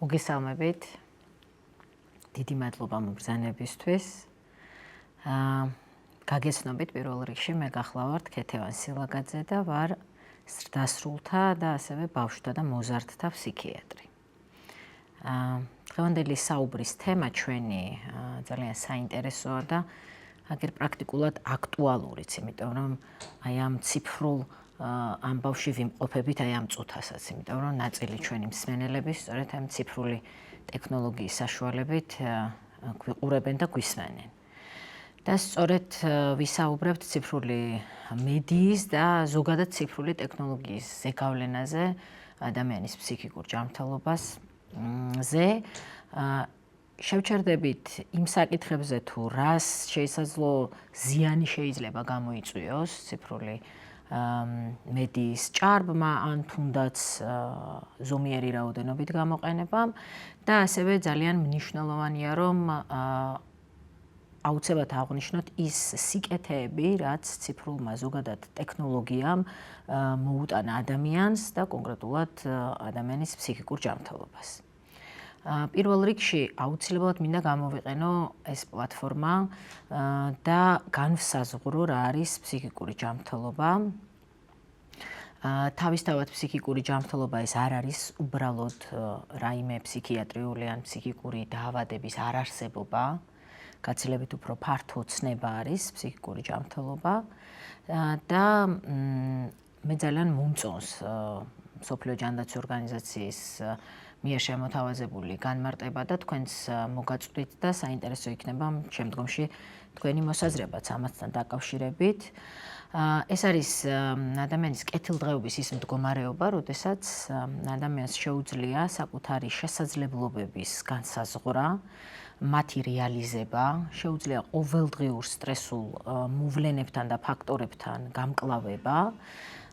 მოგესალმებით. დიდი მადლობა მობრძანებისთვის. გაგეცნობით პირველ რიგში მე გახლავართ ქეთევან სილაგაძე და ვარ ზრდასრულთა და ასევე ბავშვთა და მოზარდთა ფსიქიატრი. დღევანდელი საუბრის თემა ჩვენი ძალიან საინტერესოა და აგერ პრაქტიკულად აქტუალურიც, იმიტომ რომ აი ამ ციფრულ ამბავში ვიმყოფებით აი ამ წუთასაც, იმიტომ რომ ნაწილი ჩვენი მსმენელები სწორედ ამ ციფრული ტექნოლოგიის საშუალებით გვიყურებენ და გვისმენენ. და სწორედ ვისაუბრებთ ციფრული მედიის და ზოგადად ციფრული ტექნოლოგიის ზეგავლენაზე, ადამიანის ფსიქიკურ ჯანმრთელობაზე. შევჩერდებით იმ საკითხებზე თუ რას შესაძლო ზიანი შეიძლება გამოიწვიოს ციფრული მედიის ჭარბმა ან თუნდაც ზომიერი რაოდენობით გამოყენებამ და ასევე ძალიან მნიშვნელოვანია რომ აუცილებლად აღვნიშნოთ ის სიკეთეები, რაც ციფრულმა ზოგადად ტექნოლოგიამ მოუტანა ადამიანს და კონკრეტულად ადამიანის ფსიქიკურ ჯანმრთელობას. პირველ რიგში აუცილებლად მინდა გამოვიყენო ეს პლატფორმა და განვსაზღვრო რა არის ფსიქიკური ჯანმრთელობა. თავისთავად ფსიქიკური ჯანმრთელობა ეს არ არის უბრალოდ რაიმე ფსიქიატრიული ან ფსიქიკური დაავადების არარსებობა. გაცილებით უფრო ფართო ცნება არის ფსიქიკური ჯანმრთელობა და მე ძალიან მომწონს მსოფლიო ჯანდაცვის ორგანიზაციის მიერ შემოთავაზებული განმარტება და თქვენს მოგაწვდით და საინტერესო იქნება შემდგომში თქვენი მოსაზრებაც ამასთან დაკავშირებით. ეს არის ადამიანის კეთილდღეობის ის მდგომარეობა, როდესაც ადამიანს შეუძლია საკუთარი შესაძლებლობების განსაზღვრა, მათი რეალიზება, შეუძლია ყოველდღიურ სტრესულ მოვლენებთან და ფაქტორებთან გამკლავება,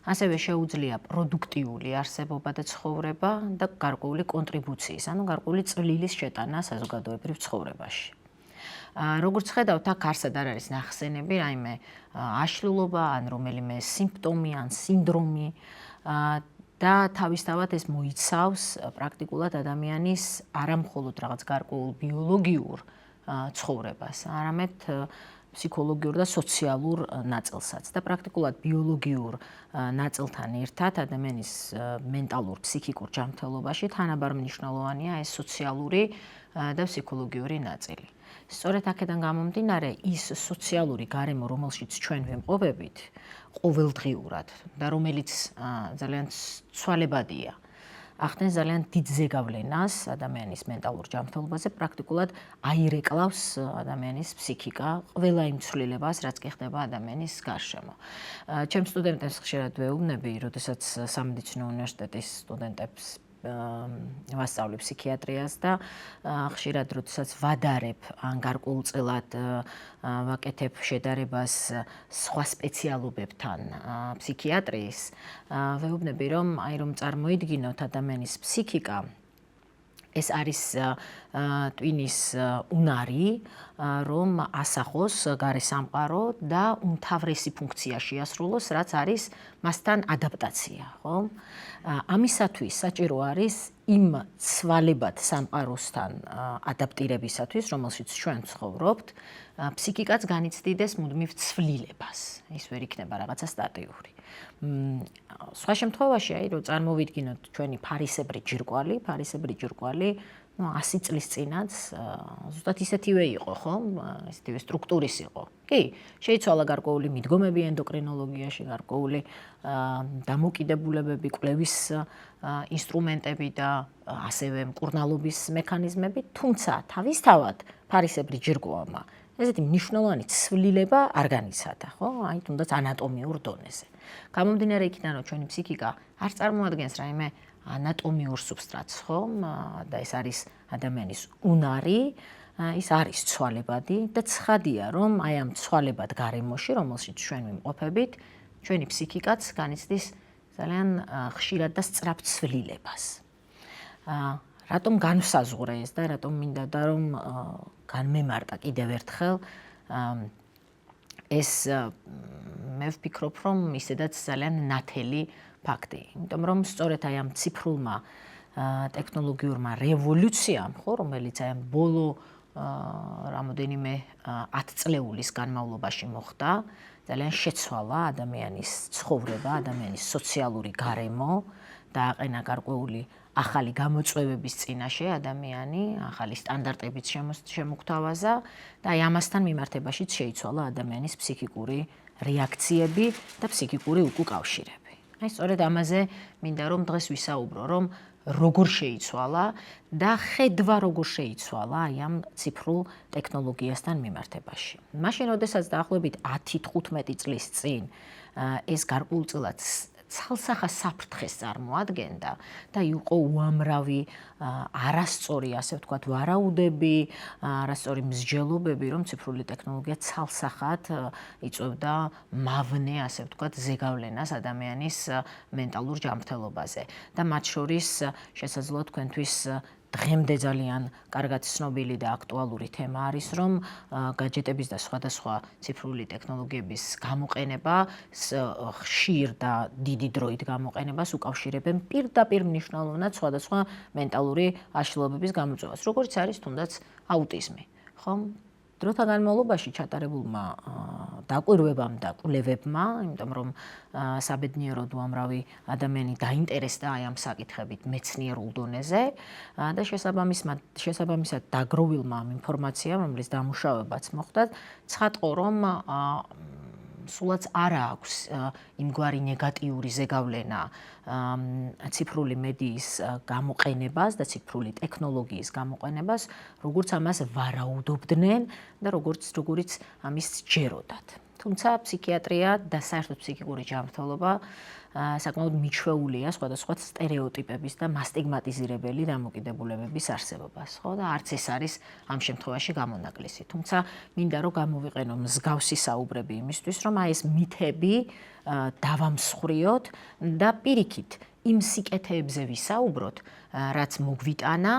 ასევე შეუძლია პროდუქტიული არსებობა და ცხოვრება და გარკვეული კონტრიბუციის, ანუ გარკვეული წვლილის შეტანა საზოგადოებრივ ცხოვრებაში. როგორც ხედავთ, აქ არსად არ არის ნახსენები, რაიმე აშლილობა ან რომელიმე სიმპტომი ან სინდრომი და თავისთავად ეს მოიცავს პრაქტიკულად ადამიანის არამხოლოდ რაღაც გარკვეულ ბიოლოგიურ ცხოვრებას, არამედ ფსიქოლოგიურ და სოციალურ ნაწილსაც და პრაქტიკულად ბიოლოგიურ ნაწილთან ერთად ადამიანის მენტალურ ფსიქიკურ ჯანმრთელობაში თანაბარ მნიშვნელოვანია ეს სოციალური და ფსიქოლოგიური ნაწილი. სწორედ აქედან გამომდინარე ის სოციალური გარემო, რომელშიც ჩვენ ვიმყოფებით ყოველდღიურად და რომელიც ძალიან ცვალებადია, ახდენს ძალიან დიდ ზეგავლენას ადამიანის მენტალურ ჯანმრთელობაზე, პრაქტიკულად აირეკლავს ადამიანის ფსიქიკა, ყველა იმ ცვლილებას, რაც კი ხდება ადამიანის გარშემო. ჩემ სტუდენტებს ხშირად ვეუბნები, როდესაც სამედიცინო უნივერსიტეტის სტუდენტებს ვასწავლი ფსიქიატრიას და ხშირად როდესაც ვადარებ ან გარკვეულწილად ვაკეთებ შედარებას სხვა სპეციალობებთან ფსიქიატრიის, ვეუბნები რომ აი რომ წარმოიდგინოთ ადამიანის ფსიქიკა ეს არის ტვინის უნარი, რომ ასახოს გარე სამყარო და უმთავრესი ფუნქცია შეასრულოს, რაც არის მასთან ადაპტაცია, ხო? ამისათვის საჭირო არის იმ ცვალებად სამყაროსთან ადაპტირებისათვის, რომელშიც ჩვენ ცხოვრობთ, ფსიქიკაც განიცდიდეს მუდმივ ცვლილებას. ის ვერ იქნება რაღაცა სტატიური. სხვა შემთხვევაში, აი რომ წარმოვიდგინოთ ჩვენი ფარისებრი ჯირკვალი, 100 წლის წინაც ზუსტად ისეთივე იყო, ხო? ისეთივე სტრუქტურის იყო. კი, შეიცვალა გარკვეული მიდგომები ენდოკრინოლოგიაში, გარკვეული დამოკიდებულებები, კვლევის ინსტრუმენტები და ასევე მკურნალობის მექანიზმები, თუმცა თავისთავად ფარისებრი ჯირკვალმა ესეთი მნიშვნელოვანი ცვლილება არ განიცადა, ხო? აი თუნდაც ანატომიურ დონეზე. გამომდინარე იქიდან, რომ ჩვენი ფსიქიკა არ წარმოადგენს რაიმე ანატომიურ სუბსტრატს, ხო? და ეს არის ადამიანის უნარი, ის არის ცვალებადი და ცხადია, რომ აი ამ ცვალებად გარემოში, რომელშიც ჩვენ ვიმყოფებით, ჩვენი ფსიქიკაც განიცდის ძალიან ხშირად და სწრაფ ცვლილებას. რატომ განვსაზღვრე ეს და რატომ მინდა და რომ განმემარტა კიდევ ერთხელ ეს მე ვფიქრობ, რომ ისედაც ძალიან ნათელი ფაქტი, იმიტომ რომ სწორედ აი ამ ციფრულმა ტექნოლოგიურმა რევოლუციამ, ხო, რომელიც აი ამ ბოლო რამოდენიმე 10 წლეულის განმავლობაში მოხდა, ძალიან შეცვალა ადამიანის ცხოვრება, ადამიანის სოციალური გარემო, დააყენა გარკვეული ახალი გამოწვევების წინაშე ადამიანი, ახალი სტანდარტებით შემოგთავაზა და აი ამასთან მიმართებაშიც შეიცვალა ადამიანის ფსიქიკური რეაქციები და ფსიქიკური უკავშირები. აი სწორედ ამაზე მინდა რომ დღეს ვისაუბრო, რომ როგორ შეიცვალა და ხედვა როგორ შეიცვალა აი ამ ციფრულ ტექნოლოგიასთან მიმართებაში. მაშინ, როდესაც დაახლოებით 10-15 წლის წინ ეს გარკვეულწილად ცალსახა საფრთხეს წარმოადგენდა და იყო უამრავი არასწორი, ასე ვთქვათ, ვარაუდები, არასწორი მსჯელობები, რომ ციფრული ტექნოლოგია ცალსახად იწვევდა მავნე, ასე ვთქვათ, ზეგავლენას ადამიანის მენტალურ ჯანმრთელობაზე. და მათ შორის შესაძლოა თქვენთვის დღემდე ძალიან კარგად ცნობილი და აქტუალური თემა არის, რომ гаджеტების და სხვადასხვა ციფრული ტექნოლოგიების გამოყენება, ხშირ და დიდი დროით გამოყენებას უკავშირებენ პირდაპირ მნიშვნელოვნად სხვადასხვა მენტალური აშლილობების გამოწვევას, როგორც არის თუნდაც აუტიზმი, ხო? დროთა განმავლობაში ჩატარებულმა დაკვირვებამ და კვლევებმა, იმიტომ რომ საბედნიეროდ უამრავი ადამიანი დაინტერესდა აი ამ საკითხებით მეცნიერულ დონეზე და შესაბამისად დაგროვილმა ამ ინფორმაციამ, რომლის დამუშავებაც მოხდა, ცხადყო, რომ სულაც არა აქვს იმგვარი ნეგატიური ზეგავლენა ციფრული მედიის გამოყენებას და ციფრული ტექნოლოგიის გამოყენებას, როგორც ამას ვარაუდობდნენ და როგორიც ამის სჯეროდათ. თუმცა ფსიქიატრია და საერთოდ ფსიქიკური ჯანმრთელობა საკმაოდ მიჩვეულია სხვადასხვა სტერეოტიპების და მასტიგმატიზირებელი დამოკიდებულებების არსებობას, ხო? და არც ეს არის ამ შემთხვევაში გამონაკლისი. თუმცა მინდა რომ გამოვიყენო მსგავსი საუბრები იმისთვის, რომ აი ეს მითები დავამსხვრიოთ და პირიქით იმ სიკეთეებზე ვისაუბროთ, რაც მოგვიტანა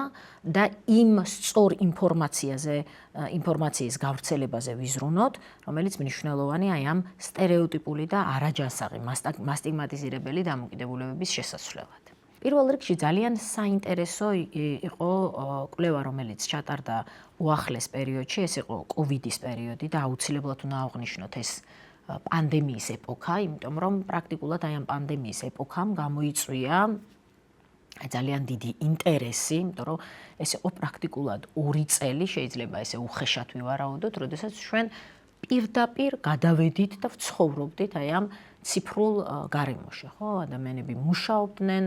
და იმ სწორ ინფორმაციის გავრცელებაზე ვიზრუნოთ, რომელიც მნიშვნელოვანი აი ამ სტერეოტიპული და არაჯანსაღი მასტიგმატიზირებელი დამოკიდებულებების შესაცვლელად. პირველ რიგში ძალიან საინტერესო იყო კვლევა, რომელიც ჩატარდა უახლეს პერიოდში, ეს იყო კოვიდის პერიოდი და აუცილებლად უნდა აღვნიშნოთ ეს პანდემიის ეპოქა, იმიტომ რომ პრაქტიკულად აი ამ პანდემიის ეპოქამ გამოიწვია ძალიან დიდი ინტერესი, იმიტომ რომ ეს იყო პრაქტიკულად 2 წელი, შეიძლება ესე უხეშად ვივარაუდოთ, როდესაც ჩვენ პირდაპირ გადავედით და ვცხოვრობდით აი ამ ციფრულ გარემოში, ხო? ადამიანები მუშაობდნენ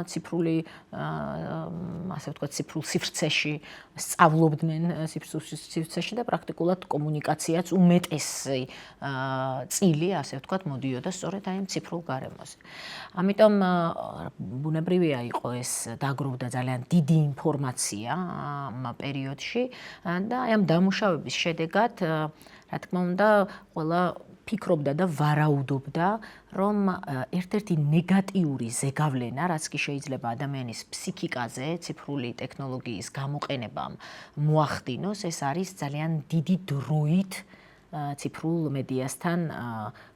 ციფრული, ასე ვთქვათ, ციფრულ სივრცეში, სწავლობდნენ ციფრულ სივრცეში და პრაქტიკულად კომუნიკაციაც უმეტესი წილი, ასე ვთქვათ, მოდიოდა სწორედ აი ამ ციფრულ გარემოზე. ამიტომ ბუნებრივია იყო ეს დაგროვდა ძალიან დიდი ინფორმაცია ამ პერიოდში და აი ამ დამუშავების შედეგად, რა თქმა უნდა, ყველა ფიქრობდა და ვარაუდობდა, რომ ერთ-ერთი ნეგატიური ზეგავლენა, რაც კი შეიძლება ადამიანის ფსიქიკაზე ციფრული ტექნოლოგიის გამოყენებამ მოახდინოს, ეს არის ძალიან დიდი დროით ციფრულ მედიასთან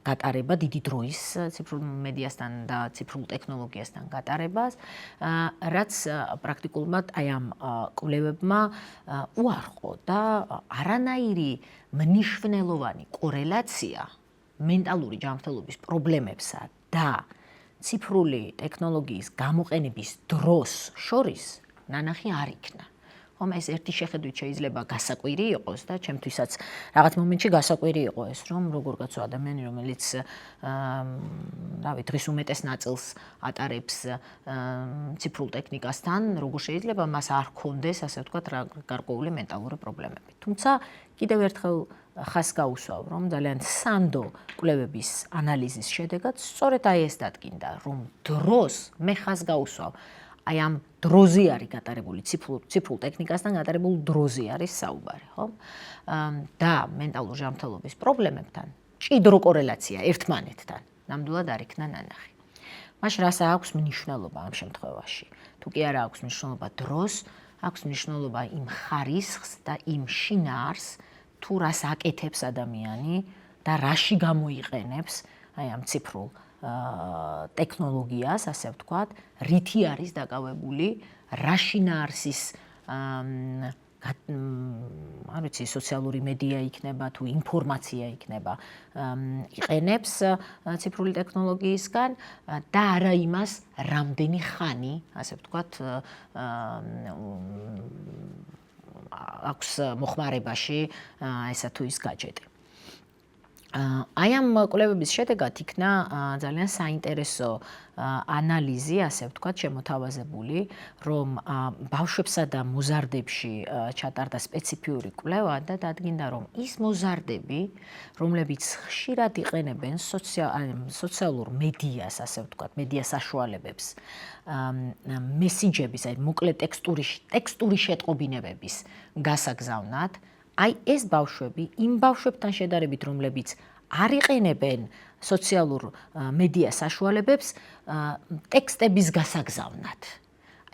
გატარება, დიდი დროის ციფრულ მედიასთან და ციფრულ ტექნოლოგიასთან გატარებას, რაც პრაქტიკულად აი ამ კვლევებმა უარყო და არანაირი მნიშვნელოვანი კორელაცია მენტალური ჯანმრთელობის პრობლემებსა და ციფრული ტექნოლოგიის გამოყენების დროს შორის ნანახი არ იქნა. ხომ ეს ერთი შეხედვით შეიძლება გასაკვირი იყოს და ჩემთვისაც რაღაც მომენტში გასაკვირი იყო ეს, რომ როგორ კაცო ადამიანი, რომელიც დღის უმეტეს ნაწილს ატარებს ციფრულ ტექნიკასთან, როგორ შეიძლება მას არ ჰქონდეს, ასე ვთქვათ, გარკვეული მენტალური პრობლემები. თუმცა კიდევ ერთხელ ხას გაუსვავ, რომ ძალიან სანდო კვლევების ანალიზის შედეგად სწორედ აი ეს დადგინდა, რომ დროს მე ხას გაუსვავ, აი ამ დროზე არის გატარებული ციფრულ ტექნიკასთან გატარებულ დროზე არის საუბარი, ხო? და მენტალურ ჯანმრთელობის პრობლემებთან ჭიდრო კორელაცია ერთმანეთთან ნამდვილად არ იქნა ნანახი. მაშინ რას აქვს მნიშვნელობა ამ შემთხვევაში? თუ კი არა აქვს მნიშვნელობა დროს, აქვს მნიშვნელობა იმ ხარისხს და იმ შინაარს, თუ რას აკეთებს ადამიანი და რაში გამოიყენებს აი ამ ციფრულ ტექნოლოგიას, ასე ვთქვათ, რითი არის დაკავებული, რა შინაარსის არ ვიცი, სოციალური მედია იქნება თუ ინფორმაცია იქნება, იყენებს ციფრული ტექნოლოგიისგან და არა იმას, რამდენი ხანი, ასე ვთქვათ, აქვს მოხმარებაში ესა თუ ის გაჯეტი. აი ამ კვლევების შედეგად იქნა ძალიან საინტერესო ანალიზი, ასე ვთქვათ, შემოთავაზებული, რომ ბავშვებსა და მოზარდებში ჩატარდა სპეციფიური კვლევა და დადგინდა, რომ ის მოზარდები, რომლებიც ხშირად იყენებენ სოციალურ მედიას, ასე ვთქვათ, მედია საშუალებებს, მესიჯების, აი მოკლე ტექსტური შეტყობინებების გასაგზავნად, აი ეს ბავშვები იმ ბავშვებთან შედარებით, რომლებიც არ იყენებენ სოციალურ მედია საშუალებებს, ტექსტების გასაგზავნად.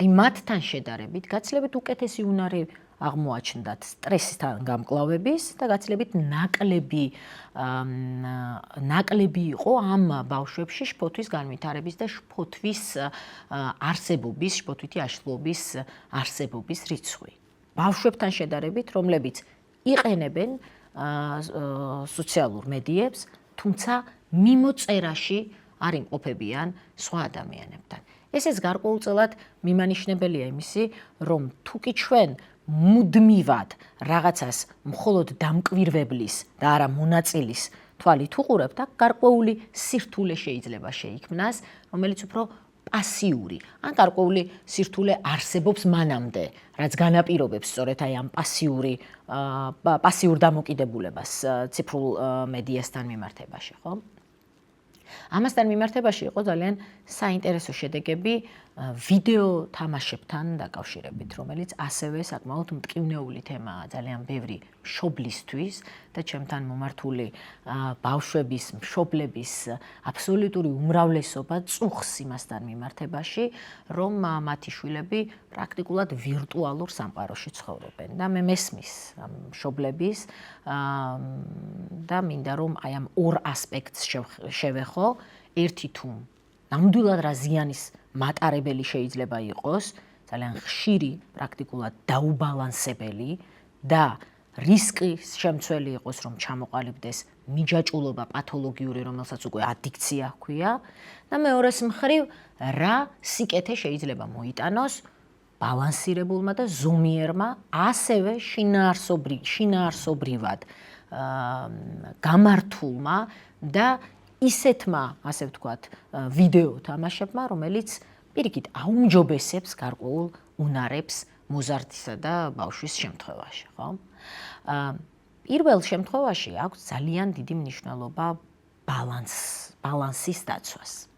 აი მათთან შედარებით გაცილებით უკეთესი უნარი აღმოაჩნდათ სტრესთან გამკლავების და გაცილებით ნაკლები იყო ამ ბავშვებში შფოთვის განვითარების და შფოთვითი აშლობის არსებობის რიცხვი. ბავშვებთან შედარებით, რომლებიც იყენებენ სოციალურ მედიებს, თუმცა მიმოწერაში არ იმყოფებიან სხვა ადამიანებთან. ესეც გარკვეულწილად მიმანიშნებელია იმისი, რომ თუკი ჩვენ მუდმივად რაღაცას მხოლოდ დამკვირვებლის და არა მონაწილის თვალით უყურებთ, აქ გარკვეული სირთულე შეიძლება შეიქმნას, რომელიც უფრო პასიური, ან გარკვეული სირთულე არსებობს მანამდე, რაც განაპირობებს სწორედ აი ამ პასიურ დამოკიდებულებას ციფრულ მედიასთან მიმართებაში, ხო? ამასთან მიმართებაში იყო ძალიან საინტერესო შედეგები ვიდეო თამაშებთან დაკავშირებით, რომელიც ასევე საკმაოდ მტკივნეული თემაა ძალიან ბევრი მშობლისთვის და ჩემთან მომართული ბავშვების, მშობლების აბსოლუტური უმრავლესობა წუხს იმასთან მიმართებაში, რომ მათი შვილები პრაქტიკულად ვირტუალურ სამყაროში ცხოვრობენ და მე მესმის მშობლების და მინდა რომ აი ამ ორ ასპექტს შევეხო, ერთი თუ ნამდვილად რა ზიანის მატარებელი შეიძლება იყოს, ძალიან ხშირი, პრაქტიკულად დაუბალანსებელი და რისკის შემცველი იყოს, რომ ჩამოყალიბდეს მიჯაჭულობა პათოლოგიური, რომელსაც უკვე ადიქცია ჰქვია და მეორეს მხრივ, რა სიკეთე შეიძლება მოიტანოს ბალანსირებულმა და ზომიერმა, ასევე შინაარსობრივად გამართულმა და ისეთმა, ასე ვთქვათ, ვიდეო თამაშებმა, რომელიც პირიქით აუმჯობესებს გარკვეულ უნარებს მოზარდისა და ბავშვის შემთხვევაში, ხო? პირველ შემთხვევაში აქვს ძალიან დიდი მნიშვნელობა ბალანსის დაცვას.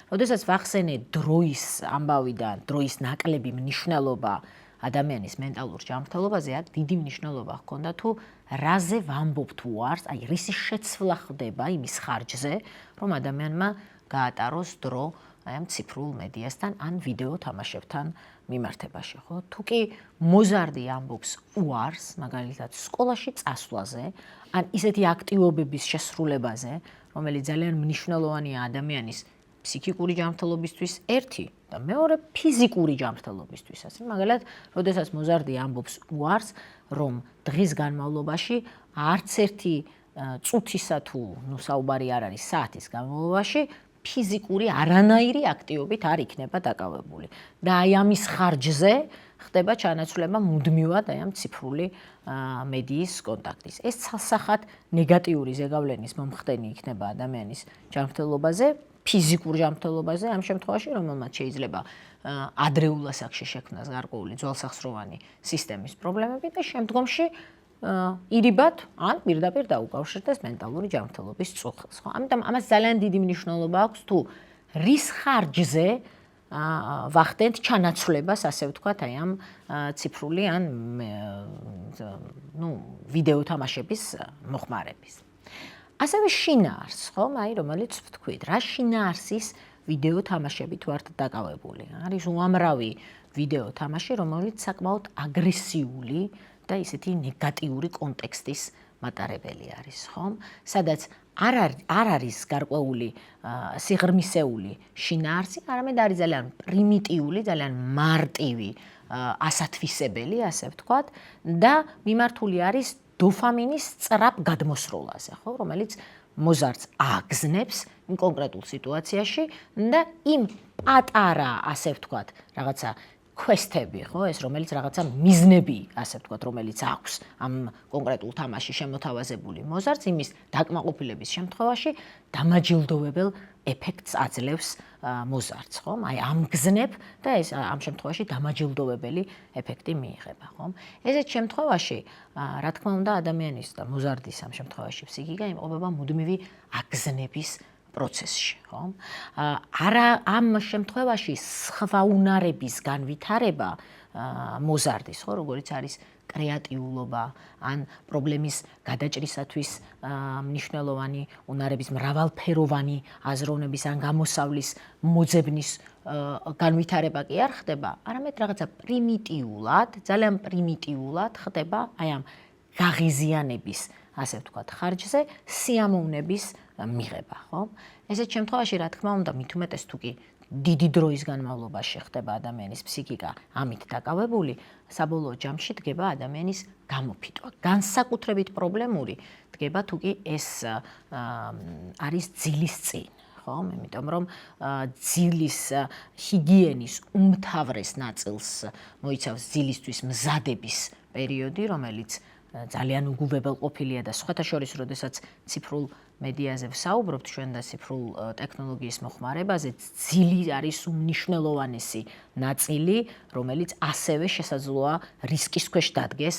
როდესაც ვახსენე დროის ამბავიდან, დროის ნაკლები მნიშვნელობა ადამიანის მენტალურ ჯანმრთელობაზე, აქ დიდი მნიშვნელობა ჰქონდა თუ რაზე ვამბობთ უარს, აი რისი შეცვლა ხდება იმის ხარჯზე, რომ ადამიანმა გაატაროს დრო აი ამ ციფრულ მედიასთან ან ვიდეო თამაშებთან მიმართებაში, ხო? თუ კი მოზარდი ამბობს უარს, მაგალითად სკოლაში წასვლაზე, ან ისეთი აქტივობების შესრულებაზე, რომელიც ძალიან მნიშვნელოვანია ადამიანის ფსიქიკური ჯანმრთელობისთვის ერთი და მეორე ფიზიკური ჯანმრთელობისთვის. ასე მაგალითად, როდესაც მოზარდი ამბობს უარს, რომ დღის განმავლობაში არც ერთი წუთისა თუ საუბარი არ არის საათის განმავლობაში ფიზიკური არანაირი აქტივობით არ იქნება დაკავებული. და აი ამის ხარჯზე ხდება ჩანაცვლება მუდმივად აი ამ ციფრული მედიის კონტაქტის. ეს ცალსახად ნეგატიური ზეგავლენის მომხდენი იქნება ადამიანის ჯანმრთელობაზე, ფიზიკურ ჯანმრთელობაზე, ამ შემთხვევაში, რომელმაც შეიძლება ადრეულ ასაკში შექმნას გარკვეული ძველსახსროვანი სისტემის პრობლემები და შემდგომში ირიბად ან პირდაპირ დაუკავშირდეს მენტალური ჯანმრთელობის წუხილს, ხო? ამიტომ ამას ძალიან დიდი მნიშვნელობა აქვს თუ რის ხარჯზე ვახდენთ ჩანაცვლებას, ასე ვთქვათ, აი ამ ციფრული ან ვიდეო თამაშების მოხმარების. ასევე შინაარსს, ხო, აი რომელიც ვთქვით, რა შინაარსის ვიდეო თამაშებით ვართ დაკავებული. არის უამრავი ვიდეო თამაში, რომელიც საკმაოდ აგრესიული და ისეთი ნეგატიური კონტექსტის მატარებელი არის, ხომ? სადაც არ არის გარკვეული სიღრმისეული შინაარსი, არამედ არის ძალიან პრიმიტიული, ძალიან მარტივი ასათვისებელი, ასე ვთქვათ, და მიმართული არის დოფამინის სწრაფ გადმოსროლაზე, ხო, რომელიც მოზარდს აგზნებს იმ კონკრეტულ სიტუაციაში და იმ პატარა, ასე ვთქვათ, რაღაცა quest-ები, ხო, ეს რომელიც რაღაცა მიზნები, ასე ვთქვათ, რომელიც აქვს ამ კონკრეტულ თამაშში შემოთავაზებული მოზარდს, იმის დაკმაყოფილების შემთხვევაში დამაჯილდოვებელ ეფექტს აძლევს მოზარდს, ხო? აი ამგზნებ და ეს ამ შემთხვევაში დამაჯილდოვებელი ეფექტი მიიღება, ხო? ესეთ შემთხვევაში, რა თქმა უნდა, ადამიანის და მოზარდის ამ შემთხვევაში ფსიქიკა იმყოფება მუდმივი აგზნების პროცესში, ხო? ამ შემთხვევაში სხვა უნარების განვითარება მოზარდის, ხო, როგორც არის კრეატიულობა, ან პრობლემის გადაჭრისათვის მნიშვნელოვანი უნარების მრავალფეროვანი აზროვნების ან გამოსავლის მოძებნის განვითარება კი არ ხდება, არამედ რაღაცა პრიმიტიულად, ძალიან პრიმიტიულად ხდება აი ამ გაღიზიანების, ასე ვთქვათ, ხარჯზე სიამოვნების მიღება, ხო? ესეთ შემთხვევაში, რა თქმა უნდა, მით უმეტეს თუ კი დიდი დროის განმავლობაში ხდება ადამიანის ფსიქიკა ამით დაკავებული, საბოლოო ჯამში დგება ადამიანის გამოფიტვა. განსაკუთრებით პრობლემური დგება თუ კი ეს არის ძილის წინ, ხო? იმიტომ რომ ძილის ჰიგიენის უმთავრეს ნაწილს მოიცავს ძილისთვის მზადების პერიოდი, რომელიც ძალიან უგულებელყოფილია და სხვათა შორის, როდესაც ციფრულ მედიაზე ვსაუბრობთ ჩვენ და ციფრულ ტექნოლოგიის მოხმარებაზე, ძილი არის უმნიშვნელოვანესი ნაწილი, რომელიც ასევე შესაძლოა რისკის ქვეშ დადგეს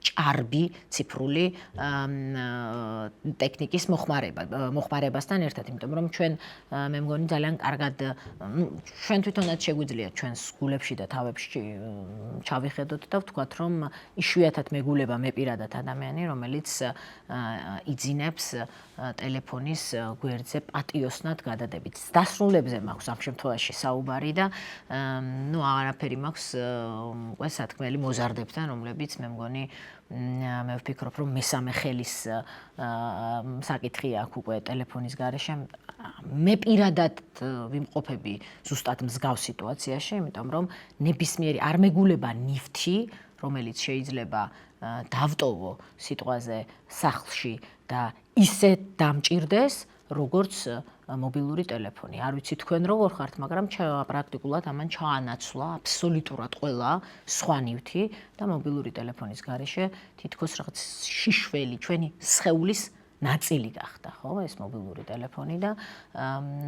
ჭარბი ციფრული ტექნიკის მოხმარებასთან ერთად, იმიტომ რომ ჩვენ მე მგონი ძალიან კარგად, ჩვენ თვითონაც შეგვიძლია ჩვენს გულებში და თავებში ჩავიხედოთ და ვთქვათ, რომ იშვიათად მეგულება მე პირადად ადამიანი, რომელიც იძინებს ტელეფონის გვერდზე პატიოსნად გადადებით. დასრულებზე მაქვს ამ შემთხვევაში საუბარი და არაფერი მაქვს უკვე სათქმელი მოზარდებთან, რომლებიც მე მგონი მე ვფიქრობ, რომ მესამე ხელის საკითხი აქვს უკვე ტელეფონის გარეშე. მე პირადად ვიმყოფები ზუსტად მსგავს სიტუაციაში, იმიტომ რომ ნებისმიერი არ მეგულება ნივთი, რომელიც შეიძლება დავტოვო სიტყვაზე სახლში და ისე დამჭირდეს, როგორც მობილური ტელეფონი. არ ვიცი თქვენ როგორ ხართ, მაგრამ პრაქტიკულად ამან ჩაანაცვლა აბსოლუტურად ყველა სხვა ნივთი და მობილური ტელეფონის გარეშე თითქოს რაღაც შიშველი ჩვენი სხეულის ნაწილი გახდა, ხო, ეს მობილური ტელეფონი და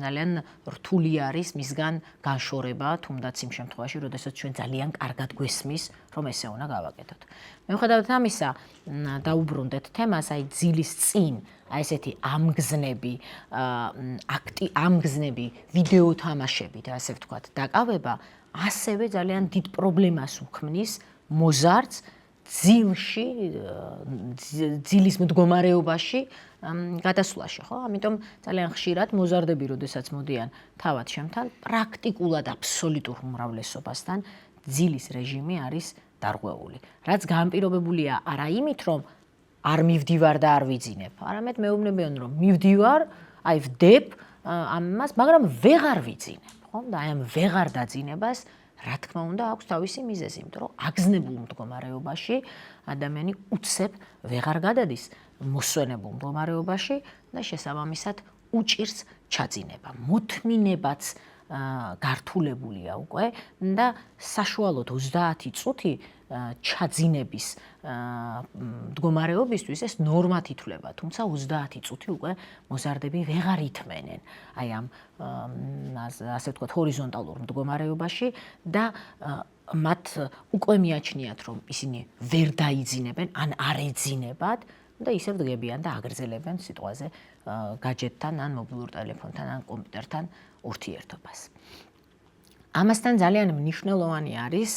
ძალიან რთული არის მისგან განშორება, თუნდაც იმ შემთხვევაში, როდესაც ჩვენ ძალიან კარგად გვესმის, რომ ესე უნდა გავაკეთოთ. მიუხედავად ამისა, დაუბრუნდეთ თემას, აი ძილის წინ, აი ესეთი ამგზნები ვიდეო თამაშებით, ასე ვთქვათ, დაკავება ასევე ძალიან დიდ პრობლემას უქმნის მოზარდს ძილში, ძილის მდგომარეობაში გადასვლაში, ხო? ამიტომ ძალიან ხშირად მოზარდები, როდესაც მოდიან თავად შემთან, პრაქტიკულად აბსოლუტურ უმრავლესობასთან ძილის რეჟიმი არის დარღვეული. რაც განპირობებულია არა იმით, რომ არ მივდივარ და არ ვიძინებ, არამედ მეუბნებიან, რომ მივდივარ, აი ვდებ ამას, მაგრამ ვეღარ ვიძინებ, ხო? და აი ამ ვეღარ დაძინებას რა თქმა უნდა აქვს თავისი მიზეზი, იმიტომ რომ აგზნებულ მდგომარეობაში ადამიანი უცებ ვეღარ გადადის მოსვენებულ მდგომარეობაში და შესაბამისად უჭირს ჩაძინება. მოთმინებაც გართულებულია უკვე და საშუალოდ 30 წუთი ჩაძინების მდგომარეობისთვის ეს ნორმად ითვლება, თუმცა 30 წუთი უკვე მოზარდები ვეღარ ითმენენ აი ამ ასე ვთქვათ ჰორიზონტალურ მდგომარეობაში და მათ უკვე მიაჩნიათ, რომ ისინი ვერ დაიძინებენ ან არ ეძინებათ და ისევ დგებიან და აგრძელებენ სიტყვაზე გაჯეტთან ან მობილურ ტელეფონთან ან კომპიუტერთან ურთიერთობას. ამასთან ძალიან მნიშვნელოვანი არის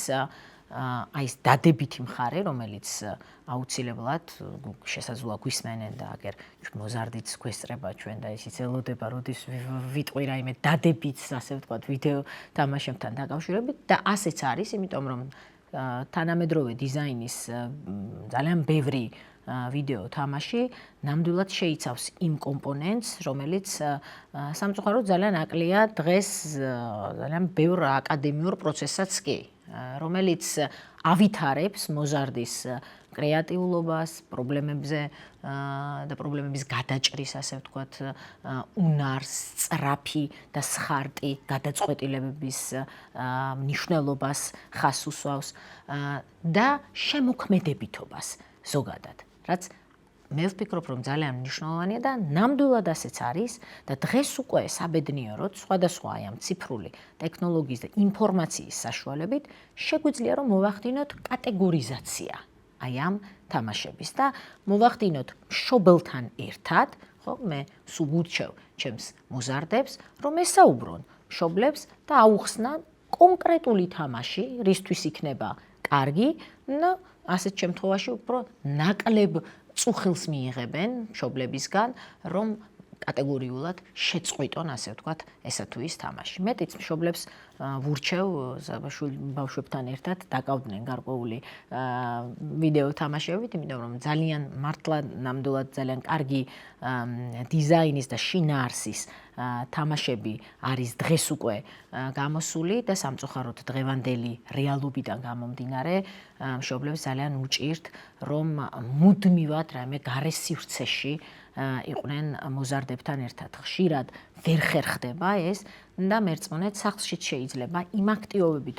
აი ეს დადებითი მხარე, რომელიც აუცილებლად შესაძლოა გვისმენენ და აგერ მოზარდიც გვესწრება ჩვენ და ისიც ელოდება, როდის ვიტყვი რაიმე დადებითს, ასე ვთქვათ, ვიდეო თამაშებთან დაკავშირებით და ასეც არის, იმიტომ რომ თანამედროვე დიზაინის ძალიან ბევრი ვიდეო თამაში ნამდვილად შეიცავს იმ კომპონენტს, რომელიც სამწუხაროდ ძალიან აკლია დღეს ძალიან ბევრ აკადემიურ პროცესსაც კი, რომელიც ავითარებს მოზარდის კრეატიულობას, პრობლემებზე და პრობლემების გადაჭრის, ასე ვთქვათ, უნარს, სწრაფი და სხარტი გადაწყვეტილებების მნიშვნელობას ხას უსვავს და შემოქმედებითობას ზოგადად, რაც მე ვფიქრობ, რომ ძალიან მნიშვნელოვანია და ნამდვილად ასეც არის და დღეს უკვე საბედნიეროდ სხვადასხვა აი ამ ციფრული ტექნოლოგიის და ინფორმაციის საშუალებით შეგვიძლია რომ მოვახდინოთ კატეგორიზაცია აი ამ თამაშების და მოვახდინოთ მშობელთან ერთად, ხო, მე სულ ვურჩევ ჩემს მოზარდებს, რომ ესაუბრონ მშობლებს და აუხსნან კონკრეტული თამაში, რისთვის იქნება კარგი და ასეთ შემთხვევაში უფრო ნაკლებ წუხილს მიიღებენ მშობლებისგან, რომ კატეგორიულად შეწყვიტონ, ასე ვთქვათ, ესა თუ ის თამაში. მეტიც მშობლებს ვურჩევ ბავშვებთან ერთად დაკავდნენ გარკვეული ვიდეო თამაშებით, იმიტომ რომ ძალიან მართლა ნამდვილად ძალიან კარგი დიზაინის და შინაარსის თამაშები არის დღეს უკვე გამოსული და სამწუხაროდ დღევანდელი რეალობიდან გამომდინარე მშობლებს ძალიან უჭირთ, რომ მუდმივად რაიმე გარე სივრცეში იყვნენ მოზარდებთან ერთად. ხშირად ვერ ხერხდება ეს და მერწმუნეთ სახლშიც შეიძლება იმ აქტივობებით,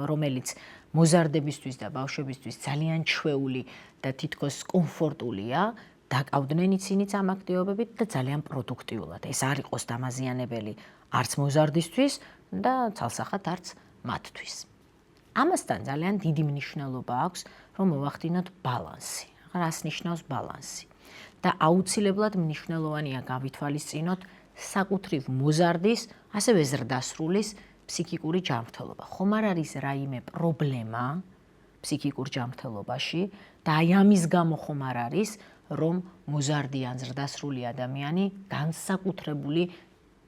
რომელიც მოზარდებისთვის და ბავშვებისთვის ძალიან ჩვეული და თითქოს კომფორტულია, დაკავდნენ ისინიც ამ აქტივობებით და ძალიან პროდუქტიულად. ეს არ იყოს დამაზიანებელი არც მოზარდისთვის და ცალსახად არც მათთვის. ამასთან ძალიან დიდი მნიშვნელობა აქვს, რომ მოვახდინოთ ბალანსი. რას ნიშნავს ბალანსი? და აუცილებლად მნიშვნელოვანია გავითვალისწინოთ საკუთრივ მოზარდის, ასევე ზრდასრულის ფსიქიკური ჯანმრთელობა. ხომ არ არის რაიმე პრობლემა ფსიქიკურ ჯანმრთელობაში და აი ამის გამო ხომ არ არის, რომ მოზარდი ან ზრდასრული ადამიანი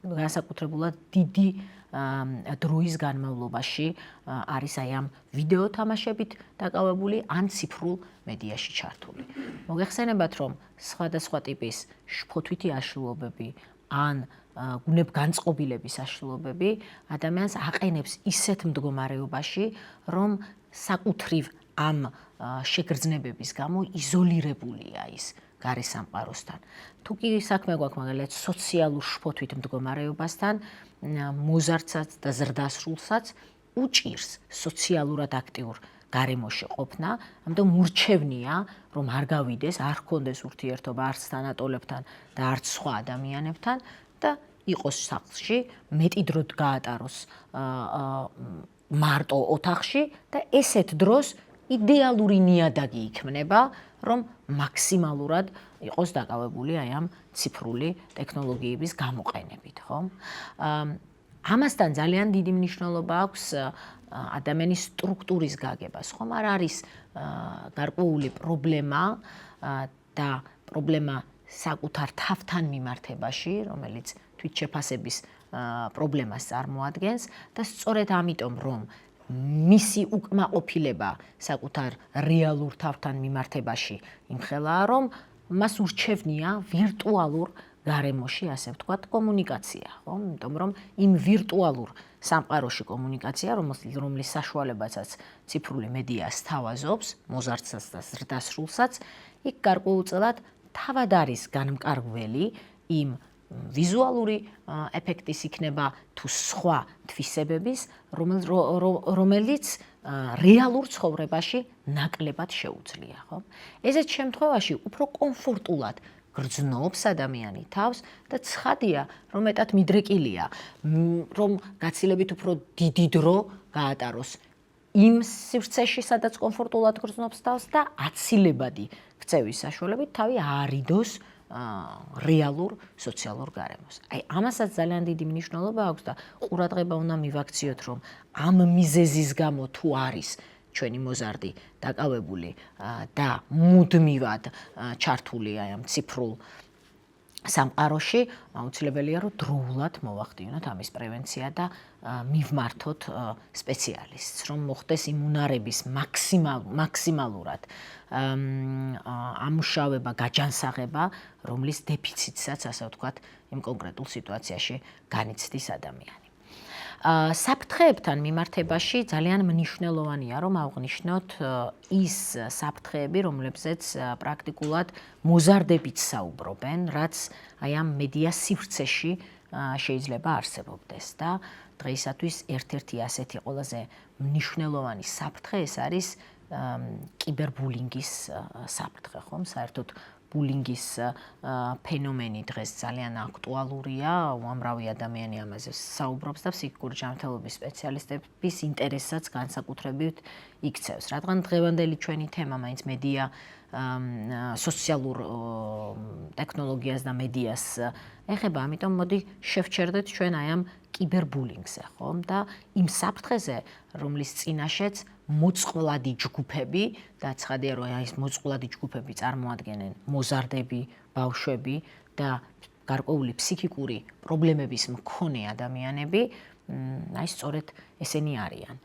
განსაკუთრებულად დიდი დროის განმავლობაში არის აი ამ ვიდეო თამაშებით დაკავებული ან ციფრულ მედიაში ჩართული. მოგეხსენებათ, რომ სხვადასხვა ტიპის შფოთვითი აშლილობები ან გუნებგანწყობილების აშლილობები ადამიანს აყენებს ისეთ მდგომარეობაში, რომ საკუთრივ ამ შეგრძნებების გამო იზოლირებულია ის გარე სამყაროსთან. თუ კი საქმე გვაქვს მაგალითად სოციალურ შფოთვით მდგომარეობასთან, მოზარდსაც და ზრდასრულსაც უჭირს სოციალურად აქტიურ გარემოში ყოფნა, ამიტომ ურჩევნია, რომ არ გავიდეს, არ ჰქონდეს ურთიერთობა არც თანატოლებთან და არც სხვა ადამიანებთან და იყოს სახლში, მეტი დრო გაატაროს მარტო ოთახში და ესეთ დროს იდეალური ნიადაგი იქმნება, რომ მაქსიმალურად იყოს დაკავებული აი ამ ციფრული ტექნოლოგიების გამოყენებით, ხო? ამასთან ძალიან დიდი მნიშვნელობა აქვს ადამიანის სტრუქტურის გაგებას. ხომ არ არის გარკვეული პრობლემა და პრობლემა საკუთარ თავთან მიმართებაში, რომელიც თვითშეფასების პრობლემას წარმოადგენს და სწორედ ამიტომ, რომ მისი უკმაყოფილება საკუთარ რეალურ თავთან მიმართებაში იმხელაა, რომ მას ურჩევნია ვირტუალურ გარემოში, ასე ვთქვათ, კომუნიკაცია, ხო? იმიტომ რომ იმ ვირტუალურ სამყაროში კომუნიკაცია, რომლის საშუალებასაც ციფრული მედია სთავაზობს, მოზარდსაც და ზრდასრულსაც, იქ გარკვეულწილად თავად არის განმკარგველი იმ ვიზუალური ეფექტის იქნება თუ სხვა თვისებების, რომელიც რეალურ ცხოვრებაში ნაკლებად შეუძლია, ხო? ესეთ შემთხვევაში უფრო კომფორტულად გრძნობს ადამიანი თავს და ცხადია, რომ მეტად მიდრეკილია, რომ გაცილებით უფრო დიდი დრო გაატაროს იმ სივრცეში, სადაც კომფორტულად გრძნობს თავს და აცილებადი ქცევის საშუალებით თავი აარიდოს რეალურ სოციალურ გარემოს. აი, ამასაც ძალიან დიდი მნიშვნელობა აქვს და ყურადღება უნდა მივაქციოთ, რომ ამ მიზეზის გამო თუ არის ჩვენი მოზარდი დაკავებული და მუდმივად ჩართული აი ამ ციფრულ სამყაროში აუცილებელია რომ დროულად მოვახდინოთ ამის პრევენცია და მივმართოთ სპეციალისტს, რომ მოხდეს იმუნარების მაქსიმალურად ამუშავება, გაჯანსაღება, რომლის დეფიციტსაც, ასე ვთქვათ, იმ კონკრეტულ სიტუაციაში განიცდის ადამიანი. საფრთხეებთან მიმართებაში ძალიან მნიშვნელოვანია, რომ ავღნიშნოთ ის საფრთხეები, რომლებზეც პრაქტიკულად მოზარდებიც საუბრობენ, რაც აი ამ მედია სივრცეში შეიძლება არსებობდეს და დღეისათვის ერთ-ერთი ასეთი ყველაზე მნიშვნელოვანი საფრთხე ეს არის კიბერბულინგის საფრთხე, ხომ? საერთოდ ბულინგის ფენომენი დღეს ძალიან აქტუალურია, უამრავი ადამიანი ამაზე საუბრობს და ფსიქიკური ჯანმრთელობის სპეციალისტების ინტერესსაც განსაკუთრებით იქცევს. რადგან დღევანდელი ჩვენი თემა მაინც მედია, სოციალურ ტექნოლოგიას და მედიას ეხება, ამიტომ მოდი შევჩერდეთ ჩვენ აი ამ კიბერბულინგზე, ხომ? და იმ საფრთხეზე, რომლის წინაშეც მოწყვლადი ჯგუფები და ცხადია რომ ეს მოწყვლადი ჯგუფები წარმოადგენენ მოზარდები, ბავშვები და გარკვეული ფსიქიკური პრობლემების მქონე ადამიანები, აი სწორედ ესენი არიან.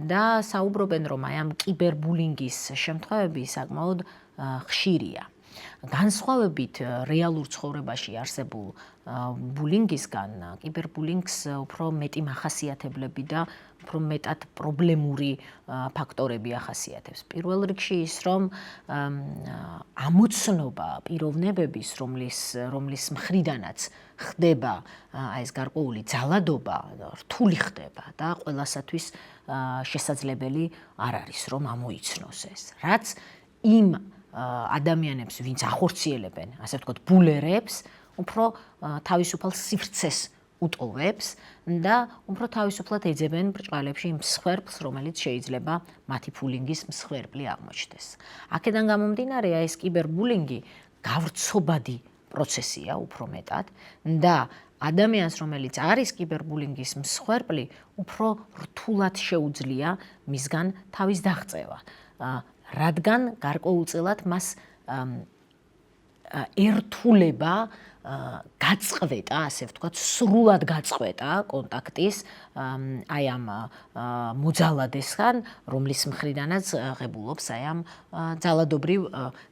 და საუბრობენ რომ აი ამ კიბერბულინგის შემთხვევები საკმაოდ ხშირია. განსხვავებით რეალურ ცხოვრებაში არსებულ ბულინგისგან, კიბერბულინგს უფრო მეტი მახასიათებლები და უფრო მეტად პრობლემური ფაქტორები ახასიათებს. პირველ რიგში ის, რომ ამოცნობა პიროვნებების, რომლის მხრიდანაც ხდება ეს გარკვეული ძალადობა, რთული ხდება და ყველასათვის შესაძლებელი არ არის, რომ ამოიცნოს ეს. რაც იმ ადამიანებს, ვინც ახორციელებენ, ასე ვთქვათ, ბულერებს, უფრო თავისუფალ სივრცეს უტოვებს და უფრო თავისუფლად ეძებენ ბრჭყალებში იმ მსხვერპლს, რომელიც შეიძლება მათი ბულინგის მსხვერპლი აღმოჩნდეს. აქედან გამომდინარე, ეს კიბერბულინგი გავრცობადი პროცესია უფრო მეტად და ადამიანს, რომელიც არის კიბერბულინგის მსხვერპლი, უფრო რთულად შეუძლია მისგან თავის დაღწევა. რადგან გარკვეულწილად მას ერთულება გაწყვეტა, ასე ვთქვათ, სრულად გაწყვეტა კონტაქტის აი ამ მოძალადესთან, რომლის მხრიდანაც ღებულობს აი ამ ძალადობრივ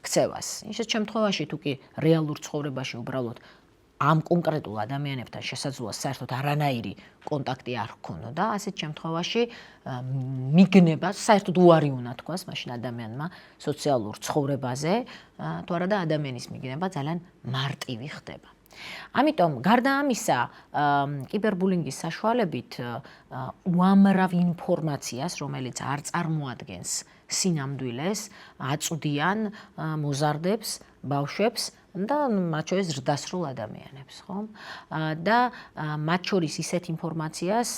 ქცევას. ისეთ შემთხვევაში თუ კი რეალურ ცხოვრებაში უბრალოდ ამ კონკრეტულ ადამიანებთან შესაძლოა საერთოდ არანაირი კონტაქტი არ ჰქონოდა, ასეთ შემთხვევაში მიგნება, საერთოდ უარი უნდა თქვას მაშინ ადამიანმა სოციალურ ცხოვრებაზე, თუ არა და ადამიანის მიგნება ძალიან მარტივი ხდება. ამიტომ გარდა ამისა, კიბერბულინგის საშუალებით უამრავ ინფორმაციას, რომელიც არ წარმოადგენს სინამდვილეს, აწვდიან მოზარდებს, ბავშვებს და მათ შორის ზრდასრულ ადამიანებს, ხო? და მათ შორის ისეთ ინფორმაციას,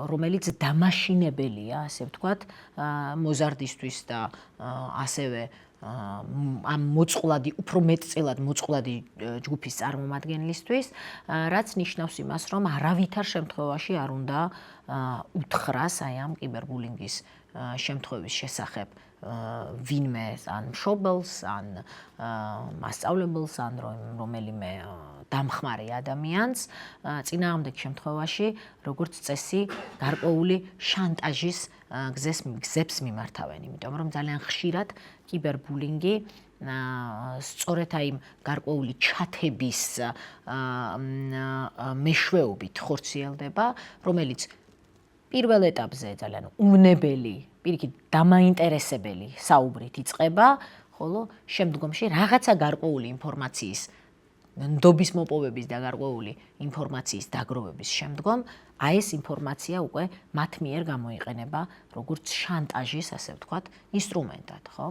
რომელიც დამაშინებელია, ასე ვთქვათ, მოზარდისთვის და ასევე ამ მოწყვლადი, უფრო მეტწილად მოწყვლადი ჯგუფის წარმომადგენლისთვის, რაც ნიშნავს იმას, რომ არავითარ შემთხვევაში არ უნდა უთხრას აი ამ კიბერბულინგის შემთხვევის შესახებ ვინმე ან მშობელს, ან მასწავლებელს, ან რომელიმე დამხმარე ადამიანს, წინააღმდეგ შემთხვევაში, როგორც წესი, გარკვეული შანტაჟის გზებს მიმართავენ, იმიტომ რომ ძალიან ხშირად კიბერბულინგი სწორედ აი გარკვეული ჩათების მეშვეობით ხორციელდება, რომელიც პირველ ეტაპზე ძალიან უვნებელი, პირიქით დამაინტერესებელი საუბრით იწყება, ხოლო შემდგომში რაღაცა გარკვეული ინფორმაციის ნდობის მოპოვების და გარკვეული ინფორმაციის დაგროვების შემდგომ აი ეს ინფორმაცია უკვე მათ მიერ გამოიყენება როგორც შანტაჟის, ასე ვთქვათ, ინსტრუმენტად, ხო?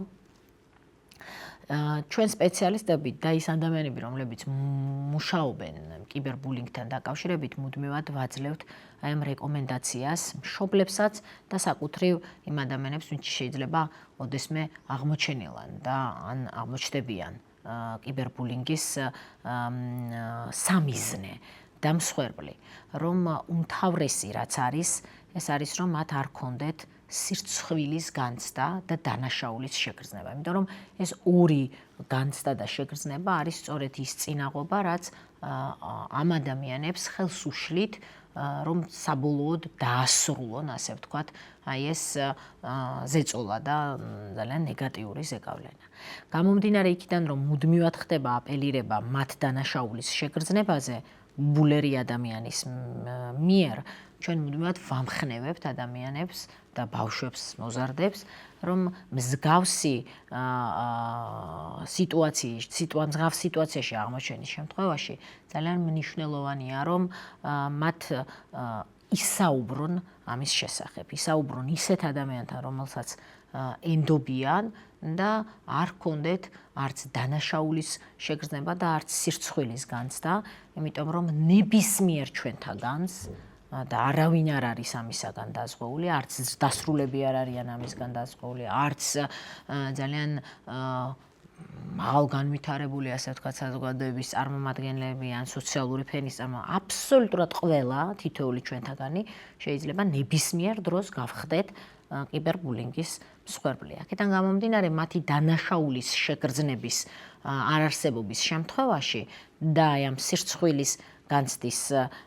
ჩვენ სპეციალისტები და ის ადამიანები, რომლებიც მუშაობენ კიბერბულინგთან დაკავშირებით, მუდმივად ვაძლევთ აი ამ რეკომენდაციას მშობლებსაც და საკუთრივ იმ ადამიანებს, ვინც შეიძლება ოდესმე აღმოჩენილან და ან აღმოჩნდებიან კიბერბულინგის სამიზნე და მსხვერპლი, რომ უმთავრესი რაც არის, ეს არის რომ მათ არ ქონდეთ სირცხვილის განცდა და დანაშაულის შეგრძნება. იმიტომ რომ ეს ორი განცდა და შეგრძნება არის სწორედ ის წინაღობა, რაც ამ ადამიანებს ხელს უშლით რომ საბოლოოდ დაასრულონ, ასე ვთქვათ, აი ეს ზეწოლა და ძალიან ნეგატიური ზეგავლენა. გამომდინარე იქიდან, რომ მუდმივად ხდება აპელირება მათ დანაშაულის შეგრძნებაზე ბულერი ადამიანის მიერ, ჩვენ მუდმივად ვამხნევებთ ადამიანებს და ბავშვებს, მოზარდებს, რომ მსგავსი სიტუაციაში აღმოჩენის შემთხვევაში ძალიან მნიშვნელოვანია, რომ მათ ისაუბრონ ამის შესახებ, ისაუბრონ ისეთ ადამიანთან, რომელსაც ენდობიან და არ ჰქონდეთ არც დანაშაულის შეგრძნება და არც სირცხვილის განცდა, იმიტომ რომ ნებისმიერ ჩვენთაგანს და არავინ არ არის ამისაგან დაზღვეული, არც დასრულები არ არიან ამისგან დაზღვეული, არც ძალიან მაღალ განვითარებული, ასე ვთქვათ, საზოგადოების წარმომადგენლები ან სოციალური ფენის აბსოლუტურად ყველა თითოეული ჩვენთაგანი შეიძლება ნებისმიერ დროს გავხდეთ კიბერბულინგის მსხვერპლი. აქედან გამომდინარე, მათი დანაშაულის შეგრძნების არარსებობის შემთხვევაში და აი ამ სირცხვილის განცდის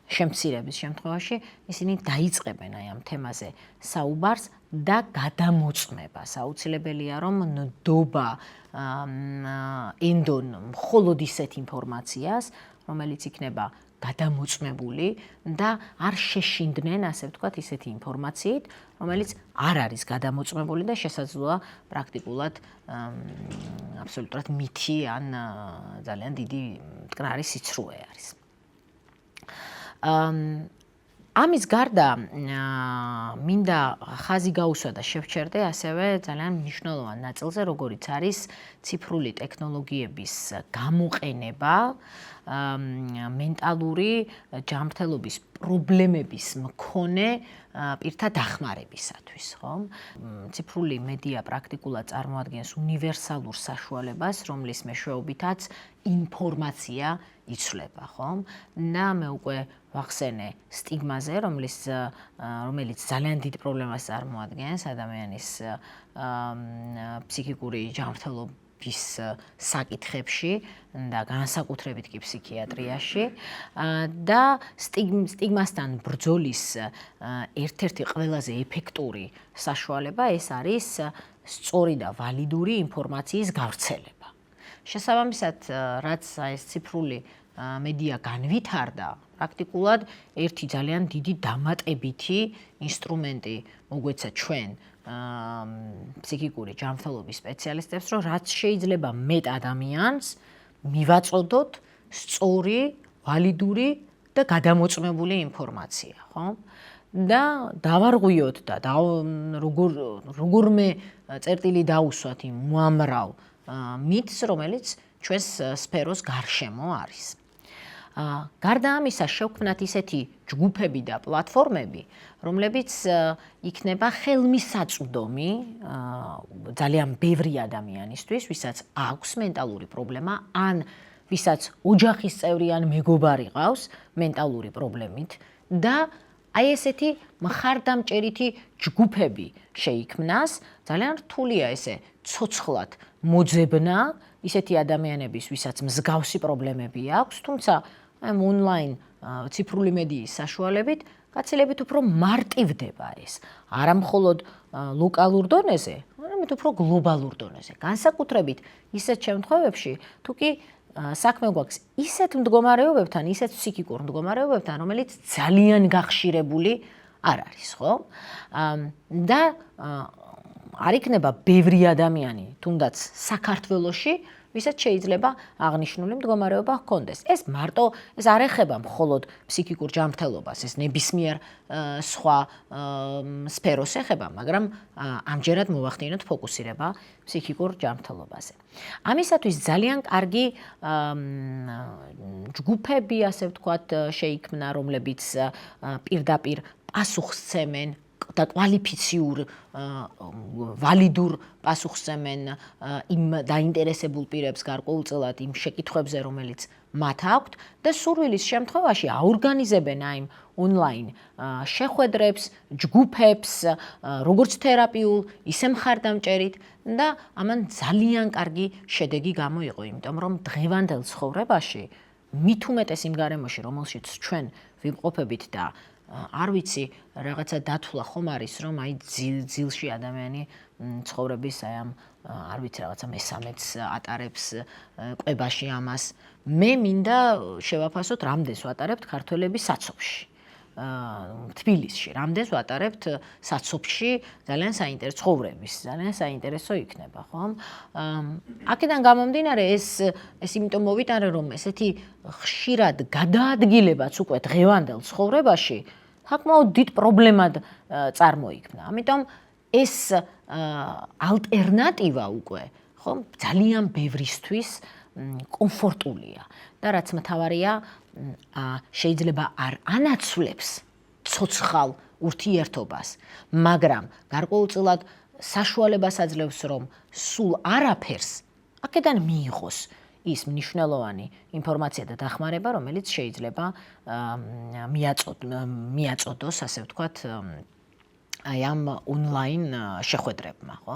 შემცირების შემთხვევაში ისინი დაიწყებენ აი ამ თემაზე საუბარს და გადამოწმებას. აუცილებელია, რომ ნდობა ენდონ მხოლოდ ისეთ ინფორმაციას, რომელიც იქნება გადამოწმებული და არ შეშინდნენ, ასე ვთქვათ, ისეთი ინფორმაციით, რომელიც არ არის გადამოწმებული და შესაძლოა პრაქტიკულად აბსოლუტურად მითი ან ძალიან დიდი მტკნარი სიცრუე არის. ამის გარდა მინდა ხაზი გაუსვა და შევჩერდე ასევე ძალიან მნიშვნელოვან ნაწილზე, როგორიც არის ციფრული ტექნოლოგიების გამოყენება მენტალური ჯანმრთელობის პრობლემების მქონე პირთა დახმარებისათვის, ხო? ციფრული მედია პრაქტიკულად წარმოადგენს უნივერსალურ საშუალებას, რომლის მეშვეობითაც ინფორმაცია იცვლება, ხო? და მე უკვე ვახსენე სტიგმაზე, რომელიც ძალიან დიდ პრობლემას წარმოადგენს ადამიანის ფსიქიკური ჯანმრთელობის საკითხებში და განსაკუთრებით კი ფსიქიატრიაში და სტიგმასთან ბრძოლის ერთ-ერთი ყველაზე ეფექტური საშუალება ეს არის სწორი და ვალიდური ინფორმაციის გავრცელება. შესაბამისად, რაც ეს ციფრული მედია განვითარდა, პრაქტიკულად ერთი ძალიან დიდი დამატებითი ინსტრუმენტი მოგვეცა ჩვენ ფსიქიკური ჯანმრთელობის სპეციალისტებს, რომ რაც შეიძლება მეტ ადამიანს მივაწოდოთ სწორი, ვალიდური და გადამოწმებული ინფორმაცია, ხო? და დავარღვიოთ და როგორმე წერტილი დაუსვათ იმ უამრავ მითს, რომელიც ჩვენს სფეროს გარშემო არის. გარდა ამისა, შევქმნათ ისეთი ჯგუფები და პლატფორმები, რომლებიც იქნება ხელმისაწვდომი ძალიან ბევრი ადამიანისთვის, ვისაც აქვს მენტალური პრობლემა, ან ვისაც ოჯახის წევრი ან მეგობარი ყავს მენტალური პრობლემით და აი ესეთი მხარდამჭერითი ჯგუფები შეიქმნას, ძალიან რთულია ესე ცოცხლად მოძებნა ისეთი ადამიანების, ვისაც მსგავსი პრობლემები აქვს, თუმცა ონლაინ ციფრული მედიის საშუალებით გაცილებით უფრო მარტივდება ეს. არა მხოლოდ ლოკალურ დონეზე, არამედ უფრო გლობალურ დონეზე. განსაკუთრებით ისეთ შემთხვევებში, თუ კი საქმე გვაქვს ისეთ მდგომარეობებთან, ისეთ ფსიქიკურ მდგომარეობებთან, რომელიც ძალიან გახშირებული არ არის, ხო? და არ იქნება ბევრი ადამიანი, თუნდაც საქართველოში, ვისაც შეიძლება აღნიშნული მდგომარეობა ჰქონდეს. ეს არ ეხება მხოლოდ ფსიქიკურ ჯანმრთელობას, ეს ნებისმიერ სხვა სფეროს ეხება, მაგრამ ამჯერად მოვახდინოთ ფოკუსირება ფსიქიკურ ჯანმრთელობაზე. ამისათვის ძალიან კარგი ჯგუფები, ასე ვთქვათ, შეიქმნა, რომლებიც პირდაპირ პასუხს სცემენ და კვალიფიციურ ვალიდურ პასუხსემენ იმ დაინტერესებულ პირებს გარკვეულწილად იმ შეკითხვებზე, რომელიც მათ აქვთ და სურვილის შემთხვევაში აორგანიზებენ აი ონლაინ შეხვედრებს, ჯგუფებს, როგორც თერაპიულ, ისე მხარდამჭერით და ამან ძალიან კარგი შედეგი გამოიღო, იმიტომ რომ დღევანდელ ცხოვრებაში მით უმეტეს იმ გარემოში, რომელშიც ჩვენ ვიმყოფებით და არ ვიცი, რაღაცა დათვლა ხომ არის, რომ აი ძილში ადამიანი ცხოვრების აი ამ არ ვიცი, რაღაცა მესამეც ატარებს კვებაში ამას. მე მინდა შევაფასოთ, რამდენს ვატარებთ ქართველები საცობში. თბილისში, რამდენს ვატარებთ საცობში, ძალიან საინტერესო ცხოვრების, ძალიან საინტერესო იქნება, ხომ? აქედან გამომდინარე ეს იმიტომ მოვიტარე, რომ ესეთი ხშირად გადაადგილებაც უკვე დღევანდელ ცხოვრებაში საკმაოდ დიდ პრობლემად წარმოიქმნა. ამიტომ ეს ალტერნატივა უკვე, ხომ, ძალიან ბევრისთვის კომფორტულია და რაც მთავარია, შეიძლება არ ანაცვლებს ცოცხალ ურთიერთობას, მაგრამ გარკვეულწილად საშუალებას აძლევს, რომ სულ არაფერს აქედან მიიღოს ის მნიშვნელოვანი ინფორმაცია და დახმარება, რომელიც შეიძლება მიაწოდოს, ასე ვთქვათ, აი ამ ონლაინ შეხვედრებმა, ხო?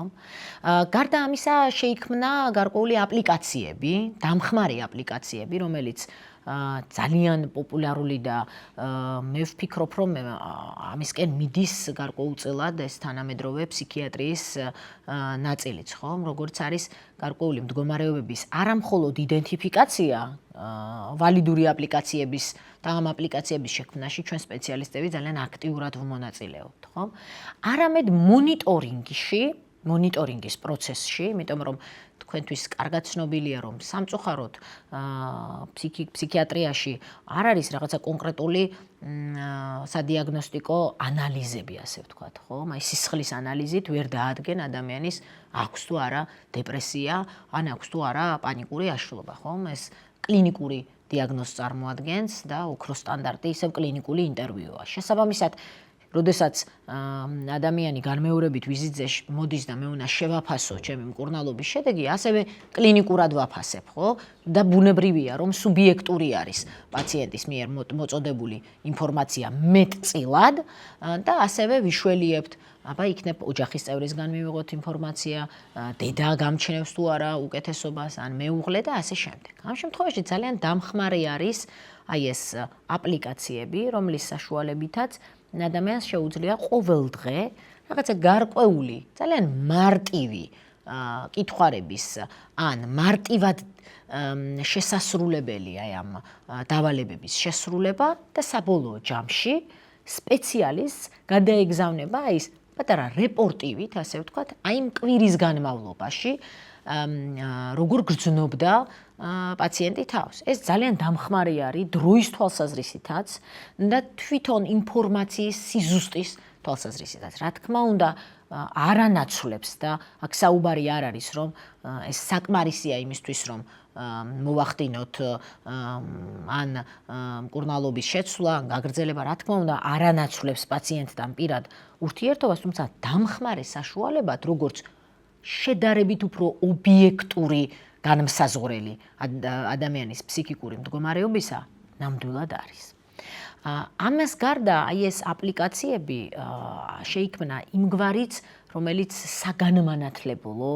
გარდა ამისა შეიქმნა გარკვეული აპლიკაციები, დამხმარე აპლიკაციები, რომელიც ძალიან პოპულარული და მე ვფიქრობ, რომ ამისკენ მიდის გარკვეულწილად ეს თანამედროვე ფსიქიატრიის ნაწილიც, ხო? როგორც არის გარკვეული მდგომარეობების არამხოლოდ იდენტიფიკაცია, ვალიდური აპლიკაციების და ამ აპლიკაციების შექმნაში ჩვენ სპეციალისტები ძალიან აქტიურად ვმონაწილეობთ, ხო? არამედ მონიტორინგის პროცესში, იმიტომ რომ თქვენთვის კარგად ცნობილია, რომ სამწუხაროდ ფსიქიატრიაში არ არის რაღაცა კონკრეტული სადიაგნოსტიკო ანალიზები, ასე ვთქვათ, ხო? აი სისხლის ანალიზით ვერ დაადგენ ადამიანის აქვს თუ არა დეპრესია, ან აქვს თუ არა პანიკური აშლობა, ხო? ეს კლინიკური დიაგნოზს წარმოადგენს და ოქროს სტანდარტი ისევ კლინიკური ინტერვიუა. შესაბამისად, როდესაც ადამიანი განმეორებით ვიზიტზე მოდის და მე უნდა შევაფასო ჩემი მკურნალობის შედეგი, ასევე კლინიკურად ვაფასებ, ხო? და ბუნებრივია, რომ სუბიექტური არის პაციენტის მიერ მოწოდებული ინფორმაცია მეტწილად და ასევე ვიშველიებთ, აბა იქნებ ოჯახის წევრისგან მივიღოთ ინფორმაცია, დედა გამჩნევს თუ არა უკეთესობას, ან მეუღლე და ასე შემდეგ. ამ შემთხვევაში ძალიან დამხმარე არის აი ეს აპლიკაციები, რომლის საშუალებითაც ადამიანს შეუძლია ყოველდღე რაღაცა გარკვეული, ძალიან მარტივი კითხვარების ან მარტივად შესასრულებელი აი ამ დავალებების შესრულება და საბოლოო ჯამში სპეციალისტს გადაეგზავნება აი ეს პატარა რეპორტივით, ასე ვთქვათ, აი იმ კვირის განმავლობაში როგორ გრძნობდა პაციენტი თავს. ეს ძალიან დამხმარე არის დროის თვალსაზრისითაც და თვითონ ინფორმაციის სიზუსტის თვალსაზრისითაც. რა თქმა უნდა, არანაცვლებს და აქ საუბარი არ არის, რომ ეს საკმარისია იმისთვის, რომ მოვახდინოთ ან მკურნალობის შეცვლა, ან გაგრძელება, რა თქმა უნდა, არანაცვლებს პაციენტთან პირად ურთიერთობას, თუმცა დამხმარე საშუალებად, როგორც შედარებით უფრო ობიექტური განმსაზღვრელი ადამიანის ფსიქიკური მდგომარეობისა ნამდვილად არის. ამას გარდა აი ეს აპლიკაციები შეიქმნა იმგვარიც, რომელიც საგანმანათლებლო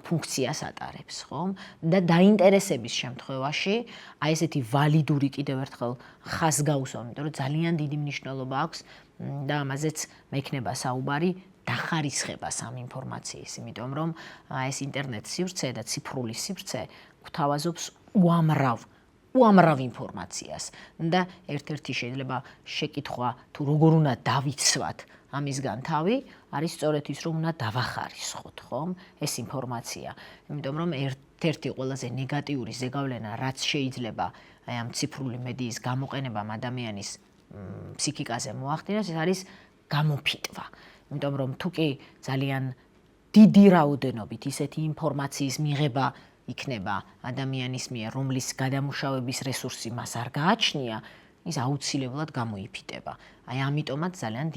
ფუნქციას ატარებს, ხომ? და დაინტერესების შემთხვევაში აი ესეთი ვალიდური კიდევ ერთხელ ხაზგაუსვა, იმიტომ რომ ძალიან დიდი მნიშვნელობა აქვს და ამაზეც მექნება საუბარი დახარისხებას ამ ინფორმაციის, იმიტომ რომ ეს ინტერნეტ სივრცე და ციფრული სივრცე გვთავაზობს უამრავ ინფორმაციას და ერთ-ერთი შეიძლება შეკითხვა თუ როგორ უნდა დავიცვათ ამისგან თავი, არის სწორედ ის, რომ უნდა დავახარისხოთ, ხომ? ეს ინფორმაცია, იმიტომ რომ ერთ-ერთი ყველაზე ნეგატიური ზეგავლენა, რაც შეიძლება აი ამ ციფრული მედიის გამოყენებამ ადამიანის ფსიქიკაზე მოახდინოს, ეს არის გამოფიტვა. იმიტომ რომ თუ კი ძალიან დიდი რაოდენობით ისეთი ინფორმაციის მიღება იქნება ადამიანის მიერ, რომლის გადამუშავების რესურსი მას არ გააჩნია, ის აუცილებლად გამოიფიტება. აი ამიტომაც ძალიან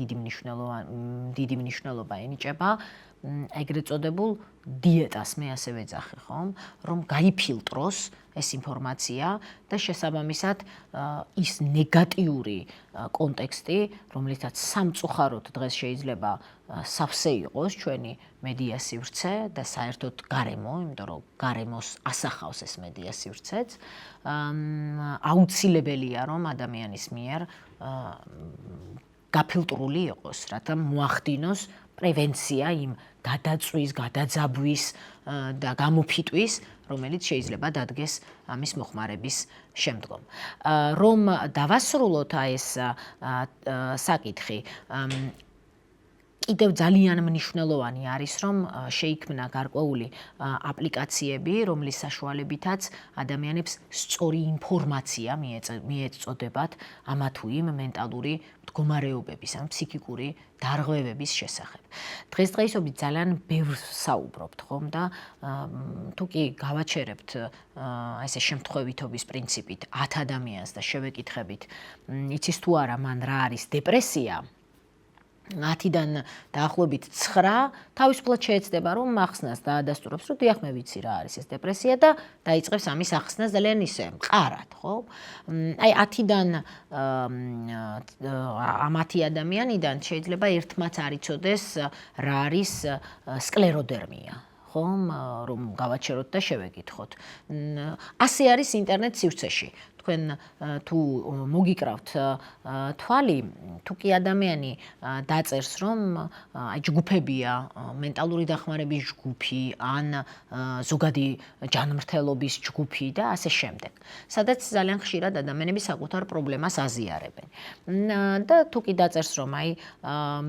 დიდი მნიშვნელობა ენიჭება ეგრეთ წოდებულ დიეტას, მე ასე ვეძახი, ხომ, რომ გაიფილტროს ეს ინფორმაცია და შესაბამისად ის ნეგატიური კონტექსტი, რომლითაც სამწუხაროდ დღეს შეიძლება სავსე იყოს ჩვენი მედია სივრცე და საერთოდ გარემო, იმიტომ რომ გარემოს ასახავს ეს მედია სივრცეც, აუცილებელია რომ ადამიანის მიერ გაფილტრული იყოს, რათა მოახდინოს პრევენცია იმ გადაწვის, გადაძაბვის და გამოფიტვის, რომელიც შეიძლება დადგეს ამის მოხმარების შემდგომ. რომ დავასრულოთ ეს საკითხი, კიდევ ძალიან მნიშვნელოვანი არის, რომ შეიქმნა გარკვეული აპლიკაციები, რომლის საშუალებითაც ადამიანებს სწორი ინფორმაცია მიეწოდებათ ამა თუ იმ მენტალური მდგომარეობების, ან ფსიქიკური დარღვევების შესახებ. დღესდღეობით ძალიან ბევრს საუბრობთ, ხომ და თუ კი გავაჩერებთ ესე შემთხვევითობის პრინციპით 10 ადამიანს და შევეკითხებით, იცის თუ არა მან რა არის დეპრესია, 10-დან დაახლოებით 9 თავისუფლად შეეცდება, რომ ახსნას დაადასტურებს, რომ დიახ, მე ვიცი რა არის ეს დეპრესია და დაიწყებს ამის ახსნას ძალიან ისე მყარად, ხო? აი 10-დან ამ 10 ადამიანიდან შეიძლება ერთმაც არ იცოდეს რა არის სკლეროდერმია. ხომ, რომ გავაჩეროთ და შევეკითხოთ. ასე არის ინტერნეტ სივრცეში. თქვენ თუ მოგიკრავთ თვალი, თუ კი ადამიანი დაწერს, რომ აი ჯგუფებია, მენტალური დახმარების ჯგუფი, ან ზოგადი ჯანმრთელობის ჯგუფი და ასე შემდეგ. სადაც ძალიან ხშირად ადამიანები საკუთარ პრობლემას აზიარებენ. და თუ კი დაწერს, რომ აი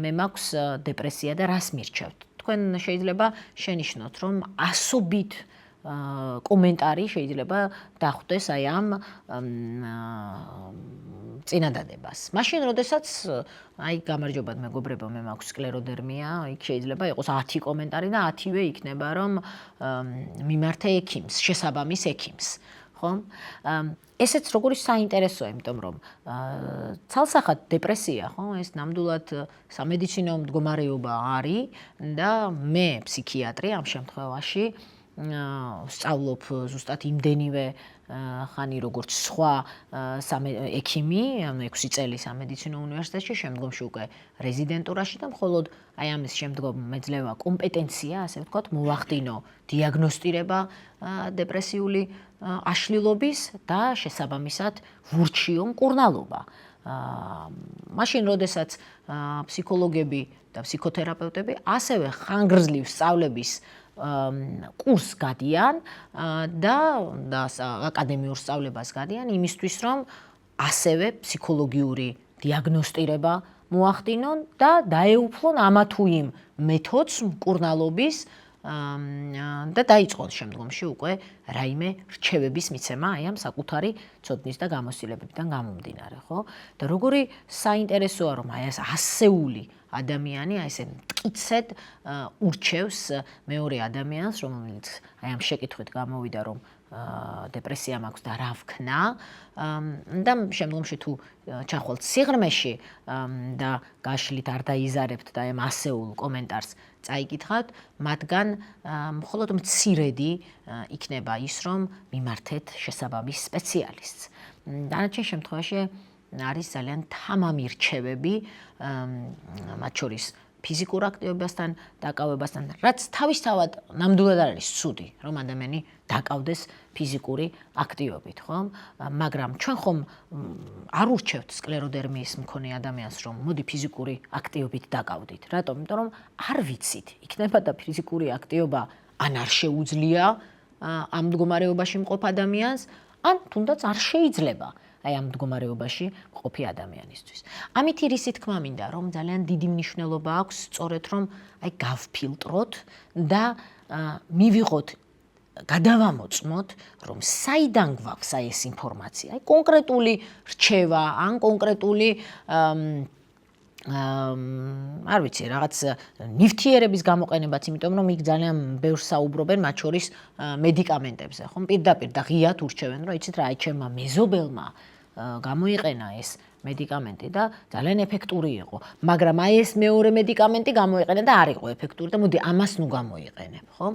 მე მაქვს დეპრესია და რას მირჩევთ? თქვენ შეიძლება შენიშნოთ, რომ ასობით კომენტარი შეიძლება დახვდეს აი ამ წინადადებას. მაშინ, როდესაც აი გამარჯობათ მეგობრებო, მე მაქვს სკლეროდერმია, იქ შეიძლება იყოს 10 კომენტარი და 10-ვე იქნება, რომ მიმართე ექიმს, შესაბამის ექიმს. ხო? ესეც როგორი საინტერესოა, იმიტომ რომ ცალსახად დეპრესია, ხო, ეს ნამდვილად სამედიცინო მდგომარეობა არის და მე ფსიქიატრი ამ შემთხვევაში სწავლობ ზუსტად იმდენივე ხანი როგორც სხვა ექიმი, ანუ 6 წელი სამედიცინო უნივერსიტეტში, შემდგომში უკვე რეზიდენტურაში და მხოლოდ აი ამის შემდგომ მეძლევა კომპეტენცია, ასე ვთქვათ, მოვახდინო დიაგნოსტირება დეპრესიული აშლილობის და შესაბამისად ვურჩიო მკურნალობა. მაშინ, როდესაც ფსიქოლოგები და ფსიქოთერაპევტები ასევე ხანგრძლივ სწავლების კურსს გადიან და აკადემიურ სწავლებას გადიან იმისთვის, რომ ასევე ფსიქოლოგიური დიაგნოსტირება მოახდინონ და დაეუფლონ ამა თუ იმ მეთოდს მკურნალობის და დაიწყონ შემდგომში უკვე რაიმე რჩევების მიცემა აი ამ საკუთარი ცოდნის და გამოცდილებებიდან გამომდინარე, ხო? და როგორი საინტერესოა, რომ აი ეს ასეული ადამიანი აი ესე მტკიცედ ურჩევს მეორე ადამიანს, რომელიც აი ამ შეკითხვით გამოვიდა, რომ დეპრესია მაქვს და რა ვქნა და შემდგომში თუ ჩახვალთ სიღრმეში და გაშლით არ დაიზარებთ და ამ ასეულ კომენტარს წაიკითხავთ, მათგან მხოლოდ მცირედი იქნება ის, რომ მიმართეთ შესაბამის სპეციალისტს. დანარჩენ შემთხვევაში არის ძალიან თამამი რჩევები, მათ შორის ფიზიკურ აქტივობასთან დაკავებასთან, რაც თავისთავად ნამდვილად არ არის ცუდი, რომ ადამიანი დაკავდეს ფიზიკური აქტივობით, ხო? მაგრამ ჩვენ ხომ არ ურჩევთ სკლეროდერმიის მქონე ადამიანს, რომ მოდი ფიზიკური აქტივობით დაკავდით. რატომ? იმიტომ რომ არ ვიცით, იქნება და ფიზიკური აქტივობა ან არ შეუძლია ამ მდგომარეობაში მყოფ ადამიანს, ან თუნდაც არ შეიძლება აი ამ მდგომარეობაში მყოფი ადამიანისთვის. ამით რისი თქმა მინდა, რომ ძალიან დიდი მნიშვნელობა აქვს სწორედ რომ აი გავფილტროთ და მივიღოთ, გადავამოწმოთ, რომ საიდან გვაქვს აი ეს ინფორმაცია, აი კონკრეტული რჩევა, ან კონკრეტული არ ვიცი, რაღაც ნივთიერების გამოყენებაც, იმიტომ რომ იქ ძალიან ბევრს საუბრობენ, მათ შორის მედიკამენტებზე, ხომ? პირდაპირ და ღიად ურჩევენ, რომ იცით რა, აი ჩემმა მეზობელმა გამოიყენა ეს მედიკამენტი და ძალიან ეფექტური იყო. მაგრამ აი ეს მეორე მედიკამენტი გამოიყენა და არ იყო ეფექტური და მოდი ამას ნუ გამოიყენებ, ხო?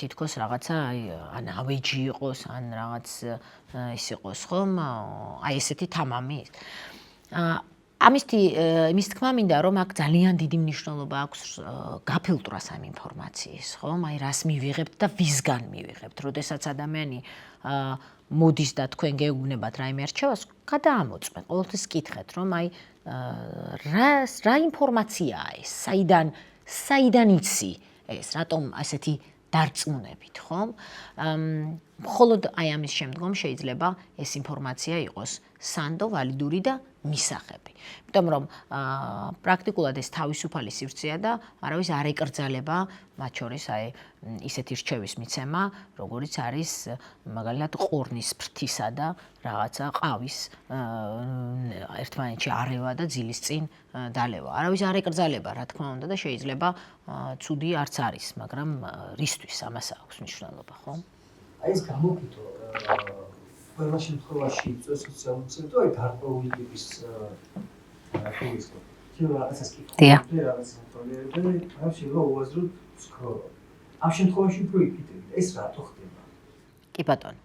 თითქოს რაღაცა ან ავეჯი იყოს, ან რაღაც ის იყოს, ხომ? აი ესეთი თამამი. ამის თქმა მინდა რომ აქ ძალიან დიდი მნიშვნელობა აქვს გაფილტრას ამ ინფორმაციის, ხომ? აი რას მივიღებთ და ვისგან მივიღებთ. როდესაც ადამიანი მოდის და თქვენ გეუბნებათ რაიმე არჩევას, გადაამოწმეთ. ყოველთვის კითხეთ, რომ აი რა ინფორმაციაა ეს? საიდან იცი ეს? რატომ ასეთი დარწმუნებით, ხომ? მხოლოდ აი ამის შემდგომ შეიძლება ეს ინფორმაცია იყოს სანდო, ვალიდური და მისაღები. იმიტომ რომ პრაქტიკულად ეს თავისუფალი სივრცეა და არავის არ ეკრძალება მათ შორის აი ისეთი რჩევის მიცემა, როგორიც არის მაგალითად ყორნის ფრთისა და რაღაცა ყავის ერთმანეთში არევა და ძილის წინ დალევა. არავის არ ეკრძალება, რა თქმა უნდა და შეიძლება ცუდი არც არის, მაგრამ რისთვის ამას აქვს მნიშვნელობა, ხო? აი ეს გამოფიტო ყველა შემთხვევაში იწვევს სოციალურ ცენტრს, აი გარკვეული ტიპის ფულისკო. რაღაცას კითხულობდი, რაღაც ინფორმაციები, ამ შეიძლება უაზროდ სკროლ. ამ შემთხვევაში უფრო იფიტები. ეს რატო ხდება? კი ბატონო.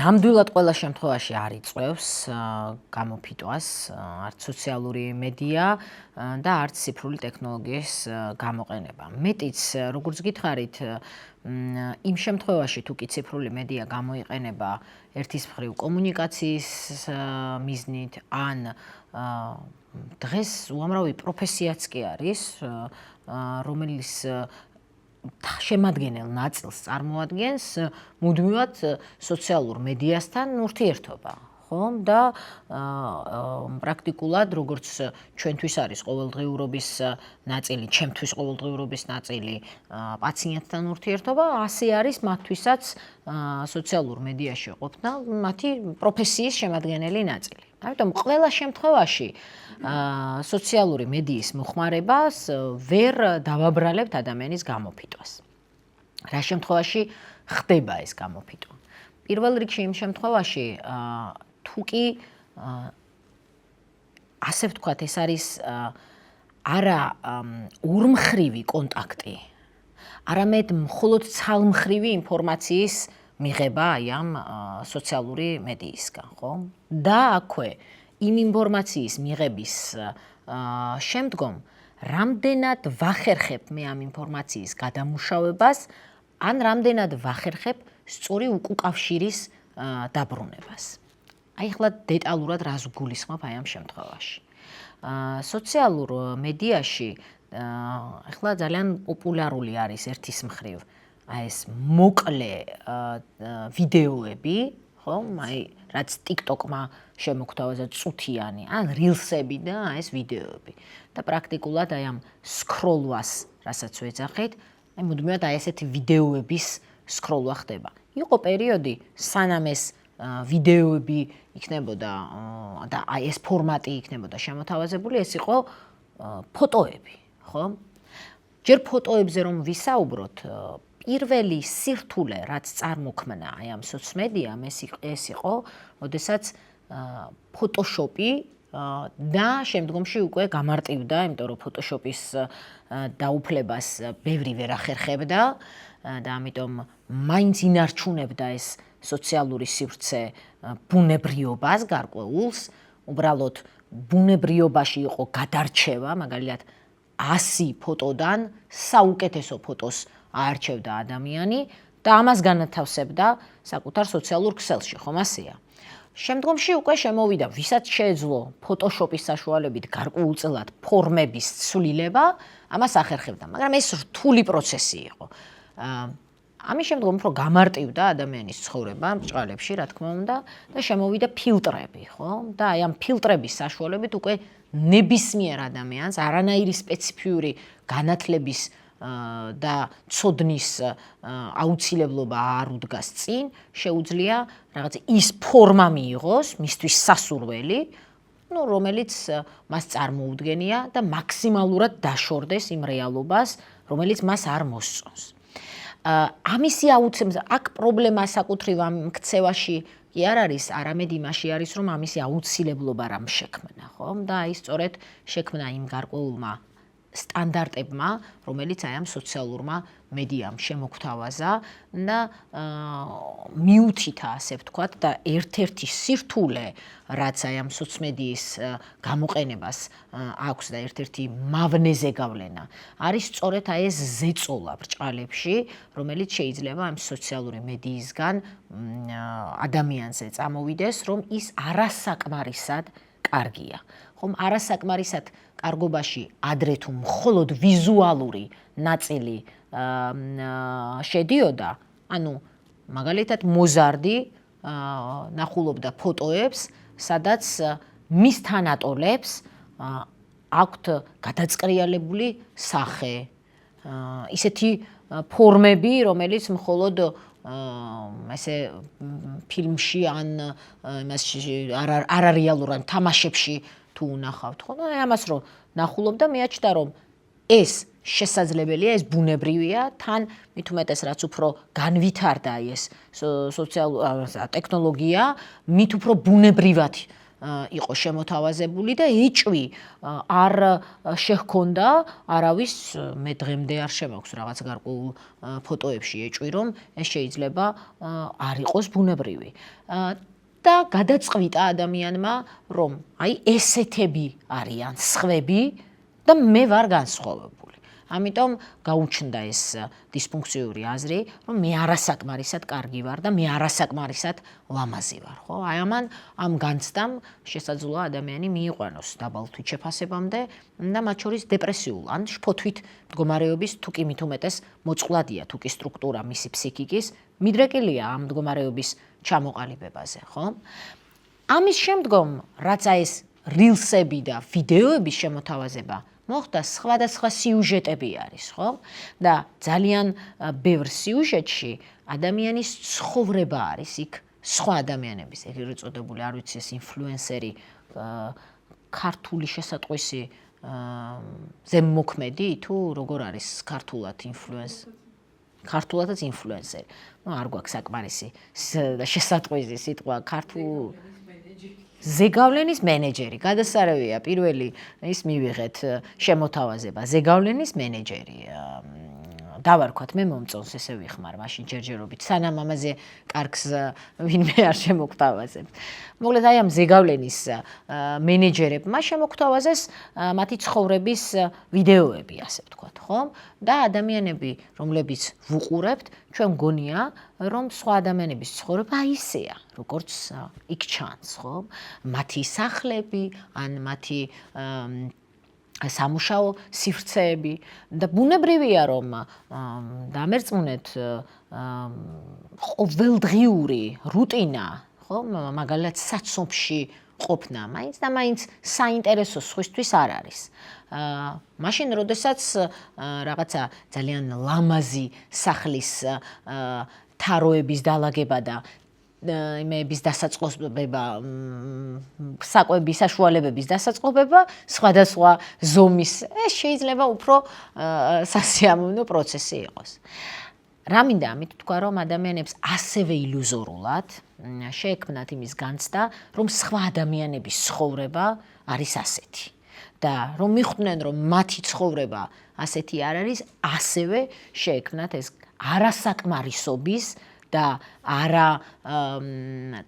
ნამდვილად ყველა შემთხვევაში არ იწვევს გამოფიტვას, არც სოციალური მედია და არც ციფრული ტექნოლოგიის გამოყენება. მეტიც, როგორც გითხარით, იმ შემთხვევაში თუ კი ციფრული მედია გამოიყენება ერთის მხრივ კომუნიკაციის მიზნით, ან დღეს უამრავი პროფესიაც კი არის, რომელიც შემადგენელ ნაწილს წარმოადგენს მუდმივად სოციალურ მედიასთან ურთიერთობა, ხომ? და პრაქტიკულად როგორც ჩვენთვის არის ყოველდღიურობის ნაწილი, ჩემთვის ყოველდღიურობის ნაწილი პაციენტთან ურთიერთობა, ასე არის მათთვისაც სოციალურ მედიაში ყოფნა მათი პროფესიის შემადგენელი ნაწილი. ამიტომ ყველა შემთხვევაში სოციალური მედიის მოხმარებას ვერ დავაბრალებთ ადამიანის გამოფიტვას. რა შემთხვევაში ხდება ეს გამოფიტვა? პირველ რიგში იმ შემთხვევაში თუ კი ასე ვთქვათ, ეს არის არა ორმხრივი კონტაქტი, არამედ მხოლოდ ცალმხრივი ინფორმაციის მიღება აი ამ სოციალური მედიისგან, ხო? და აქვე იმ ინფორმაციის მიღების შემდგომ რამდენად ვახერხებ მე ამ ინფორმაციის გადამუშავებას, ან რამდენად ვახერხებ სწორი უკავშირის დაბრუნებას. აი ახლა დეტალურად რას გულისხმობ აი ამ შემთხვევაში. სოციალურ მედიაში ახლა ძალიან პოპულარული არის ერთის მხრივ აი ეს მოკლე ვიდეოები, ხო? აი რაც TikTok-მა შემოგთავაზა წუთიანი, ან rilsები და აი ეს ვიდეოები. და პრაქტიკულად აი ამ სკროლვას, რასაც ვეძახით, აი მუდმივად აი ესეთი ვიდეოების სკროლვა ხდება. იყო პერიოდი, სანამ ეს ვიდეოები იქნებოდა და აი ეს ფორმატი იქნებოდა შემოთავაზებული, ეს იყო ფოტოები, ხო? ჯერ ფოტოებზე რომ ვისაუბროთ, პირველი სირთულე, რაც წარმოქმნა აი ამ სოციმედიამ, ეს იყო, როდესაც ფოტოშოპი და შემდგომში უკვე გამარტივდა, იმიტომ რომ ფოტოშოპის დაუფლებას ბევრი ვერ ახერხებდა და ამიტომ მაინც ინარჩუნებდა ეს სოციალური სივრცე ბუნებრიობას გარკვეულს, უბრალოდ ბუნებრიობაში იყო გადარჩევა, მაგალითად 100 ფოტოდან საუკეთესო ფოტოს აარჩევდა ადამიანი და ამას განათავსებდა საკუთარ სოციალურ ქსელში, ხომ ასეა? შემდგომში უკვე შემოვიდა, ვისაც შეეძლო ფოტოშოპის საშუალებით გარკვეულწილად ფორმების ცვლილება, ამას ახერხებდა, მაგრამ ეს რთული პროცესი იყო. ამის შემდგომ უფრო გამარტივდა ადამიანის ცხოვრება ბრჭყალებში, რა თქმა უნდა, და შემოვიდა ფილტრები, ხო? და აი ამ ფილტრების საშუალებით უკვე ნებისმიერ ადამიანს არანაირი სპეციფიური განათლების და ცოდნის აუცილებლობა არ უდგას წინ, შეუძლია რაღაც ის ფორმა მიიღოს, მისთვის სასურველი, რომელიც მას წარმოუდგენია და მაქსიმალურად დაშორდეს იმ რეალობას, რომელიც მას არ მოსწონს. ამისი აუცილებლად აქ პრობლემა საკუთრივ ამ ქცევაში კი არ არის, არამედ იმაში არის, რომ ამისი აუცილებლობა რამ შექმნა, ხო? და აი სწორედ შექმნა იმ გარკვეულმა სტანდარტებმა, რომელიც აი ამ სოციალურმა მედიამ შემოგთავაზა და მიუთითა, ასე ვთქვათ, და ერთ-ერთი სირთულე, რაც აი ამ სოციმედიის გამოყენებას აქვს და ერთ-ერთი მავნეზე გავლენა, არის სწორედ აი ეს ზეწოლა ბრჭყალებში, რომელიც შეიძლება ამ სოციალური მედიისგან ადამიანზე წამოვიდეს, რომ ის არასაკმარისად კარგია. ხომ არასაკმარისად კარგობაში ადრე თუ მხოლოდ ვიზუალური ნაწილი შედიოდა, ანუ მაგალითად მოზარდი ნახულობდა ფოტოებს, სადაც მის თანატოლებს აქვთ გადაწყრიალებული სახე, ისეთი ფორმები, რომელიც მხოლოდ ესე ფილმში ან იმასში არარეალურ ან თამაშებში თუ უნახავთ, ხო? და ამას რომ ნახულობდა, მეაჩნდა რომ ეს შესაძლებელია, ეს ბუნებრივია, თან მით უმეტეს რაც უფრო განვითარდა ეს ტექნოლოგია, მით უფრო ბუნებრივად იყო შემოთავაზებული და ეჭვი არ შეჰქონდა არავის, მე დღემდე არ შემოქვს რაღაც გარკვეულ ფოტოებში ეჭვი, რომ ეს შეიძლება არ იყოს ბუნებრივი. და გადაწყვიტა ადამიანმა, რომ აი ესეთები არიან სხვები და მე ვარ განსხვავებული. ამიტომ გაუჩნდა ეს დისფუნქციური აზრი, რომ მე არასაკმარისად კარგი ვარ და მე არასაკმარისად ლამაზი ვარ, ხო? აი ამ განცდამ შესაძლოა ადამიანი მიიყვანოს დაბალ თვითშეფასებამდე და მათ შორის დეპრესიულ ან შფოთვით მდგომარეობის თუ კი მით უმეტეს მოწყვლადია თუ კი სტრუქტურა მისი ფსიქიკის, მიდრეკილია ამ მდგომარეობის ჩამოყალიბებაზე, ხო? ამის შემდგომ, რაც აი ეს რილსები და ვიდეოების შემოთავაზება მოხდა, სხვადასხვა სიუჟეტები არის, ხო? და ძალიან ბევრ სიუჟეტში ადამიანის ცხოვრება არის იქ სხვა ადამიანების, ეგრეთ წოდებული, არ ვიცი, ეს ინფლუენსერი, ქართული შესატყვისი ზემოქმედი თუ როგორ არის ქართულად ქართულადაც ინფლუენსერი. არ გვაქვს საკმარისი შესატყვისი სიტყვა ქართულ ზეგავლენის მენეჯერი, გადასარევია პირველი ის მივიღეთ შემოთავაზება, ზეგავლენის მენეჯერი. დავარქვათ, მე მომწონს ესე ვიხმარ მაშინ ჯერჯერობით, სანამ ამაზე კარგს ვინმე არ შემოგთავაზებს. მოკლედ აი ამ ზეგავლენის მენეჯერებმა შემოგთავაზეს მათი ცხოვრების ვიდეოები, ასე ვთქვათ, ხო? და ადამიანები, რომლებიც ვუყურებთ, ჩვენ გონია, რომ სხვა ადამიანების ცხოვრება ისეა, როგორც იქ ჩანს, ხო? მათი სახლები, ან მათი სამუშაო სივრცეები და ბუნებრივია რომ დამერწმუნეთ ყოველდღიური რუტინა, ხო, მაგალითად საცობში ყოფნა, მაინც და მაინც საინტერესო სხვისთვის არ არის. მაშინ როდესაც რაღაცა ძალიან ლამაზი სახლის თაროების დალაგება და იმების დასაწყობება, საკვების საშუალებების დასაწყობება, სხვადასხვა ზომის, ეს შეიძლება უფრო სასიამოვნო პროცესი იყოს. რა მინდა ამით თქვა, რომ ადამიანებს ასევე ილუზორულად შეექმნათ იმის განცდა, რომ სხვა ადამიანების ცხოვრება არის ასეთი. და რომ მიხვდნენ, რომ მათი ცხოვრება ასეთი არ არის, ასევე შეექმნათ ეს არასაკმარისობის და არა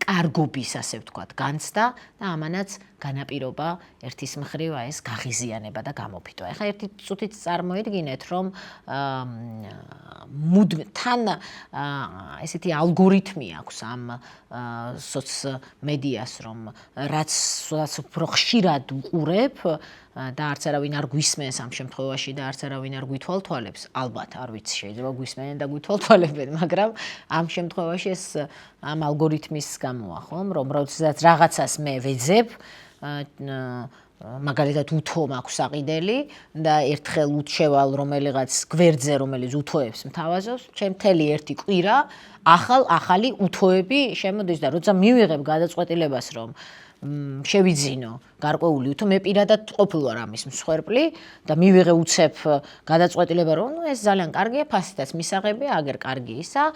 კარგობის, ასე ვთქვათ, განცდა და ამანაც განაპირობა ერთის მხრივ ეს გაღიზიანება და გამოფიტვა. ეხლა ერთი წუთით წარმოიდგინეთ, რომ თან ესეთი ალგორითმი აქვს ამ სოციმედიას, რომ რაც უფრო ხშირად უყურებ და არც არავინ არ გვისმენს ამ შემთხვევაში და არც არავინ არ გვითვალთვალებს, ალბათ, არ ვიცი, შეიძლება გვისმენენ და გვითვალთვალებენ, მაგრამ ამ შემთხვევაში ეს ამ ალგორითმის გამოა, ხომ, რომ როდესაც რაღაცას მე ვეძებ, მაგალითად უთო მაქვს აყიდელი და ერთხელ უთშევალ რომელიღაც გვერდზე, რომელიც უთოებს მთავაზობს, ჩემ მთელი ერთი კვირა ახალი უთოები შემოდის და როცა მივიღებ გადაწყვეტილებას, რომ შევიძინო გარკვეული უთო მე პირადად ყოფილვარ ამის მსხვერპლი და მივიღე უცებ გადაწყვეტილება რომ ეს ძალიან კარგია ფასითაც მისაღებია აგერ კარგი ისა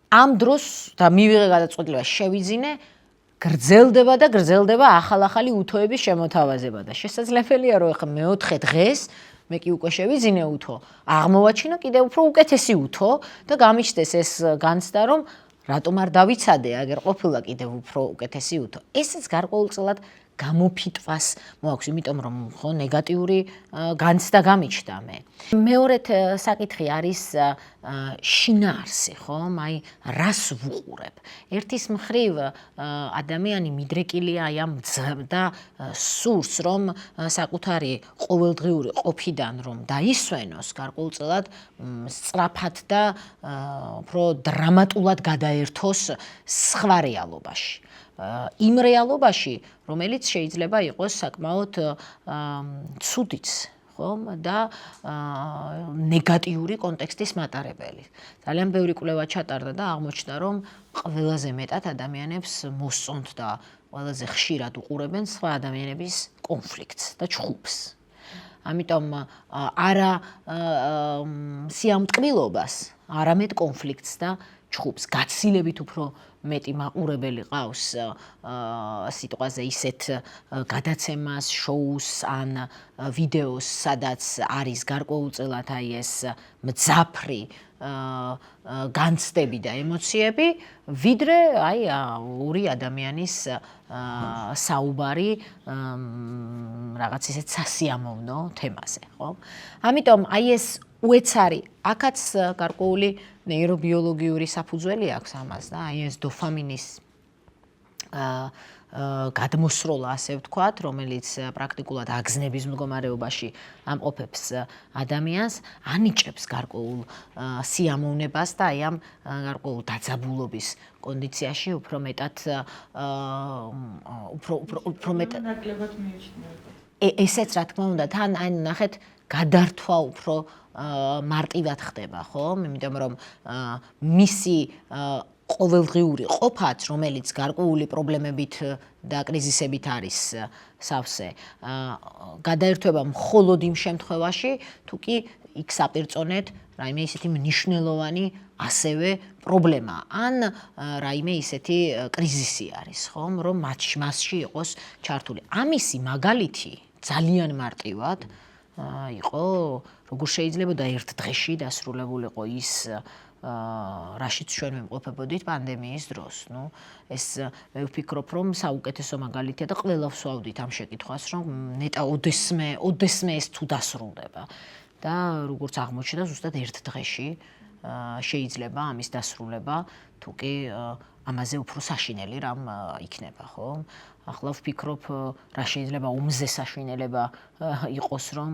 ამ დროს და მივიღე გადაწყვეტილება შევიძინე გრძელდება ახალ-ახალი უთოების შემოთავაზება და შესაძლებელია რომ ახლა მეოთხე დღეს მე კი უკვე შევიძინე უთო აღმოვაჩინო კიდევ უფრო უკეთესი უთო და გამიჩნდეს ეს განცდა რომ რატომ არ დავიცადე აგერ ყოფილა კიდევ უფრო უკეთესი უთო ესეც გარკვეულწილად გამოფიტვას მოაქვს იმიტომ რომ ხო ნეგატიური განცდა გამიჩნდა მე მეორედ საკითხი არის შინაარსი ხომ აი რას ვუყურებ ერთის მხრივ ადამიანი მიდრეკილია აი ამ და სურს რომ საკუთარი ყოველდღიური ყოფიდან რომ დაისვენოს გარკვეულწილად სწრაფად და უფრო დრამატულად გადაერთოს სხვა რეალობაში იმ რეალობაში რომელიც შეიძლება იყოს საკმაოდ ცუდიც ხომ და ნეგატიური კონტექსტის მატარებელი. ძალიან ბევრი კვლევა ჩატარდა და აღმოჩნდა რომ ყველაზე მეტად ადამიანებს მოსწონთ და ყველაზე ხშირად უყურებენ სხვა ადამიანების კონფლიქტს და ჩხუბს. ამიტომ არა სიამტკბილობას, არამედ კონფლიქტს და ჩხუბს გაცილებით უფრო მეტი მაყურებელი ყავს სიტყვაზე ისეთ გადაცემას, შოუს ან ვიდეოს, სადაც არის გარკვეულწილად აი ეს მძაფრი განცდები და ემოციები, ვიდრე აი ორი ადამიანის საუბარი რაღაც ისეთ სასიამოვნო თემაზე, ხო? ამიტომ აი ეს უეცარი, აქაც გარკვეული ნეირობიოლოგიური საფუძველი აქვს ამას და აი ეს დოფამინის გადმოსროლა, ასე ვთქვათ, რომელიც პრაქტიკულად აგზნების მდგომარეობაში ამყოფებს ადამიანს, ანიჭებს გარკვეულ სიამოვნებას და აი ამ გარკვეულ დაძაბულობის კონდიციაში უფრო მეტად უფრო მეტად ნაკლებად მიიჩნევა. ესეც რა თქმა უნდა, თან აი ნახეთ გადართვა უფრო მარტივად ხდება, ხო? იმიტომ რომ მისი ყოველდღიური ყოფაც, რომელიც გარკვეული პრობლემებით და კრიზისებით არის სავსე, გადაერთვება მხოლოდ იმ შემთხვევაში, თუ კი იქ საპირწონედ რაიმე ისეთი მნიშვნელოვანი ასევე პრობლემა ან რაიმე ისეთი კრიზისი არის, ხომ, რომ მასში იყოს ჩართული. ამისი მაგალითი ძალიან მარტივად იყო, როგორ შეიძლება და ერთ დღეში დასრულებულიყო ის რაშიც ჩვენ ვიმყოფებოდით პანდემიის დროს. ნუ ეს მე ვფიქრობ, რომ საუკეთესო მაგალითია და ყველა ვსვავდით ამ შეკითხვას, რომ ნეტა ოდესმე ეს თუ დასრულდება. და როგორც აღმოჩნდა, ზუსტად ერთ დღეში შეიძლება ამის დასრულება, თუ კი ამაზე უფრო საშინელი რამ იქნება, ხო? ახლა ვფიქრობ, რა შეიძლება ომზე საშინელება იყოს, რომ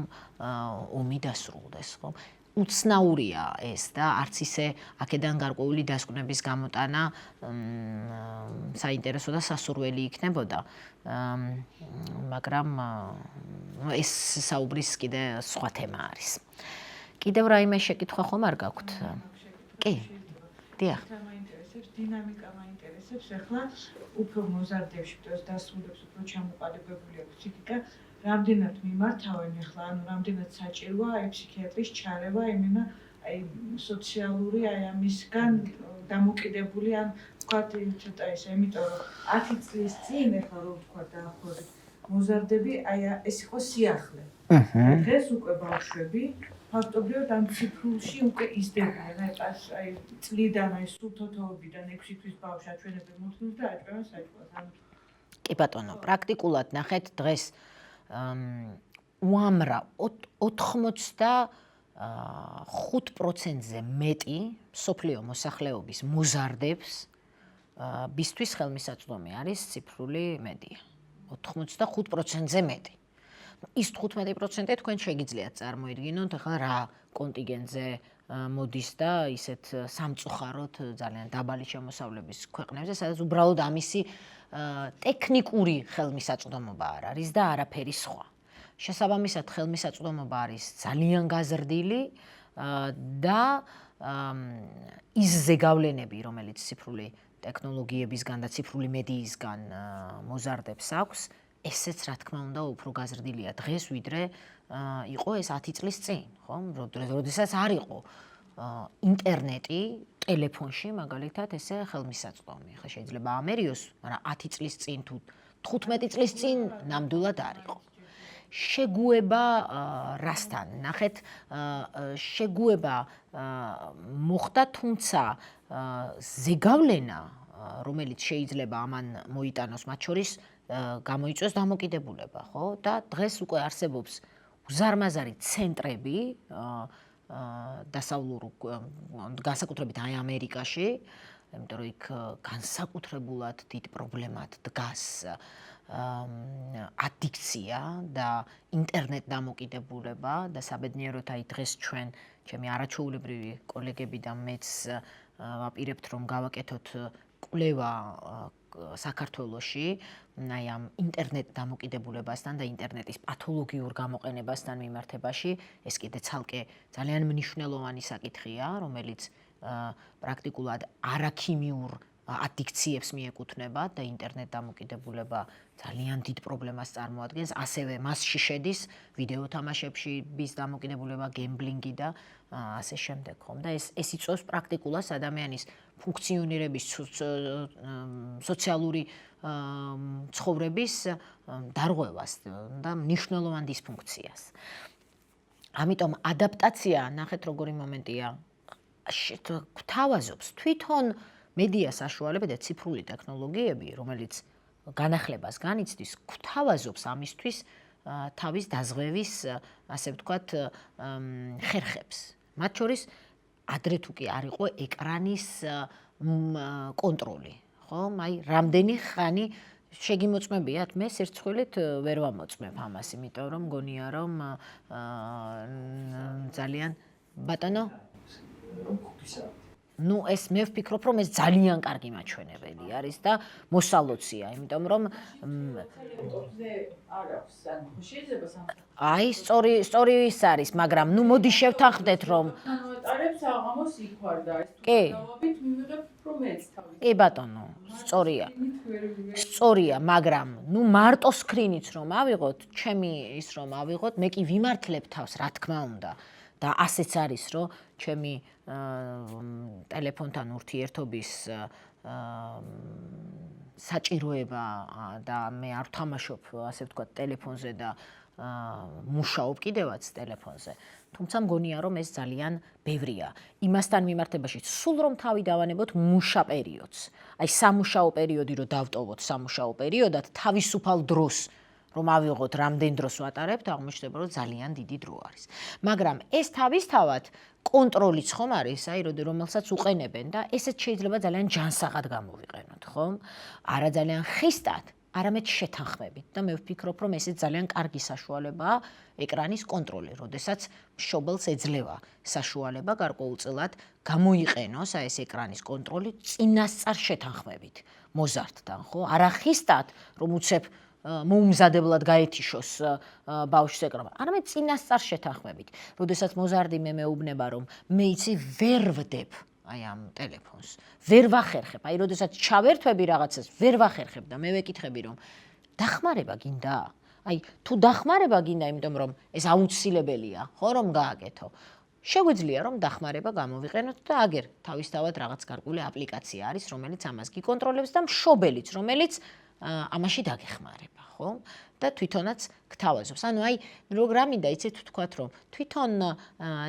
ომი დასრულდეს, ხო? უცნაურია ეს და არც ისე აქედან გარკვეული დასკვნების გამოტანა საინტერესო და სასურველი იქნებოდა. მაგრამ ეს საუბრის კიდე სხვა თემა არის. კიდევ რაიმე შეკითხვა ხომ არ გაქვთ? კი. დიახ. მაინტერესებს დინამიკა მაინტერესებს ახლა უფრო მოზარდებში დროს დასრულებს უფრო ჩამოყალიბებული აქვს ფსიქიკა რამდენად მიმართავენ ახლა ანუ რამდენად საჭიროა აი ფსიქიატრის ჩარევა იმენა აი სოციალური აი ამისგან დამოკიდებული ან ვთქვათ ცოტა ისე იმიტომ რომ 10 წლის წინ ახლა რომ ვთქვათ დაახლოებით მოზარდები აი ეს იყო სიახლე დღეს უკვე ბავშვები ფაქტობრივად ამ ციფრულში უკვე იზრდებიან აი წლიდან აი სულთოთოებიდან 6 თვის ბავშვი აჩვენებენ მოდნოს და აჭვევენ საჭმელს ანუ კი ბატონო პრაქტიკულად ნახეთ დღეს უამრავ 85%-ზე მეტი სოფლიო მოსახლეობის მოზარდებს ბისთვის ხელმისაწვდომი არის ციფრული მედია. 85%-ზე მეტი. ის 15% თქვენ შეგიძლიათ წარმოიდგინოთ, ახლა რა კონტინგენტზე მოდის და ისეთ სამწუხაროდ ძალიან დაბალი შემოსავლების ქვეყნებზე, სადაც უბრალოდ ამისი ტექნიკური ხელმისაწვდომობა არ არის და არაფერი სხვა. შესაბამისად ხელმისაწვდომობა არის ძალიან გაზრდილი და ის ზეგავლენები, რომელიც ციფრული ტექნოლოგიებისგან და ციფრული მედიისგან მოზარდებს აქვს, ესეც რა თქმა უნდა უფრო გაზრდილია დღეს, ვიდრე იყო ეს 10 წლის წინ, ხო? როდესაც არ იყო ინტერნეტი ტელეფონში მაგალითად ესე ხელმისაწვდომი. ხა შეიძლება ამერიოს, მაგრამ 10 წლის წინ თუ 15 წლის წინ ნამდვილად არ იყო. შეგუება რასთან? ნახეთ, შეგუება მოხდა, თუმცა ზეგავლენა, რომელიც შეიძლება ამან მოიტანოს, მათ შორის გამოიწვევს დამოკიდებულება, ხო? და დღეს უკვე არსებობს უზარმაზარი ცენტრები დასავლურ განსაკუთრებით აი ამერიკაში, იმიტომ რომ იქ განსაკუთრებულად დიდ პრობლემად დგას ადიქცია და ინტერნეტ დამოკიდებულება და საბედნიეროდ აი დღეს ჩვენ ჩემი არაჩვეულებრივი კოლეგები და მეც ვაპირებთ რომ გავაკეთოთ კვლევა საქართველოში აი ამ ინტერნეტ დამოკიდებულებასთან და ინტერნეტის პათოლოგიურ გამოყენებასთან მიმართებაში ეს კიდე ცალკე ძალიან მნიშვნელოვანი საკითხია, რომელიც პრაქტიკულად არაქიმიურ ადიქციებს მიეკუთვნება და ინტერნეტ დამოკიდებულება ძალიან დიდ პრობლემას წარმოადგენს, ასევე მასში შედის ვიდეო თამაშებში ბის დამოკიდებულება, გემბლინგი და ასე შემდეგ, ხომ? და ეს იწვევს პრაქტიკულად ადამიანის ფუნქციონირების სოციალური ცხოვრების დარღვევას და მნიშვნელოვან დისფუნქციას. ამიტომ ადაპტაცია, ნახეთ როგორი მომენტია, გვთავაზობს თვითონ მედია საშუალება და ციფრული ტექნოლოგიები, რომელიც განახლებას განიცდის, გვთავაზობს ამისთვის თავის დაზღვევის, ასე ვთქვათ, ხერხებს. მათ შორის ადრე თუ კი არ იყო ეკრანის კონტროლი, ხო? აი, რამდენი ხანი შეგიმოწმებიათ, მე სირცხვილით ვერ ვამოწმებ ამას, იმიტომ რომ მგონია რომ ძალიან ბატონო ნუ ეს მე ვფიქრობ რომ ეს ძალიან კარგი მაჩვენებელი არის და მოსალოცია, იმიტომ რომ აი სწორი ის არის, მაგრამ ნუ მოდი შევთანხმდეთ რომ ეტარებს აღამოს იქვარდა ეს კი დავით მივიღებ რომ მეც თავის კი ბატონო სწორია, მაგრამ ნუ მარტო სკრინიც რომ ავიღოთ, ჩემი ის რომ ავიღოთ, მე კი ვიმართლებ თავს, რა თქმა უნდა. და ასეც არის, რომ ჩემი ტელეფონთან ურთიერთობის საჭიროება და მე არ ვთამაშობ, ასე ვთქვათ, ტელეფონზე და მუშაობ კიდევაც ტელეფონზე. თუმცა მგონია, რომ ეს ძალიან ბევრია. იმასთან მიმართებაში სულ რომ თავი დავანებოთ მუშა პერიოდს. აი სამუშაო პერიოდი რომ დავტოვოთ სამუშაო პერიოდად, თავისუფალ დროს რომ ავიღოთ რამდენ დროს ვატარებთ, აღმოჩნდება რომ ძალიან დიდი დრო არის. მაგრამ ეს თავისთავად კონტროლიც ხომ არის, აი რომელსაც უყენებენ და ესეც შეიძლება ძალიან ჯანსაღად გამოვიყენოთ, ხომ? არა ძალიან ხისტად, არამედ შეთანხმებით და მე ვფიქრობ, რომ ესეც ძალიან კარგი საშუალებაა ეკრანის კონტროლი, როდესაც მშობელს ეძლევა საშუალება გარკვეულწილად გამოიყენოს აი ეს ეკრანის კონტროლი წინასწარ შეთანხმებით მოზარდთან, ხო? არა ხისტად, რომ უცებ მოუმზადებლად გაეთიშოს ბავშვს ეკრანი. არამედ წინასწარ შეთანხმებით. როდესაც მოზარდი მე მეუბნება, რომ მე იცი ვერ ვდებ აი ამ ტელეფონს. ვერ ვახერხებ. აი როდესაც ჩავერთვები რაღაცას, ვერ ვახერხებ და მე ვეკითხები, რომ დახმარება გინდა? აი თუ დახმარება გინდა, იმიტომ რომ ეს აუცილებელია, ხო რომ გააკეთო. შეგვიძლია რომ დახმარება გამოვიყენოთ და აგერ თავისთავად რაღაც გარკვეული აპლიკაცია არის, რომელიც ამას გიკონტროლებს და მშობელიც, რომელიც ამაში დაგეხმარება, ხო? და თვითონაც გთავაზობს. ანუ აი პროგრამინდა იცით ვთქვათ, რომ თვითონ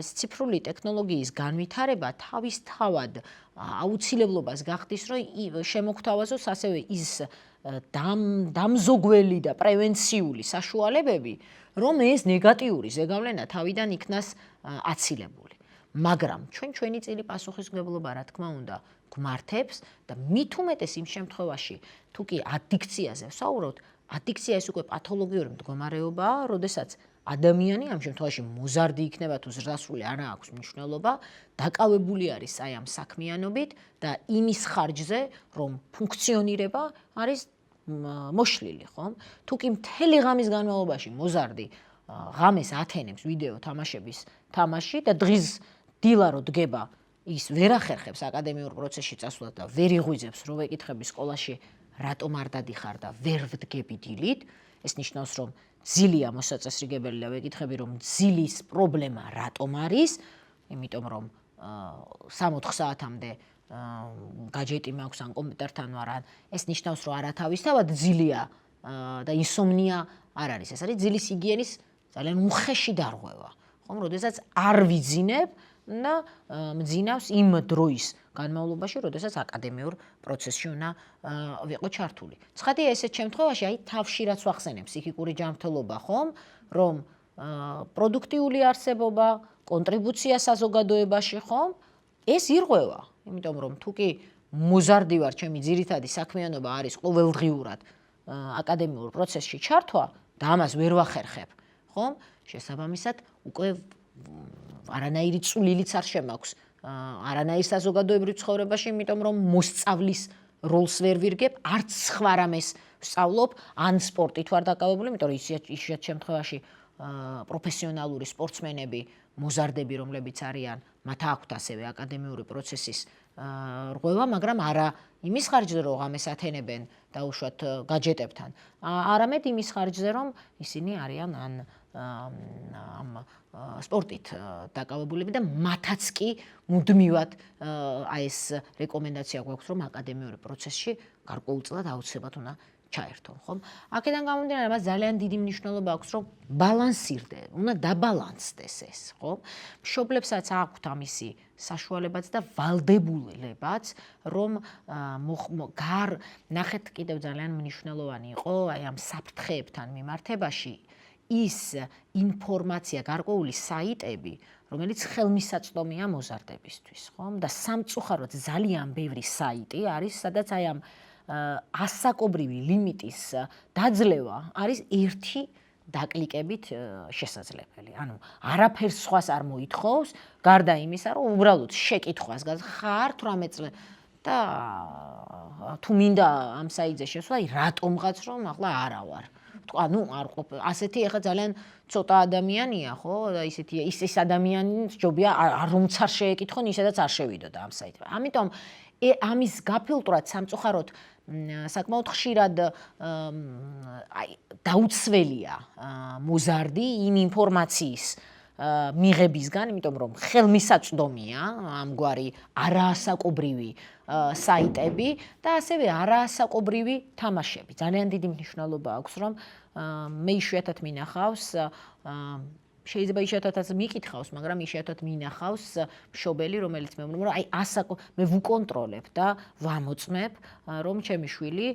ციფრული ტექნოლოგიის განვითარება თავისთავად აუცილებლობას გახდის, რომ შემოგთავაზოს ასევე ის დამზოგველი და პრევენციული საშუალებები, რომ ეს ნეგატიური ზეგავლენა თავიდან იქნას აცილებული. მაგრამ ჩვენი წილი პასუხისმგებლობა, რა თქმა უნდა, გვმართებს და მით უმეტეს იმ შემთხვევაში, თუ კი ადიქციაზე ვსაუბრობთ, ადიქცია ეს უკვე პათოლოგიური მდგომარეობაა, როდესაც ადამიანი ამ შემთხვევაში მოზარდი იქნება თუ ზრდასრული არა აქვს მნიშვნელობა, დაკავებული არის აი ამ საქმიანობით და იმის ხარჯზე, რომ ფუნქციონირება არის მოშლილი, ხომ? თუ კი მთელი ღამის განმავლობაში მოზარდი ღამეს ათენებს ვიდეო თამაშების თამაში და დღის დილა რო დგება ის ვერ ახერხებს აკადემიურ პროცესში წასვლას და ვერ იღვიძებს რომ ეკითხები სკოლაში რატომ არ დადიხარ და ვერ ვდგები დილით, ეს ნიშნავს რომ ძილია მოსაწესრიგებელი და ვეკითხები რომ ძილის პრობლემა რატომ არის, იმიტომ რომ 3-4 საათამდე გაჯეტი მაქვს ან კომპიუტერთან ვარ, ეს ნიშნავს რომ არათავისთავად ძილია და ინსომნია არ არის. ეს არის ძილის ჰიგიენის ძალიან უხეში დარღვევა. ხომ, როდესაც არ ვიძინებ და მძინავს იმ დროის განმავლობაში, როდესაც აკადემიურ პროცესში უნდა ვიყო ჩართული. ცხადია, ესეთ შემთხვევაში აი თავში რაც ვახსენებ, ფსიქიკური ჯანმრთელობა, ხომ, რომ პროდუქტიული არსებობა, კონტრიბუცია საზოგადოებაში, ხომ, ეს ირღვევა, იმიტომ რომ თუ კი მოზარდი ვარ, ჩემი ძირითადი საქმიანობა არის ყოველდღიურად აკადემიურ პროცესში ჩართვა და ამას ვერ ვახერხებ, ხომ? შესაბამისად, უკვე არანაირი წვლილიც არ შემაქვს არანაირ საზოგადოებრივ ცხოვრებაში, იმიტომ რომ მოსწავლის როლს ვერ ვირგებ, არც სხვა რამეს ვსწავლობ, ან სპორტით ვარ დაკავებული, იმიტომ რომ ისეთ შემთხვევაში პროფესიონალური სპორტსმენები, მოზარდები, რომლებიც არიან, მათ აქვთ ასევე აკადემიური პროცესის რღვევა, მაგრამ არა იმის ხარჯზე, რომ ამას ათენებენ დაუშვათ გაჯეტებთან, არამედ იმის ხარჯზე, რომ ისინი არიან ამ სპორტით დაკავებულები და მათაც კი მუდმივად აი ეს რეკომენდაცია გვაქვს, რომ აკადემიური პროცესში გარკვეულწილად აუცილებლად უნდა ჩაერთონ, ხომ? აქედან გამომდინარე, მას ძალიან დიდი მნიშვნელობა აქვს, რომ ბალანსირდე, უნდა დაბალანსდეს ეს, ხო? მშობლებსაც აქვთ ამისი საშუალებაც და ვალდებულებაც, რომ ნახეთ კიდევ ძალიან მნიშვნელოვანი იყო აი ამ საფრთხეებთან მიმართებაში ის ინფორმაცია, გარკვეული საიტები, რომელიც ხელმისაწვდომია მოზარდებისთვის, ხომ? და სამწუხაროდ ძალიან ბევრი საიტი არის, სადაც აი ამ ასაკობრივი ლიმიტის დაძლევა არის ერთი დაკლიკებით შესაძლებელი. ანუ არაფერს სხვას არ მოითხოვს, გარდა იმისა, რომ უბრალოდ შეკითხვას ხარ 18 წლი და თუ მინდა ამ საიტზე შესვლა, რატომღაც რომ ახლა არა ვარ. ანუ არ ყოფილი. ასეთი ახლა ძალიან ცოტა ადამიანია, ხო? და ის ადამიანის ჯობია რომც არ შეეკითხონ, ისედაც არ შევიდოდა ამ საიტზე. ამიტომ ამის გაფილტრად სამწუხაროდ საკმაოდ ხშირად დაუცველია მოზარდი იმ ინფორმაციის მიღებისგან, იმიტომ რომ ხელმისაწვდომია ამგვარი არაასაკობრივი საიტები და ასევე არაასაკობრივი თამაშები. ძალიან დიდი მნიშვნელობა აქვს, რომ მე იშვიათად მინახავს შეიძლება იშვიათადაც მიკითხავს, მაგრამ იშვიათად მინახავს მშობელი, რომელიც მე ვუმბობ, რომ აი მე ვუკონტროლებ და ვამოწმებ, რომ ჩემი შვილი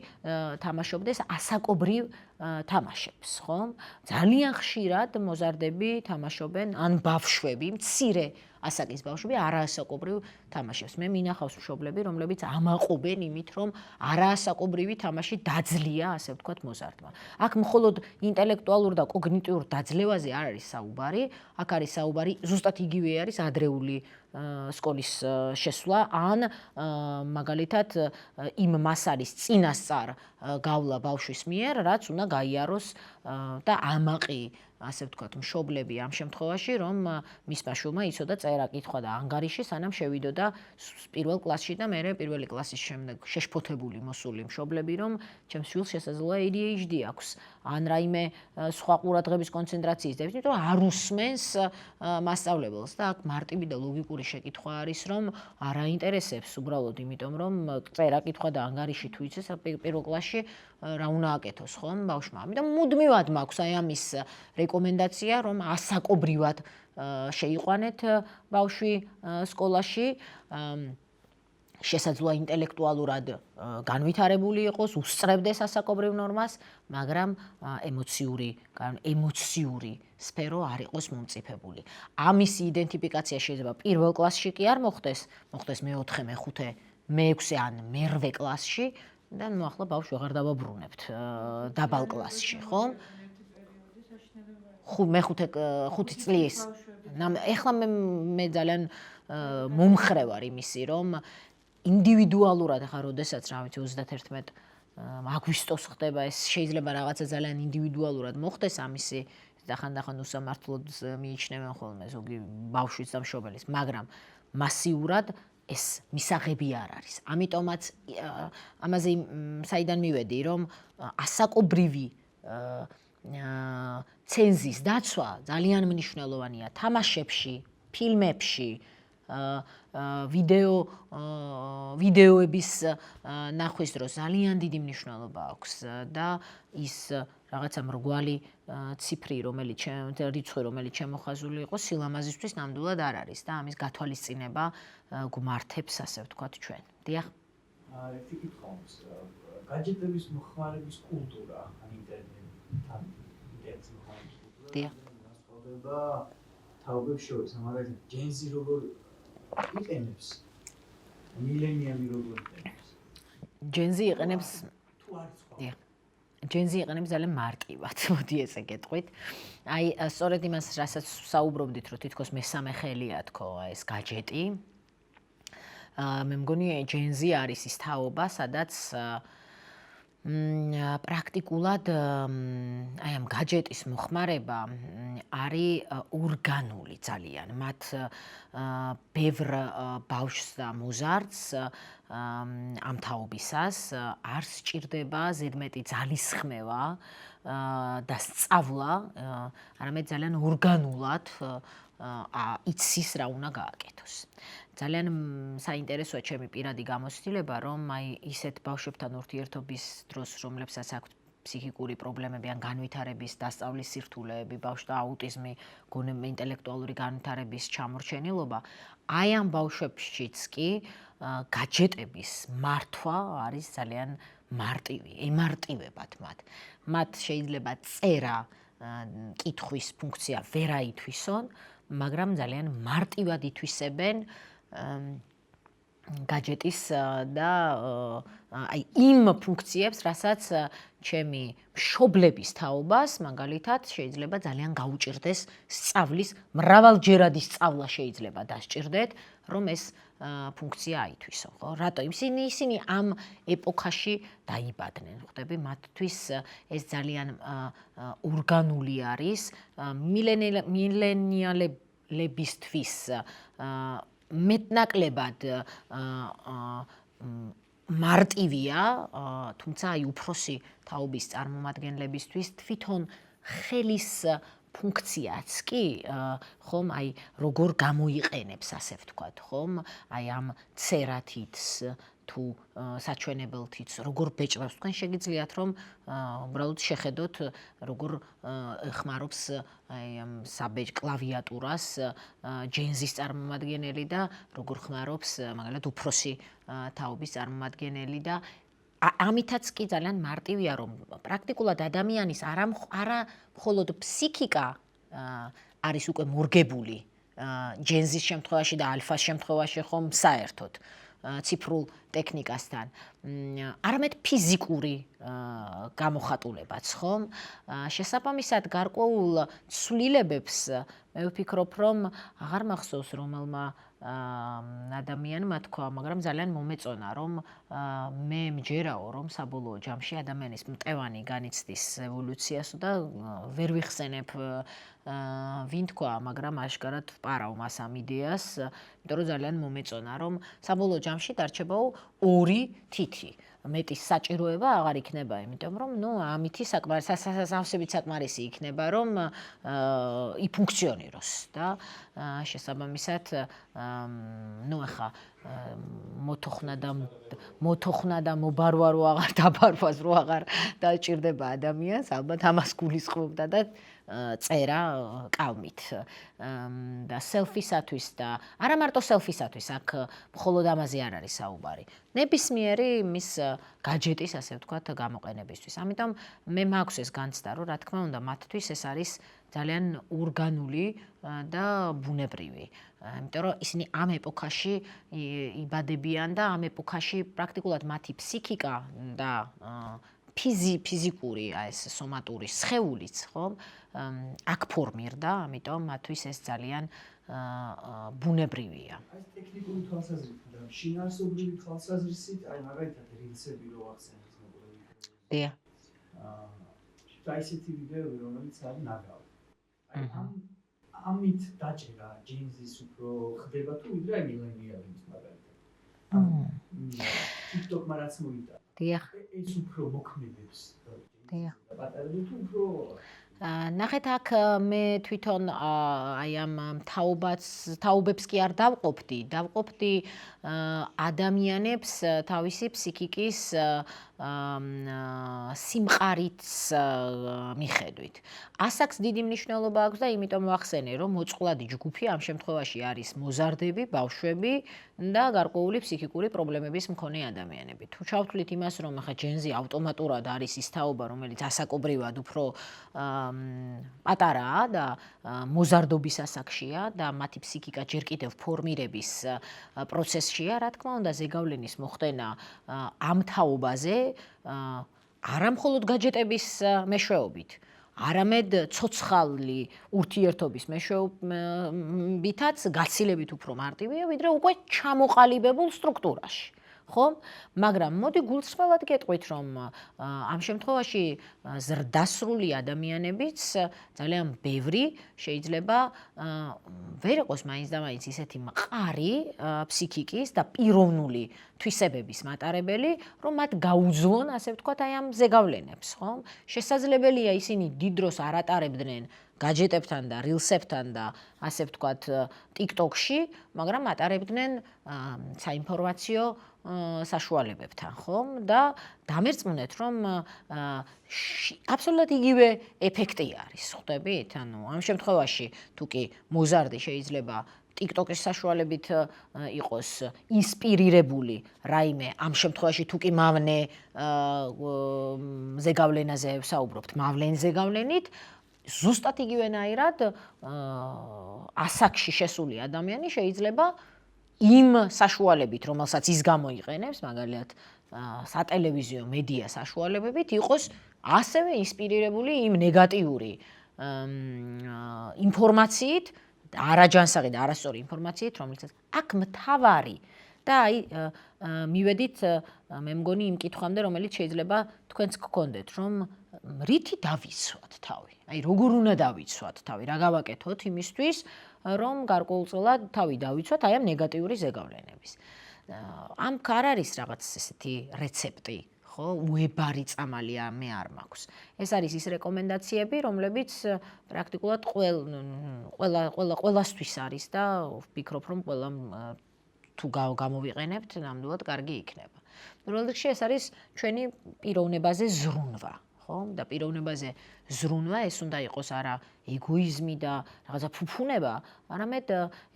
თამაშობდეს ასაკობრივ თამაშებს, ხო? ძალიან ხშირად მოზარდები თამაშობენ, ან ბავშვები, მცირე ასაკის ბავშვები არაასაკობრივ თამაშებს. მე მინახავს მშობლები, რომლებიც ამაყობენ იმით, რომ არაასაკობრივი თამაში დაძლია, ასე ვთქვათ, მოზარდმა. აქ მხოლოდ ინტელექტუალურ და კოგნიტიურ დაძლევაზე არ არის საუბარი, აქ არის საუბარი, ზუსტად იგივე არის ადრეული სკოლის შესვლა, ან მაგალითად იმ მასალის წინასწარ გავლა ბავშვის მიერ, რაც უნდა გაიაროს და ამაყი, ასე ვთქვათ, მშობლები ამ შემთხვევაში, რომ მისმა შვილმა იცოდა წერა, კითხვა და ანგარიში, სანამ შევიდოდა პირველ კლასში და მე პირველი კლასის შემდეგ შეშფოთებული მოსული მშობლები, რომ ჩემს შვილს შესაძლოა ADHD აქვს, ან რაიმე სხვა ყურადღების კონცენტრაციის დეფიციტი, რომ არ უსმენს მასწავლებელს და აქ მარტივი და ლოგიკური შეკითხვა არის, რომ არ აინტერესებს უბრალოდ იმიტომ, რომ წერა, კითხვა და ანგარიში თუ იცის პირველ კლასში რა უნდა აკეთოს, ხომ, ბავშვმა. ამიტომ მუდმივად მაქვს აი ამის რეკომენდაცია, რომ ასაკობრივად შეიყვანეთ ბავშვი სკოლაში, შესაძლოა ინტელექტუალურად განვითარებული იყოს, უსწრებდეს ასაკობრივ ნორმას, მაგრამ ემოციური სფერო არ იყოს მომწიფებული. ამისი იდენტიფიკაცია შეიძლება პირველ კლასში კი არ მოხდეს, მოხდეს მე-4, მე-5, მე-6 ან მე-8 კლასში და ნუ ახლა ბავშვი აღარ დავაბრუნებთ დაბალ კლასში, ხო? მე-5 წლის. ეხლა მე ძალიან მომხრე ვარ იმისი, რომ ინდივიდუალურად ახლა როდესაც რა ვიცი 31 აგვისტოს ხდება ეს შეიძლება რაღაცა ძალიან ინდივიდუალურად მოხდეს ამისი და ხანდახან უსამართლოდ მიიჩნევენ ხოლმე ზოგი ბავშვის და მშობელის, მაგრამ მასიურად ეს მისაღები არ არის. ამიტომაც ამაზე საიდან მივედი, რომ ასაკობრივი ცენზის დაცვა ძალიან მნიშვნელოვანია თამაშებში, ფილმებში, ვიდეოების ნახვის დროს ძალიან დიდი მნიშვნელობა აქვს და ის რაღაცა მრგვალი ციფრი, რიცხვი, რომელიც შემოხაზული იყო, სილამაზისთვის ნამდვილად არ არის და ამის გათვალისწინება გვმართებს, ასე ვთქვათ, ჩვენ. დიახ. ერთი კითხვა აქვს. გაჯეტების მოხმარების კულტურა, ან ინტერნეტთან ინტერნეტის მოხმარების კულტურა. დიახ. განსხვავდება თაობებს შორის, მაგალითად, ჯენზი როგორ იყენებს, მილენიუმი როგორ იყენებს. ჯენზი იყენებს თუ არის სხვა. დიახ. ჯენზი იყენებს ძალიან მარტივად, მოდი ესე გეტყვით. აი, სწორედ იმას, რასაც საუბრობდით, რომ თითქოს მესამე ხელია თქო ეს გაჯეტი. მე მგონი ჯენზი არის ის თაობა, სადაც პრაქტიკულად აი ამ გაჯეტის მოხმარება არის ორგანული ძალიან. მათ ბევრ ბავშვს და მოზარდს ამ თაობისას არ სჭირდება ზედმეტი ძალისხმევა და სწავლა, არამედ ძალიან ორგანულად იცის რა უნდა გააკეთოს. ძალიან საინტერესოა ჩემი პირადი გამოცდილება, რომ აი ისეთ ბავშვებთან ურთიერთობის დროს, რომლებსაც აქვთ ფსიქიკური პრობლემები ან განვითარების დასწავლის სირთულეები, ბავშვთა აუტიზმი, ინტელექტუალური განვითარების ჩამორჩენილობა, აი ამ ბავშვებშიც კი გაჯეტების მართვა არის ძალიან მარტივი, ემარტივებათ მათ. მათ შეიძლება წერა, კითხვის ფუნქცია ვერ აითვისონ, მაგრამ ძალიან მარტივად ითვისებენ გაჯეტის და აი იმ ფუნქციებს, რასაც ჩემი მშობლების თაობას მაგალითად შეიძლება ძალიან გაუჭირდეს სწავლის, მრავალჯერადი სწავლა შეიძლება დასჭირდეთ, რომ ეს ფუნქცია აითვისო, ხო? რატო? ისინი ამ ეპოქაში დაიბადნენ, ხვდები? მათთვის ეს ძალიან ორგანული არის, მილენიალებისთვის მეტნაკლებად მარტივია, თუმცა აი უფროსი თაობის წარმომადგენლებისთვის თვითონ ხელის ფუნქციაც კი ხომ აი როგორ გამოიყენებს, ასე ვთქვათ, ხომ? აი ამ წერათიც თუ საჩვენებელთიც როგორ ბეჭდავს, თქვენ შეგიძლიათ რომ უბრალოდ შეხედოთ როგორ ხმარობს აი ამ კლავიატურას ჯენზის წარმომადგენელი და როგორ ხმარობს მაგალითად უფროსი თაობის წარმომადგენელი და ამითაც კი ძალიან მარტივია, რომ პრაქტიკულად ადამიანის არა მხოლოდ ფსიქიკა არის უკვე მორგებული ჯენზის შემთხვევაში და ალფას შემთხვევაში ხომ საერთოდ ციფრულ ტექნიკასთან, არამედ ფიზიკური გამოხატულებაც ხომ? შესაბამისად გარკვეულ ცვლილებებს მე ვფიქრობ, რომ აღარ მახსოვს რომელმა ადამიანმა თქვა, მაგრამ ძალიან მომეწონა, რომ მე მჯერაო, რომ საბოლოო ჯამში ადამიანის მტევანი განიცდის ევოლუციას და ვერ ვიხსენებ ვინ თქვა, მაგრამ აშკარად ვპარავ მას ამ იდეას, იმიტომ რომ ძალიან მომეწონა, რომ საბოლოო ჯამში დარჩებაო ორი თითი. მეტის საჭიროება აღარ იქნება, იმიტომ რომ ამითი სასავსებით საკმარისი იქნება, რომ იფუნქციონიროს და შესაბამისად ახლა მოთოხნა და მობარვა რო აღარ დაბარვას რო აღარ დაჭირდება ადამიანს, ალბათ ამას გულისხმობდა და წერა კალმით და სელფისათვის და არა მარტო სელფისათვის, აქ მხოლოდ ამაზე არ არის საუბარი. ნებისმიერი მის გაჯეტის, ასე ვთქვათ, გამოყენებისთვის. ამიტომ მე მაქვს ეს განცდა, რომ რა თქმა უნდა, მათთვის ეს არის ძალიან ორგანული და ბუნებრივი. იმიტომ რომ ისინი ამ ეპოქაში იბადებიან და ამ ეპოქაში პრაქტიკულად მათი ფსიქიკა და ფიზიკური ეს სომატური სხეულიც, ხო, აქ ფორმირდა, ამიტომ მათთვის ეს ძალიან ბუნებრივია. აი ტექნიკური თვალსაზრისით და შინაარსობრივი თვალსაზრისით, აი მაგალითად რილსები რო ახსენეთ მოკლედ. დიახ. და ისეთი ვიდეოები, რომელიც არის ნაგავი. აი ამით დაჭერა ჯინზის უფრო ხდება თუ ვიდრე აი მილენიალების მაგალითად. TikTok-მა რაც მოიტანა. დიახ. ეს უფრო მოქმედებს დიახ. და პატარები თუ უფრო ნახეთ აქ მე თვითონ აი ამ თაობებს კი არ დავყოფდი ადამიანებს თავისი ფსიქიკის სიმყარით მიხედვით. ასაკს დიდი მნიშვნელობა აქვს და იმიტომ ვახსენე, რომ მოწყვლადი ჯგუფი ამ შემთხვევაში არის მოზარდები, ბავშვები და გარკვეული ფსიქიკური პრობლემების მქონე ადამიანები. თუ ჩავთვლით იმას, რომ ახლა ჯენზი ავტომატურად არის ის თაობა, რომელიც ასაკობრივად უფრო პატარაა და მოზარდობის ასაკშია და მათი ფსიქიკა ჯერ კიდევ ფორმირების პროცესშია, რა თქმა უნდა, ზეგავლენის მოხდენა ამ თაობაზე არა მხოლოდ გაჯეტების მეშვეობით, არამედ ცოცხალი ურთიერთობის მეშვეობითაც გაცილებით უფრო მარტივია, ვიდრე უკვე ჩამოყალიბებულ სტრუქტურაში. ხო? მაგრამ მოდი გულწრფელად გეტყვით, რომ ამ შემთხვევაში ზრდასრული ადამიანებიც ძალიან ბევრი შეიძლება ვერ იყოს მაინც და მაინც ისეთი მყარი ფსიქიკის და პიროვნული თვისებების მატარებელი, რომ მათ გაუძლონ, ასე ვთქვათ, აი ამ ზეგავლენებს, ხო? შესაძლებელია ისინი დიდ დროს არ ატარებდნენ გაჯეტებთან და რილსებთან და ასე ვთქვათ TikTok-ში, მაგრამ ატარებდნენ საინფორმაციო საშუალებებთან, ხომ? და დამერწმუნეთ, რომ აბსოლუტურად იგივე ეფექტი არის, ხვდებით? ანუ ამ შემთხვევაში თუ კი მოზარდი შეიძლება TikTok-ის საშუალებით იყოს ინსპირირებული რაიმე, ამ შემთხვევაში თუ კი მავნე ზეგავლენაზე ვსაუბრობთ, მავნე ზეგავლენით, ზუსტად იგივენაირად ასაკში შესული ადამიანი შეიძლება იმ საშუალებით, რომელსაც ის გამოიყენებს, მაგალითად, სატელევიზიო მედია საშუალებებით, იყოს ასევე ინსპირირებული იმ ნეგატიური ინფორმაციით, არაჯანსაღი და არასწორი ინფორმაციით, რომელსაც აქ მთავარი და აი მივედით მე მგონი იმ კითხვამდე, რომელიც შეიძლება თქვენც გქონდეთ, რომ რითი დავიცვათ თავი? აი როგორ უნდა დავიცვათ თავი? რა გავაკეთოთ იმისთვის, რომ გარკვეულწილად თავი დავიცვათ აი ამ ნეგატიური ზეგავლენების. ამ არ არის რაღაც ესეთი რეცეპტი, ხო? უებარი წამალი მე არ მაქვს. ეს არის ის რეკომენდაციები, რომლებიც პრაქტიკულად ყველასთვის არის და ვფიქრობ, რომ ყველა თუ გამოვიყენებთ, ნამდვილად კარგი იქნება. პირველ რიგში ეს არის ჩვენი პიროვნებაზე ზრუნვა. და პიროვნებაზე ზრუნვა ეს უნდა იყოს არა ეგოიზმი და რაღაცა ფუფუნება, არამედ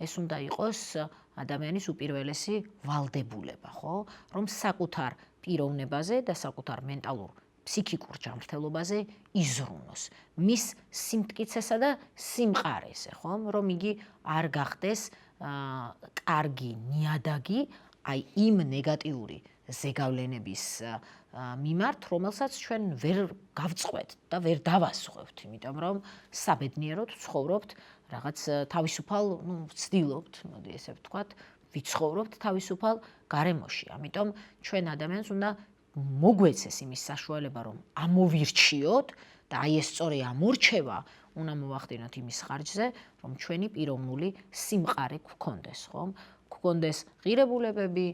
ეს უნდა იყოს ადამიანის უპირველესი ვალდებულება, ხო? რომ საკუთარ პიროვნებაზე და საკუთარ მენტალურ ფსიქიკურ ჯანმრთელობაზე იზრუნოს, მის სიმტკიცესა და სიმყარეზე, ხო? რომ იგი არ გახდეს კარგი ნიადაგი აი იმ ნეგატიური ზეგავლენების მიმართ, რომელსაც ჩვენ ვერ გავწყვეტ და ვერ დავასხვევთ, იმიტომ რომ საბედნიეროდ ცხოვრობთ რაღაც თავისუფალ, ვცდილობთ, მოდი ესე ვთქვათ, ვიცხოვრობთ თავისუფალ გარემოში. ამიტომ ჩვენ ადამიანს უნდა მოგვეცეს იმის საშუალება, რომ ამოვირჩიოთ და აი ეს სწორი ამორჩევა უნდა მოვახდინოთ იმის ხარჯზე, რომ ჩვენი პიროვნული სიმყარე გქონდეს, ხომ? გქონდეს ღირებულებები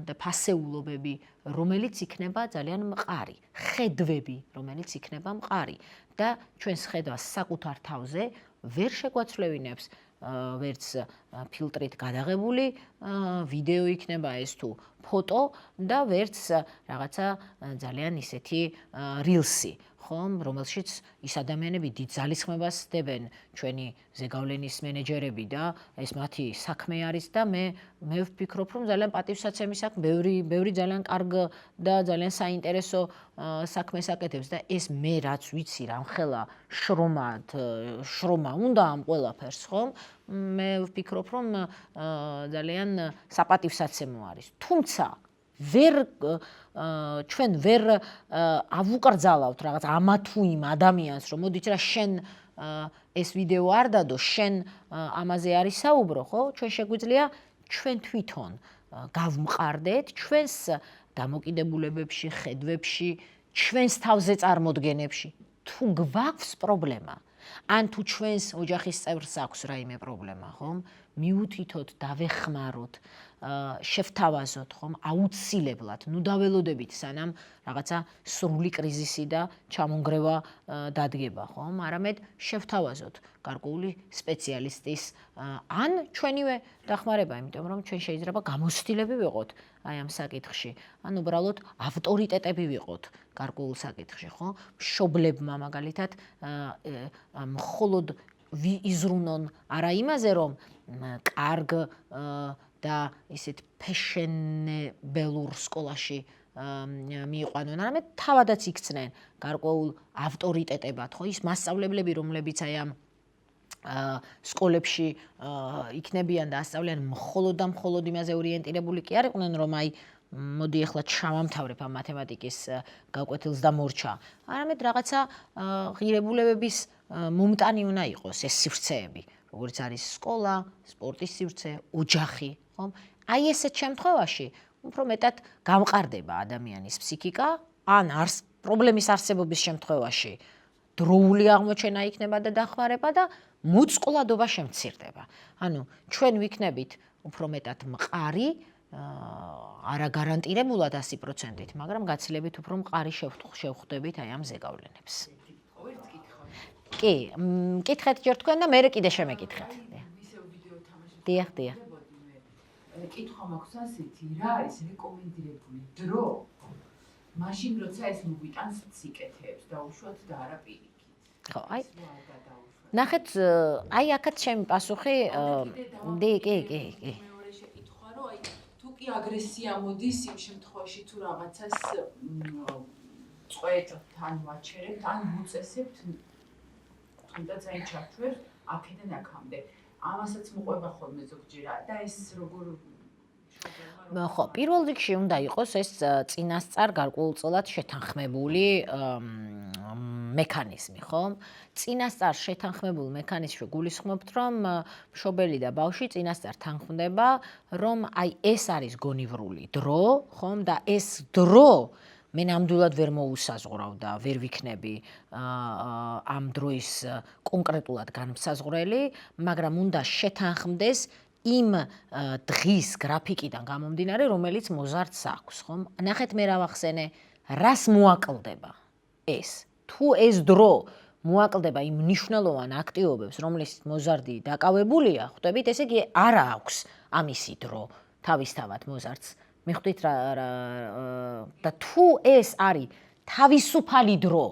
და ფასეულობები, რომელიც იქნება ძალიან მყარი, ხედვები, რომელიც იქნება მყარი და ჩვენს ხედვას საკუთარ თავზე ვერ შეგვაცვლევინებს ვერც ფილტრით გადაღებული ვიდეო იქნება ეს თუ ფოტო და ვერც რაღაცა ძალიან ისეთი რილსი, ხომ, რომელშიც ის ადამიანები დიდ ძალისხმებას დებენ, ჩვენი ზეგავლენის მენეჯერები და ეს მათი საქმე არის და მე ვფიქრობ, რომ ძალიან პატივსაცემი საქმე, ბევრი ძალიან კარგ და ძალიან საინტერესო საქმეს აკეთებს და ეს მე რაც ვიცი, რამხელა შრომა უნდა ამ ყველაფერს, ხომ? მე ვფიქრობ, რომ ძალიან საპატივსაცემო არის. თუმცა ჩვენ ვერ ავუკრძალავთ რაღაც ამა თუ იმ ადამიანს, რომ მოდით რა შენ ეს ვიდეო არ დადო, შენ ამაზე არის საუბრო, ხო? ჩვენ შეგვიძლია ჩვენ თვითონ გავმყარდეთ ჩვენს დამოკიდებულებებში, ხედვებში, ჩვენს თავზე წარმოდგენებში. თუ გვაქვს პრობლემა ან თუ ჩვენს ოჯახის წევრს აქვს რაიმე პრობლემა, ხომ? მიუთითოთ, დავეხმაროთ, შევთავაზოთ, ხომ? აუცილებლად, ნუ დაველოდებით სანამ რაღაცა სრული კრიზისი და ჩამონგრევა დადგება, ხომ? არამედ შევთავაზოთ გარკვეული სპეციალისტის ან ჩვენივე დახმარება, იმიტომ რომ ჩვენ შეიძლება გამოცდილები ვიყოთ აი ამ საკითხში, ან უბრალოდ ავტორიტეტები ვიყოთ გარკვეულ საკითხში, ხო? მშობლებმა მაგალითად მხოლოდ იზრუნონ არა იმაზე, რომ კარგ და ისეთ ფეშენებელურ სკოლაში მიიყვანონ, არამედ თავადაც იქცნენ გარკვეულ ავტორიტეტებად, ხო? ის მასწავლებლები, რომლებიც აი ამ სკოლებში იქნებიან და ასწავლიან მხოლოდ და მხოლოდ იმაზე ორიენტირებული კი არ იყვნენ, რომ აი მოდი ახლა ჩავამთავრებ ამ მათემატიკის გაკვეთილს და მორჩა. არამედ რაღაცა ღირებულებების მომტანი უნდა იყოს ეს სივრცეები, როგორც არის სკოლა, სპორტის სივრცე, ოჯახი, ხომ? აი ესეთ შემთხვევაში უფრო მეტად გამყარდება ადამიანის ფსიქიკა, ან პრობლემის არსებობის შემთხვევაში დროული აღმოჩენა იქნება და დახმარება და მოწყვლადობა შემცირდება. ანუ ჩვენ ვიქნებით უფრო მეტად მყარი, არა გარანტირებულად 100%, მაგრამ გაცილებით უფრო მყარი შევხვდებით აი ამ ზეგავლენებს. კი, მკითხეთ ჯერ თქვენ და მე კიდე შემეკითხეთ. ისევ ვიდეო თამაშებს. დიახ, დიახ. კითხვა მაქვს ასეთი, რა არის რეკომენდირებული დრო? მაშინ როცა ეს მოვიტანს სიკეთეებს და უშუალოდ და არა პირიქით. ხო, აი ნახეთ, აი აქაც ჩემი პასუხი, კი. მეორე შეკითხვა, რომ აი თუ კი აგრესია მოდის იმ შემთხვევაში თუ რაღაცას წვეთ თან ვაჩერებთ, ან ვუწესებთ, თუნდაც აი ჩარჩვებს აქედან აქამდე. ამასაც მოყვება ხოლმე ზოგჯერ და ეს როგორ ხო, პირველ რიგში უნდა იყოს ეს წინასწარ გარკვეულწილად შეთანხმებული მექანიზმი, ხო? წინასწარ შეთანხმებულ მექანიზმში გულისხმობთ, რომ მშობელი და ბავშვი წინასწარ თანხმდება, რომ აი ეს არის გონივრული დრო, ხომ? და ეს დრო მე ნამდვილად ვერ მოუსაზღვრავ და ვერ ვიქნები ამ დროის კონკრეტულად განმსაზღვრელი, მაგრამ უნდა შეთანხმდეს იმ დღის გრაფიკიდან გამომდინარე, რომელიც მოზარდს აქვს, ხომ? ნახეთ მე რა ვახსენე, რას მოაკლდება ეს? თუ ეს დრო მოაკლდება იმ მნიშვნელოვან აქტივობებს, რომლისით მოზარდი დაკავებულია, ხვდებით, ესე იგი არა აქვს ამისი დრო თავისთავად მოზარდს. მიხვდით და თუ ეს არის თავისუფალი დრო,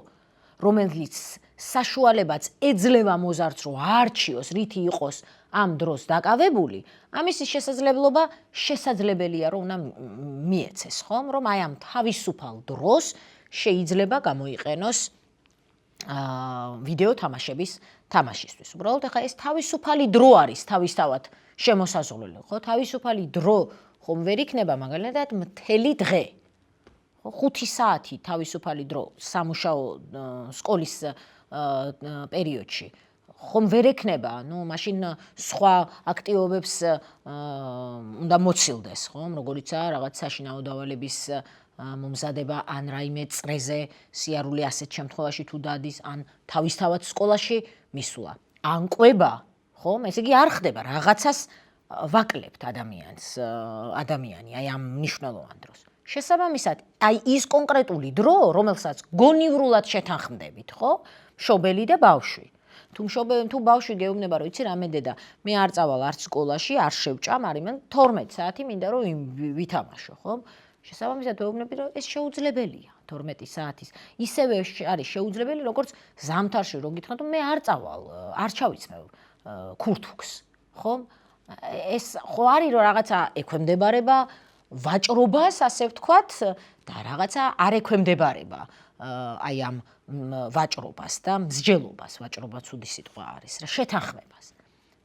რომელიც საშუალებაც ეძლევა მოზარდს, რომ აარჩიოს, რითი იყოს ამ დროს დაკავებული, ამისი შესაძლებლობა შესაძლებელია, რომ უნდა მიეცეს, ხომ? რომ აი ამ თავისუფალ დროს შეიძლება გამოიყენოს ვიდეო თამაშების თამაშისთვის. უბრალოდ ახლა ეს თავისუფალი დრო არის თავისთავად შემოსაზღვრელი, ხო? თავისუფალი დრო ხომ ვერ იქნება მაგალითად მთელი დღე. ხო, 5 საათი თავისუფალი დრო სამუშაო სკოლის პერიოდში. ხომ ვერ ექნება, ნუ მაშინ სხვა აქტივობებს უნდა მოცილდეს, ხომ? როგორიცაა რაღაც საშინაო დავალების მომზადება, ან რაიმე წრეზე სიარული ასეთ შემთხვევაში თუ დადის, ან თავისთავად სკოლაში მისვლა. ან ყვება, ხომ? ესე იგი არ ხდება, რაღაცას ვაკლებთ ადამიანი აი ამ მნიშვნელოვან დროს. შესაბამისად, აი ის კონკრეტული დრო, რომელსაც გონივრულად შეთანხმდებით, ხო? მშობელი და ბავშვი. თუ ბავშვი გეუბნება, რომ იცი რამე დედა, მე არ წავალ არც სკოლაში, არ შევჭამ, არიმან 12 საათი მინდა რომ ვითამაშო, ხო? შესაბამისად, ვეუბნები, რომ ეს შეუძლებელია 12 საათის. ისევე არის შეუძლებელი, როგორც ზამთარში რო გითხრათ, მე არ წავალ, არ ჩავიცმევ ქურთუქს, ხო? ეს ხო არის რომ რაღაცა ექვემდებარება ვაჭრობას, ასე ვთქვათ, და რაღაცა არ ექვემდებარება აი ამ ვაჭრობას და მსჯელობას, ვაჭრობა ცუდი სიტყვა არის რა, შეთანხმებას.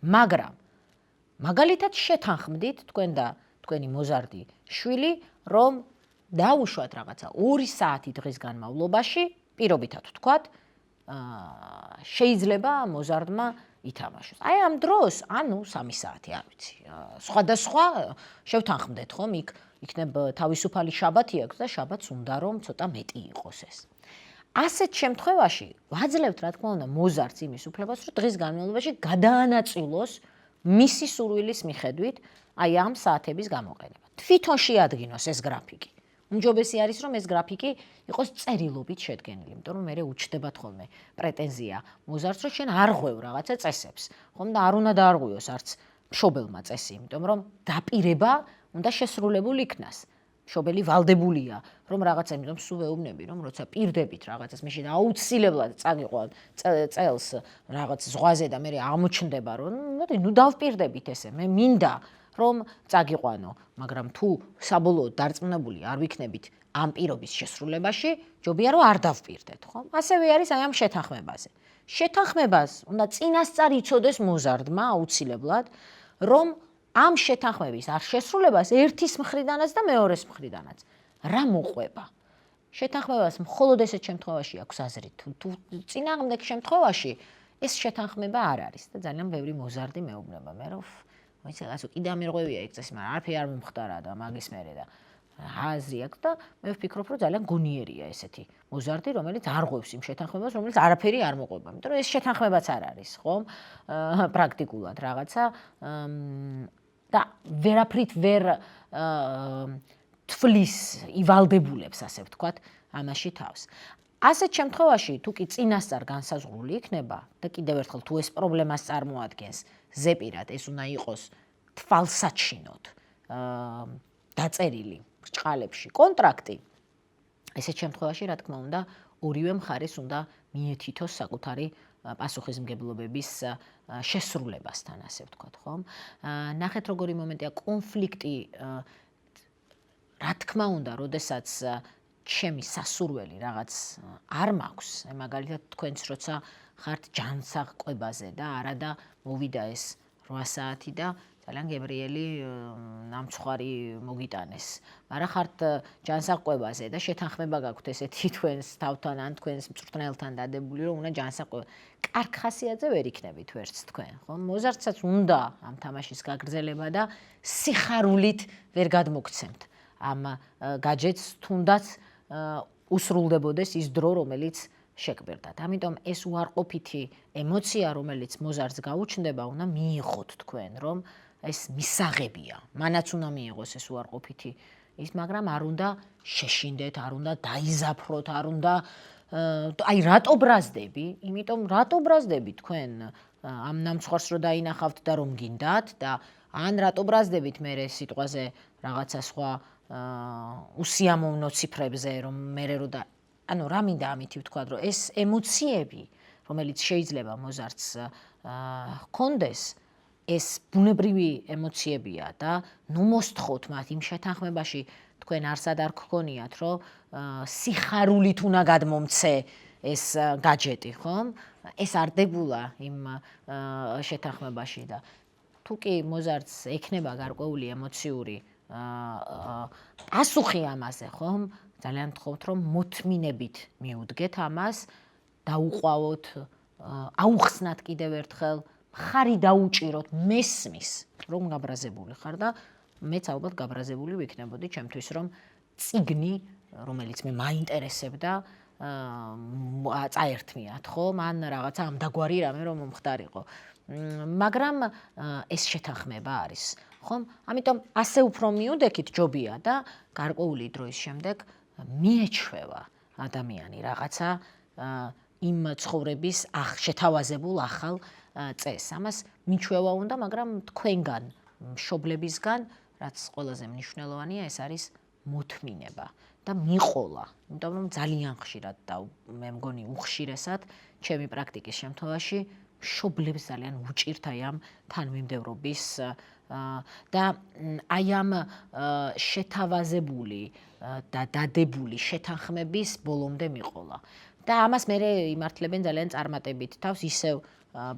მაგრამ მაგალითად შეთანხმდით თქვენ და თქვენი მოზარდი შვილი, რომ დაუშვათ რაღაცა 2 საათი დღის განმავლობაში, პირობითად ვთქვათ, შეიძლება მოზარდმა ითამაშოს. აი ამ დროს, ანუ 3 საათი, არ ვიცი. სხვადასხვა შევთანხმდეთ, ხომ? იქნებ თავისუფალი შაბათი აქვს და შაბათს უნდა რომ ცოტა მეტი იყოს ეს. ასეთ შემთხვევაში ვაძლევთ რა თქმა უნდა მოზარდს იმის უფლებას, რომ დღის განმავლობაში გადაანაწილოს მისი სურვილის მიხედვით აი ამ საათების გამოყენება. თვითონ შეადგინოს ეს გრაფიკი. უმჯობესი არის რომ ეს გრაფიკი იყოს წერილობით შედგენილი, იმიტომ რომ მე უჩნდებათ ხოლმე პრეტენზია მოზარდს, რომ შენ არ ღვევ რაღაცა წესებს, ხომ და არ უნდა დაარღვიოს არც მშობელმა წესი, იმიტომ რომ დაპირება უნდა შესრულებული იქნას. მშობელი ვალდებულია რომ რაღაცა, იმიტომ სულ ვეუბნები რომ როცა პირდებით რაღაცას მე შეიძლება აუცილებლად წაგიყვან წელს რაღაც ზღვაზე და მე აღმოჩნდება რომ ნუ დავპირდებით ესე, მე მინდა რომ წაგიყვანო, მაგრამ თუ საბოლოოდ დარწმუნებული არ ვიქნებით ამ პირობის შესრულებაში, ჯობია რომ არ დავპირდეთ, ხო? ასევე არის აი ამ შეთანხმებაზე. შეთანხმებას უნდა წინასწარ იცოდეს მოზარდმა აუცილებლად, რომ ამ შეთანხმების არ შესრულებას ერთის მხრიდანაც და მეორეს მხრიდანაც რა მოყვება. შეთანხმებას მხოლოდ ესეთ შემთხვევაში აქვს აზრი, თუ წინააღმდეგ შემთხვევაში ეს შეთანხმება არ არის და ძალიან ბევრი მოზარდი მეუბნება მე რომ ვიცი რასო კიდე ამირღვევია იქ წესი, მაგრამ არაფერი არ მომხდარა და მაგის მერე და აზრი აქვს და მე ვფიქრობ რომ ძალიან გონიერია ესეთი მოზარდი, რომელიც არ ღვევს იმ შეთანხმებას, რომელიც არაფერი არ მოყვება, იმიტომ რომ ეს შეთანხმებაც არ არის, ხო? პრაქტიკულად რაღაცა და ვერაფრით ვერ თვლის ივალდებულებს, ასე ვთქვათ, ამაში თავს. ასეთ შემთხვევაში თუ კი წინასწარ განსაზღვრული იქნება და კიდევ ერთხელ თუ ეს პრობლემას წარმოადგენს ზეპირად, ეს უნდა იყოს თვალსაჩინოდ დაწერილი ბრჭყალებში კონტრაქტი, ესეთ შემთხვევაში, რა თქმა უნდა, ორივე მხარეს უნდა მიეთითოს საკუთარი პასუხისმგებლობების შესრულებასთან, ასე ვთქვათ, ხომ? ნახეთ როგორი მომენტია კონფლიქტი, რა თქმა უნდა, როდესაც ჩემი სასურველი რაღაც არ მაქვს, მაგალითად თქვენც როცა ხართ ჯანსაღყვებაზე და არა და მოვიდა ეს 8 საათი და ძალიან გებრიელი ნამცხვარი მოგიტანეს. მაგრამ ხართ ჯანსაღყვებაზე და შეთანხმება გაქვთ ესეთი თქვენს თავთან ან თქვენს მწვრთნელთან დადებული, რომ უნდა ჯანსაღყვება. კარგ ხასიათზე ვერ იქნებით ვერც თქვენ, ხო? მოზარდსაც უნდა ამ თამაშის გაგრძელება და სიხარულით ვერ გადმოგცემთ ამ გაჯეტს, თუნდაც უსრულდებოდეს ის დრო, რომელიც შეგვერდათ. ამიტომ ეს უარყოფითი ემოცია, რომელიც მოზარდს გაუჩნდება, უნდა მიიღოთ თქვენ, რომ ეს მისაღებია. მანაც უნდა მიიღოს ეს უარყოფითი ის, მაგრამ არ უნდა შეშინდეთ, არ უნდა დაიზაფროთ, არ უნდა აი რატო ბრაზდები? იმიტომ რატო ბრაზდები თქვენ ამ ნამცხვარს რო დაინახავთ და რომ გინდათ და ან რატო ბრაზდებით მე სიტყვაზე რაღაცა სხვა უსიამოვნო ციფრებზე, რომ მე რო და ანუ რა მინდა ამითი ვთქვა, რომ ეს ემოციები, რომელიც შეიძლება მოზარდს ჰქონდეს, ეს ბუნებრივი ემოციებია და ნუ მოსთხოვთ მათ იმ შეთანხმებაში, თქვენ არსად არ გქონიათ, რომ სიხარულით უნდა გადმომცე ეს გაჯეტი, ხომ? ეს არ დებულა იმ შეთანხმებაში და თუ კი მოზარდს ექნება გარკვეული ემოციური პასუხი ამაზე, ხომ? ძალიან ვთხოვთ, რომ მოთმინებით მიუდგეთ ამას, დაუყვავოთ, აუხსნათ კიდევ ერთხელ, მხარი დაუჭიროთ, მესმის, რომ გაბრაზებული ხარ და მეც ალბათ გაბრაზებული ვიქნებოდი, ჩემთვის რომ წიგნი, რომელიც მე მაინტერესებდა, წაერთმიათ, ხო? მან რაღაცა ამდაგვარი რამე რომ მომხდარიყო. მაგრამ ეს შეთანხმება არის, ხომ? ამიტომ ასე უფრო მიუდექით ჯობია და გარკვეული დროის შემდეგ მიეჩვევა ადამიანი რაღაცა იმ ცხოვრების შეთავაზებულ ახალ წესს. ამას მიჩვევა უნდა, მაგრამ თქვენგან, მშობლებისგან, რაც ყველაზე მნიშვნელოვანია, ეს არის მოთმინება და მიყოლა. იმიტომ რომ ძალიან ხშირად და მე მგონი უხშირესად ჩემი პრაქტიკის შემთხვევაში მშობლებს ძალიან უჭირთ აი ამ თანმიმდევრობის და აი ამ შეთავაზებული და დადებული შეთანხმების ბოლომდე მიყოლა. და ამას მე იმართლებენ ძალიან წარმატებით თავს ისევ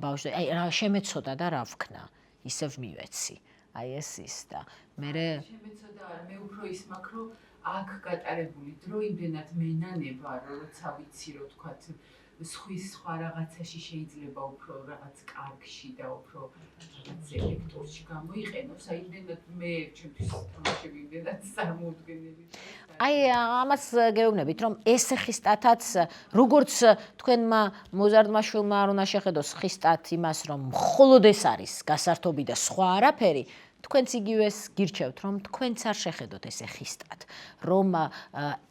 ბავშვი, აი რა შემეცოდა და რა ვქნა, ისევ მივეცი. აი ეს ის და მე შემეცოდა, მე უფრო ის მაქვს, რომ აქ გატარებული დრო იმდენად მენანება, როცა ვიცი, რომ თქვათ სხვა რაღაცაში შეიძლება უფრო რაღაც კარგში და უფრო რაღაც ელექტურში გამოიყენოს, აი იმდენად მე ჩემთვის თამაშები იმდენად წარმოუდგენელი. აი ამას გეუბნებით, რომ ეს ხისტათაც როგორც თქვენმა მოზარდმა შვილმა არ უნდა შეხედოს ხისტათ იმას, რომ მხოლოდ ეს არის გასართობი და სხვა არაფერი, თქვენც იგივეს გირჩევთ, რომ თქვენც არ შეხედოთ ესე ხისტათ, რომ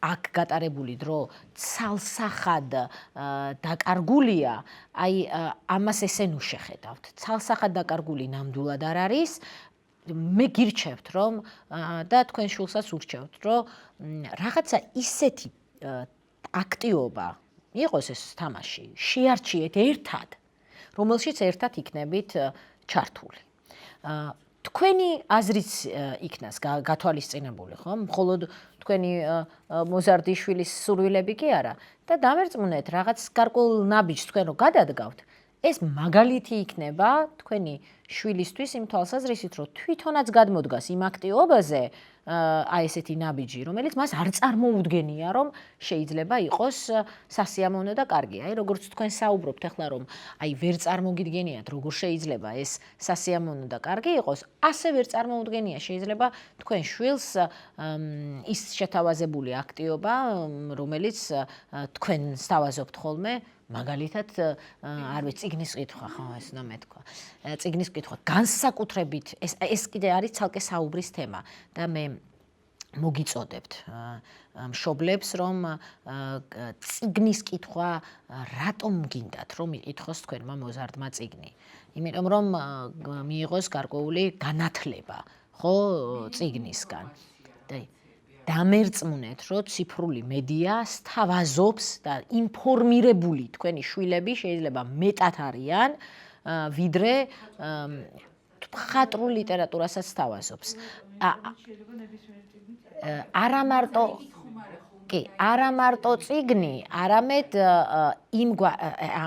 აქ გატარებული დრო ცალსახად დაკარგულია, აი ამას ესე ნუ შეხედავთ. ცალსახად დაკარგული ნამდვილად არ არის. მე გირჩევთ, რომ და თქვენ შულსაც ურჩევთ, რომ რაღაცა ისეთი აქტიობა იყოს ეს თამაში, შეარჩიეთ ერთად, რომელშიც ერთად იქნებით ჩართული. თქვენი აზრიც იქნას გათვალისწინებული, ხო? მხოლოდ თქვენი მოზარდიშვილის სურვილები კი არა და დამერწმუნეთ რაღაც გარკვეულ ნაბიჯს თქვენ რო გადადგავთ, ეს მაგალითი იქნება თქვენი შვილისთვის იმ თვალსაზრისით, რომ თვითონაც გადმოდგას იმ აქტიობაზე, აი ესეთი ნაბიჯი, რომელიც მას არ წარმოუდგენია, რომ შეიძლება იყოს სასიამოვნო და კარგი. აი როგორც თქვენ საუბრობთ ახლა, რომ აი ვერ წარმოგიდგენიათ, როგორ შეიძლება ეს სასიამოვნო და კარგი იყოს, ასე ვერ წარმოუდგენია შეიძლება თქვენ შვილს ის შეთავაზებული აქტიობა, რომელიც თქვენ სთავაზობთ ხოლმე, მაგალითად, არ ვიცი, წიგნის კითხვა, ხო, ეს უნდა მეთქვა. წიგნის კითხვა განსაკუთრებით ეს კიდე არის ცალკე საუბრის თემა და მე მოგიწოდებთ მშობლებს, რომ წიგნის კითხვა რატომ გინდათ, რომ იყითხოს თქვენმა მოზარდმა წიგნი. იმიტომ რომ მიიღოს გარკვეული განათლება, ხო, წიგნისგან. დამერწმუნეთ, რომ ციფრული მედია სთავაზობს და ინფორმირებული თქვენი შვილები შეიძლება მეტად არიან, ვიდრე მხატვრულ ლიტერატურასაც სთავაზობს. არა მარტო წიგნი, არამედ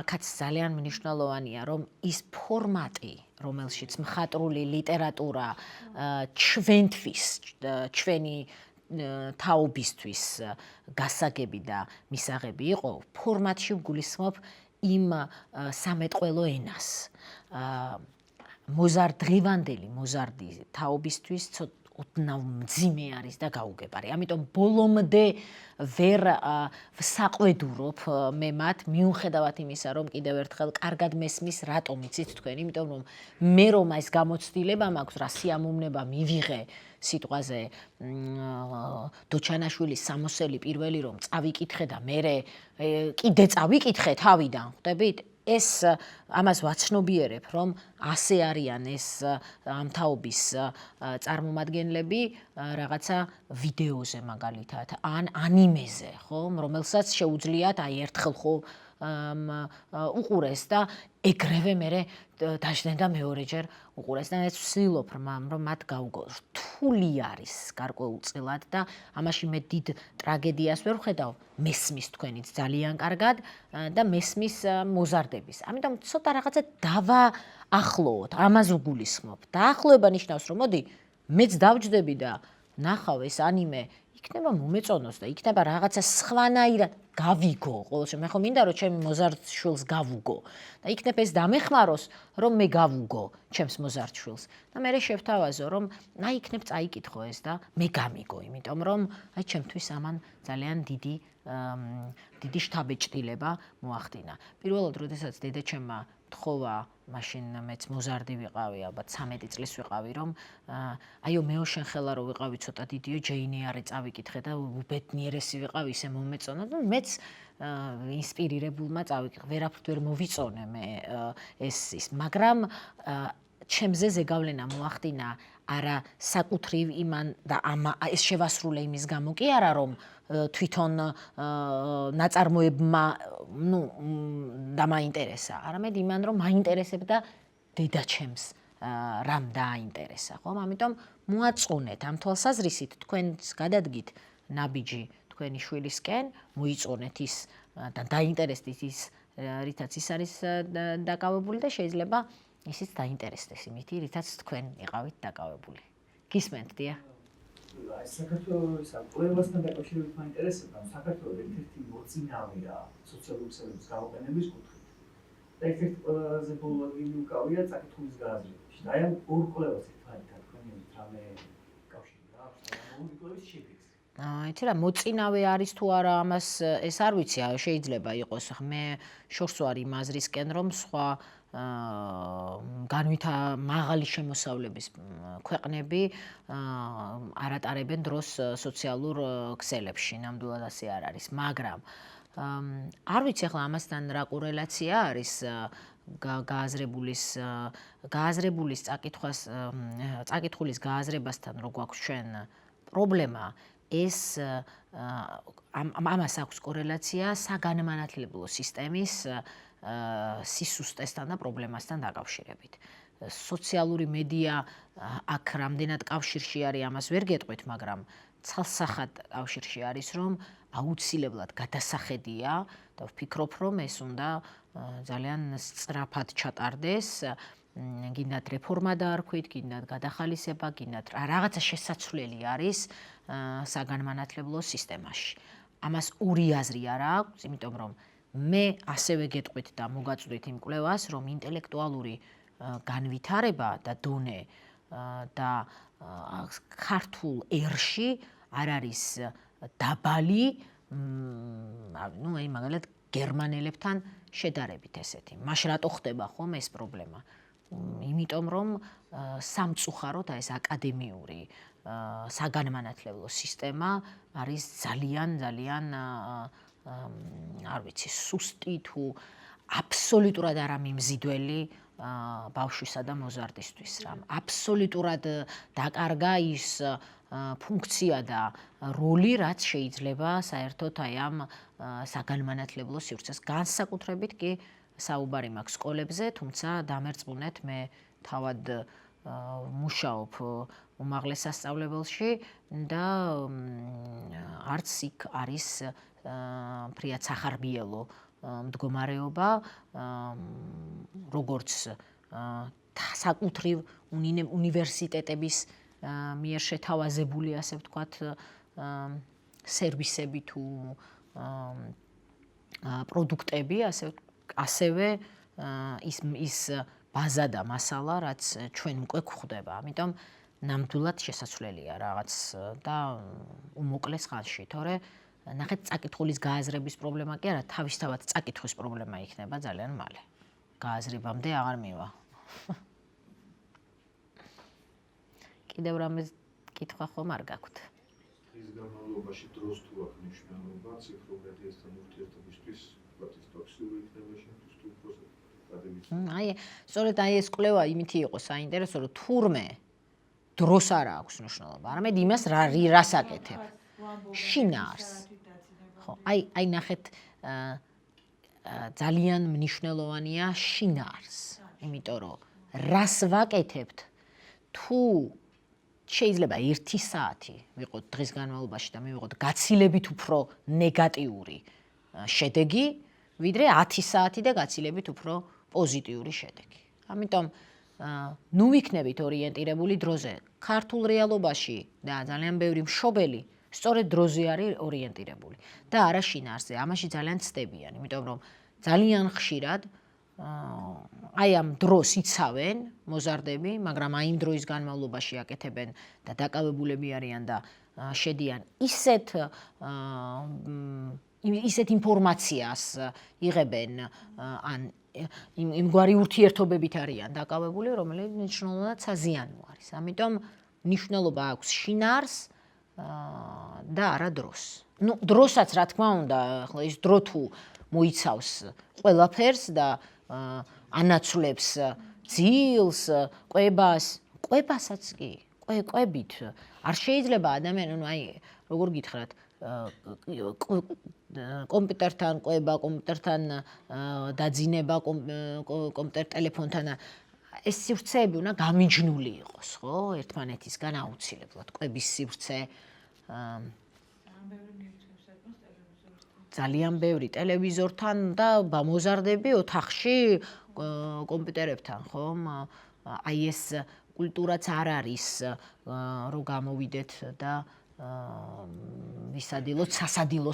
აქაც ძალიან მნიშვნელოვანია, რომ ის ფორმატი, რომელშიც მხატვრული ლიტერატურა ჩვენთვის, ჩვენი თაობისთვის გასაგები და მისაღები იყო, ფორმატში ვგულისხმობ იმ სამეტყველო ენას. დღევანდელი მოზარდი თაობისთვის ოდნავ მძიმე არის და გაუგებარი. ამიტომ ბოლომდე ვერ საყვედურობ მე მათ, მიუხედავად იმისა, რომ კიდევ ერთხელ კარგად მესმის, რატომ იცით თქვენ, იმიტომ რომ მე რომ ეს გამოცდილება მაქვს, რა სიამოვნება მივიღე სიტყვაზე დოჩანაშვილის სამოსელი პირველი რომ წავიკითხე და მერე კიდე წავიკითხე თავიდან, ხვდებით? ეს ამას ვაცნობიერებ, რომ ასე არიან ეს ამ თაობის წარმომადგენლები რაღაცა ვიდეოზე მაგალითად, ან ანიმეზე, ხო, რომელსაც შეუძლიათ აი ერთხელ ხო უყურეს და ეგრევე მერე დაждენ და მეორეჯერ უყურეს და მეც ვცდილობ რომ მათ გავუგო. რთული არის გარკვეულწილად და ამაში მე დიდ ტრაგედიას ვერ ვხედავ. მესმის თქვენიც ძალიან კარგად და მესმის მოზარდების. ამიტომ ცოტა რაღაცა დავაახლოვოთ, ამას ვგულისხმობ. დაახლოება ნიშნავს, რომ მოდი მეც დავჯდები და ნახავ ეს ანიმე, იქნება მომეწონოს და იქნება რაღაცა სხვანაირად გავიგო. ყოველ შემთხვევაში მე ხო მინდა რომ ჩემი მოზარდ შვილს გავუგო და იქნებ ეს დამეხმაროს, რომ მე გავუგო ჩემს მოზარდ შვილს. და მე შევთავაზო, რომ აი იქნებ წაიკითხო ეს და მე გამიგო, იმიტომ რომ აი ჩემთვის ამან ძალიან დიდი შთაბეჭდილება მოახდინა. პირველად, როდესაც დედაჩემმა თხოვა, მაშინ მეც მოზარდი ვიყავი, ალბათ 13 წლის ვიყავი, რომ აიო მეო შენ ხელა რო ვიყავი ცოტა დიდიო, ჯეინ ეარი წავიკითხე და უბედნიერესი ვიყავი, ისე მომეწონა და მეც ინსპირირებულმა წავიკითხე. ვერაფრით ვერ მოვიწონე მე ეს, მაგრამ ჩემზე ზეგავლენა მოახდინა არა საკუთრივ იმან და ეს შევასრულე იმის გამო კი არა, რომ თვითონ ნაწარმოებმა დამაინტერესა, არამედ იმან რომ მაინტერესებდა დედაჩემს რამ დააინტერესა, ხო? ამიტომ მოაწონეთ ამ თვალსაზრისით თქვენს გადადგით ნაბიჯი თქვენი შვილისკენ, მოიწონეთ ის და დაინტერესდით ის, რითაც ის არის დაკავებული და შეიძლება ისიც დაინტერესდეს იმით, რითაც თქვენ იყავით დაკავებული. გისმენთ, დიახ? აი საქართველოს კვლევასთან დაკავშირებით მაინტერესებდა, რომ საქართველოს ერთ-ერთი მოწინავეა სოციალური ქსელების გამოყენების კუთხით. და ერთ-ერთი ყველაზე ბოლო ადგილი უკავია წაკითხვის გააზრებაში. და აი ამ ორ კვლევას ერთმანეთთან თქვენი რამე კავშირი რა აქვს? ორი კვლევის შედეგს. იცი რა მოწინავე არის თუ არა ამას ეს არ ვიცი, შეიძლება იყოს. მე შორს ვარ იმ აზრისკენ, რომ სხვა განვითა მაღალი შემოსავლების ქვეყნები არ ატარებენ დროს სოციალურ ქსელებში, ნამდვილად ასე არ არის, მაგრამ არ ვიცი ახლა ამასთან რა კორელაცია არის გააზრებულის წაკითხulis გააზრებასთან რო გვაქვს ჩვენ პრობლემა ეს ამას აქვს კორელაცია საგანმანათლებლო სისტემის სისუსტესთან და პრობლემასთან დაკავშირებით. სოციალური მედია აქ რამდენად კავშირში არის, ამას ვერ გეტყვით, მაგრამ ცალსახად კავშირში არის, რომ აუცილებლად გადასახედია და ვფიქრობ, რომ ეს უნდა ძალიან სწრაფად ჩატარდეს. გინდათ რეფორმა დაარქვით, გინდათ გადახალისება, გინდათ რაღაცა შესაძლებელი არის საგანმანათლებლო სისტემაში. ამას ორი აზრი არ აქვს, იმიტომ რომ მე ასევე გეტყვით და მოგაწვდით იმ კვლევას, რომ ინტელექტუალური განვითარება და დონე და ქართულ ერში არ არის დაბალი, აი მაგალითად გერმანელებთან შედარებით ესეთი. მაშ რატო ხდება ხომ ეს პრობლემა? იმიტომ რომ სამწუხაროდ ეს აკადემიური საგანმანათლებლო სისტემა არის ძალიან არ ვიცი, სუსტი თუ აბსოლუტურად არ ამიმზიდველი ბავშვისა და მოზარდისთვის რა. აბსოლუტურად დაკარგა ის ფუნქცია და როლი, რაც შეიძლება საერთოდ აი ამ საგანმანათლებლო სივრცეს განსაკუთრებით კი საუბარი მაქვს სკოლებზე, თუმცა დამერწმუნეთ მე თავად მუშაობ უმაღლეს სასწავლებელში და არც იქ არის ფრიად სახარბიელო მდგომარეობა, როგორც საკუთრივ უნივერსიტეტების მიერ შეთავაზებული, ასე ვთქვათ, სერვისები თუ პროდუქტები, ასევე ის ბაზა და მასალა, რაც ჩვენ უკვე გვხვდება. ამიტომ ნამდვილად შესაძლებელია რაღაც და უმოკლეს ხანში, თორე ნახეთ წაკითხulis გააზრების პრობლემა კი არა, თავისთავად წაკითხვის პრობლემა იქნება ძალიან მალე. გააზრებამდე აღარ მივა. კიდევ რამე კითხვა ხომ არ გაქვთ? დღის განმავლობაში დროს თუ აქვს მნიშვნელობა ციფრულ მედიასთან ურთიერთობისთვის, ის ტოქსიური იქნება შენთვის თუ უფრო დადებითი? აი, სწორედ აი ეს კვლევა იმითი იყო საინტერესო, რომ თურმე დროს არ აქვს მნიშვნელობა, არამედ იმას რას აკეთებ. შინაარს. ხო, აი ნახეთ, ძალიან მნიშვნელოვანია შინაარს, იმიტომ რომ რას ვაკეთებთ, თუ შეიძლება 1 საათი ვიყოთ დღის განმავლობაში და მივიღოთ გაცილებით უფრო ნეგატიური შედეგი, ვიდრე 10 საათი და გაცილებით უფრო პოზიტიური შედეგი. ამიტომ ნუ ვიქნებით ორიენტირებული დროზე. ქართულ რეალობაში და ძალიან ბევრი მშობელი სწორედ დროზე არის ორიენტირებული და არა შინაარსზე. ამაში ძალიან ცდებიან, იმიტომ რომ ძალიან ხშირად აი ამ დროს იცავენ მოზარდები, მაგრამ აი იმ დროის განმავლობაში აკეთებენ და დაკავებულები არიან და შედიან ისეთ ინფორმაციას იღებენ ან იმგვარი ურთიერთობებით არიან დაკავებული, რომელიც მნიშვნელოვნად საზიანო არის. ამიტომ მნიშვნელობა აქვს შინაარს და არა დროს. ნუ დროსაც რა თქმა უნდა, ახლა ის დრო თუ მოიცავს ყველაფერს და ანაცვლებს ძილს, კვებასაც კი, კვებით არ შეიძლება ადამიანი, ნუ აი როგორ გითხრათ, კომპიუტერთან კვება, კომპიუტერთან დაძინება, კომპიუტერ ტელეფონთან ეს სივრცეები უნდა გამიჯნული იყოს, ხო, ერთმანეთისგან აუცილებლად. კვების სივრცე ძალიან ბევრი ტელევიზორთან და მოზარდები ოთახში კომპიუტერებთან, ხომ? აი ეს კულტურაც არ არის რომ გამოვიდეთ და ვისადილოთ სასადილო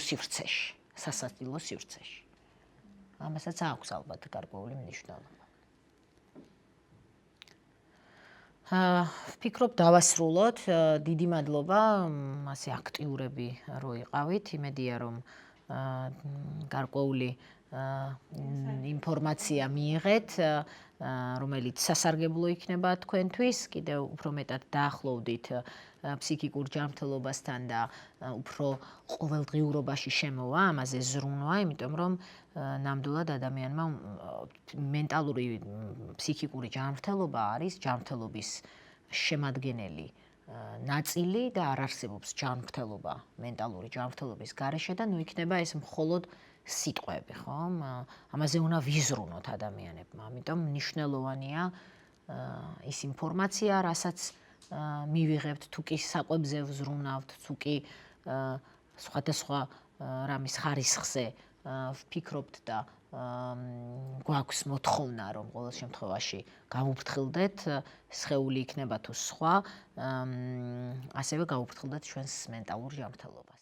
სივრცეში. ამასაც აქვს ალბათ გარკვეული მნიშვნელობა. ვფიქრობ დავასრულოთ. დიდი მადლობა ასე აქტიურები რო იყავით. იმედია რომ გარკვეული ინფორმაცია მიიღეთ, რომელიც სასარგებლო იქნება თქვენთვის. კიდევ უფრო მეტად დაახლოვდით ფსიქიკურ ჯანმრთელობასთან და უფრო ყოველდღიურობაში შემოვა ამაზე ზრუნვა, იმიტომ რომ ნამდვილად ადამიანმა მენტალური ფსიქიკური ჯანმრთელობა არის ჯანმრთელობის შემადგენელი ნაწილი და არ არსებობს ჯანმრთელობა მენტალური ჯანმრთელობის გარეშე და ნუ იქნება ეს მხოლოდ სიტყვები, ხომ? ამაზე უნდა ვიზრუნოთ ადამიანებმა. ამიტომ მნიშვნელოვანია ის ინფორმაცია, რასაც მივიღებთ, თუ კი საკვებზე ვზრუნავთ, თუ კი სხვადასხვა რამის ხარისხზე ვფიქრობთ და გვაქვს მოთხოვნა, რომ ყოველ შემთხვევაში გავუფრთხილდეთ, სხეული იქნება თუ სხვა, ასევე გავუფრთხილდეთ ჩვენს მენტალურ ჯანმრთელობას.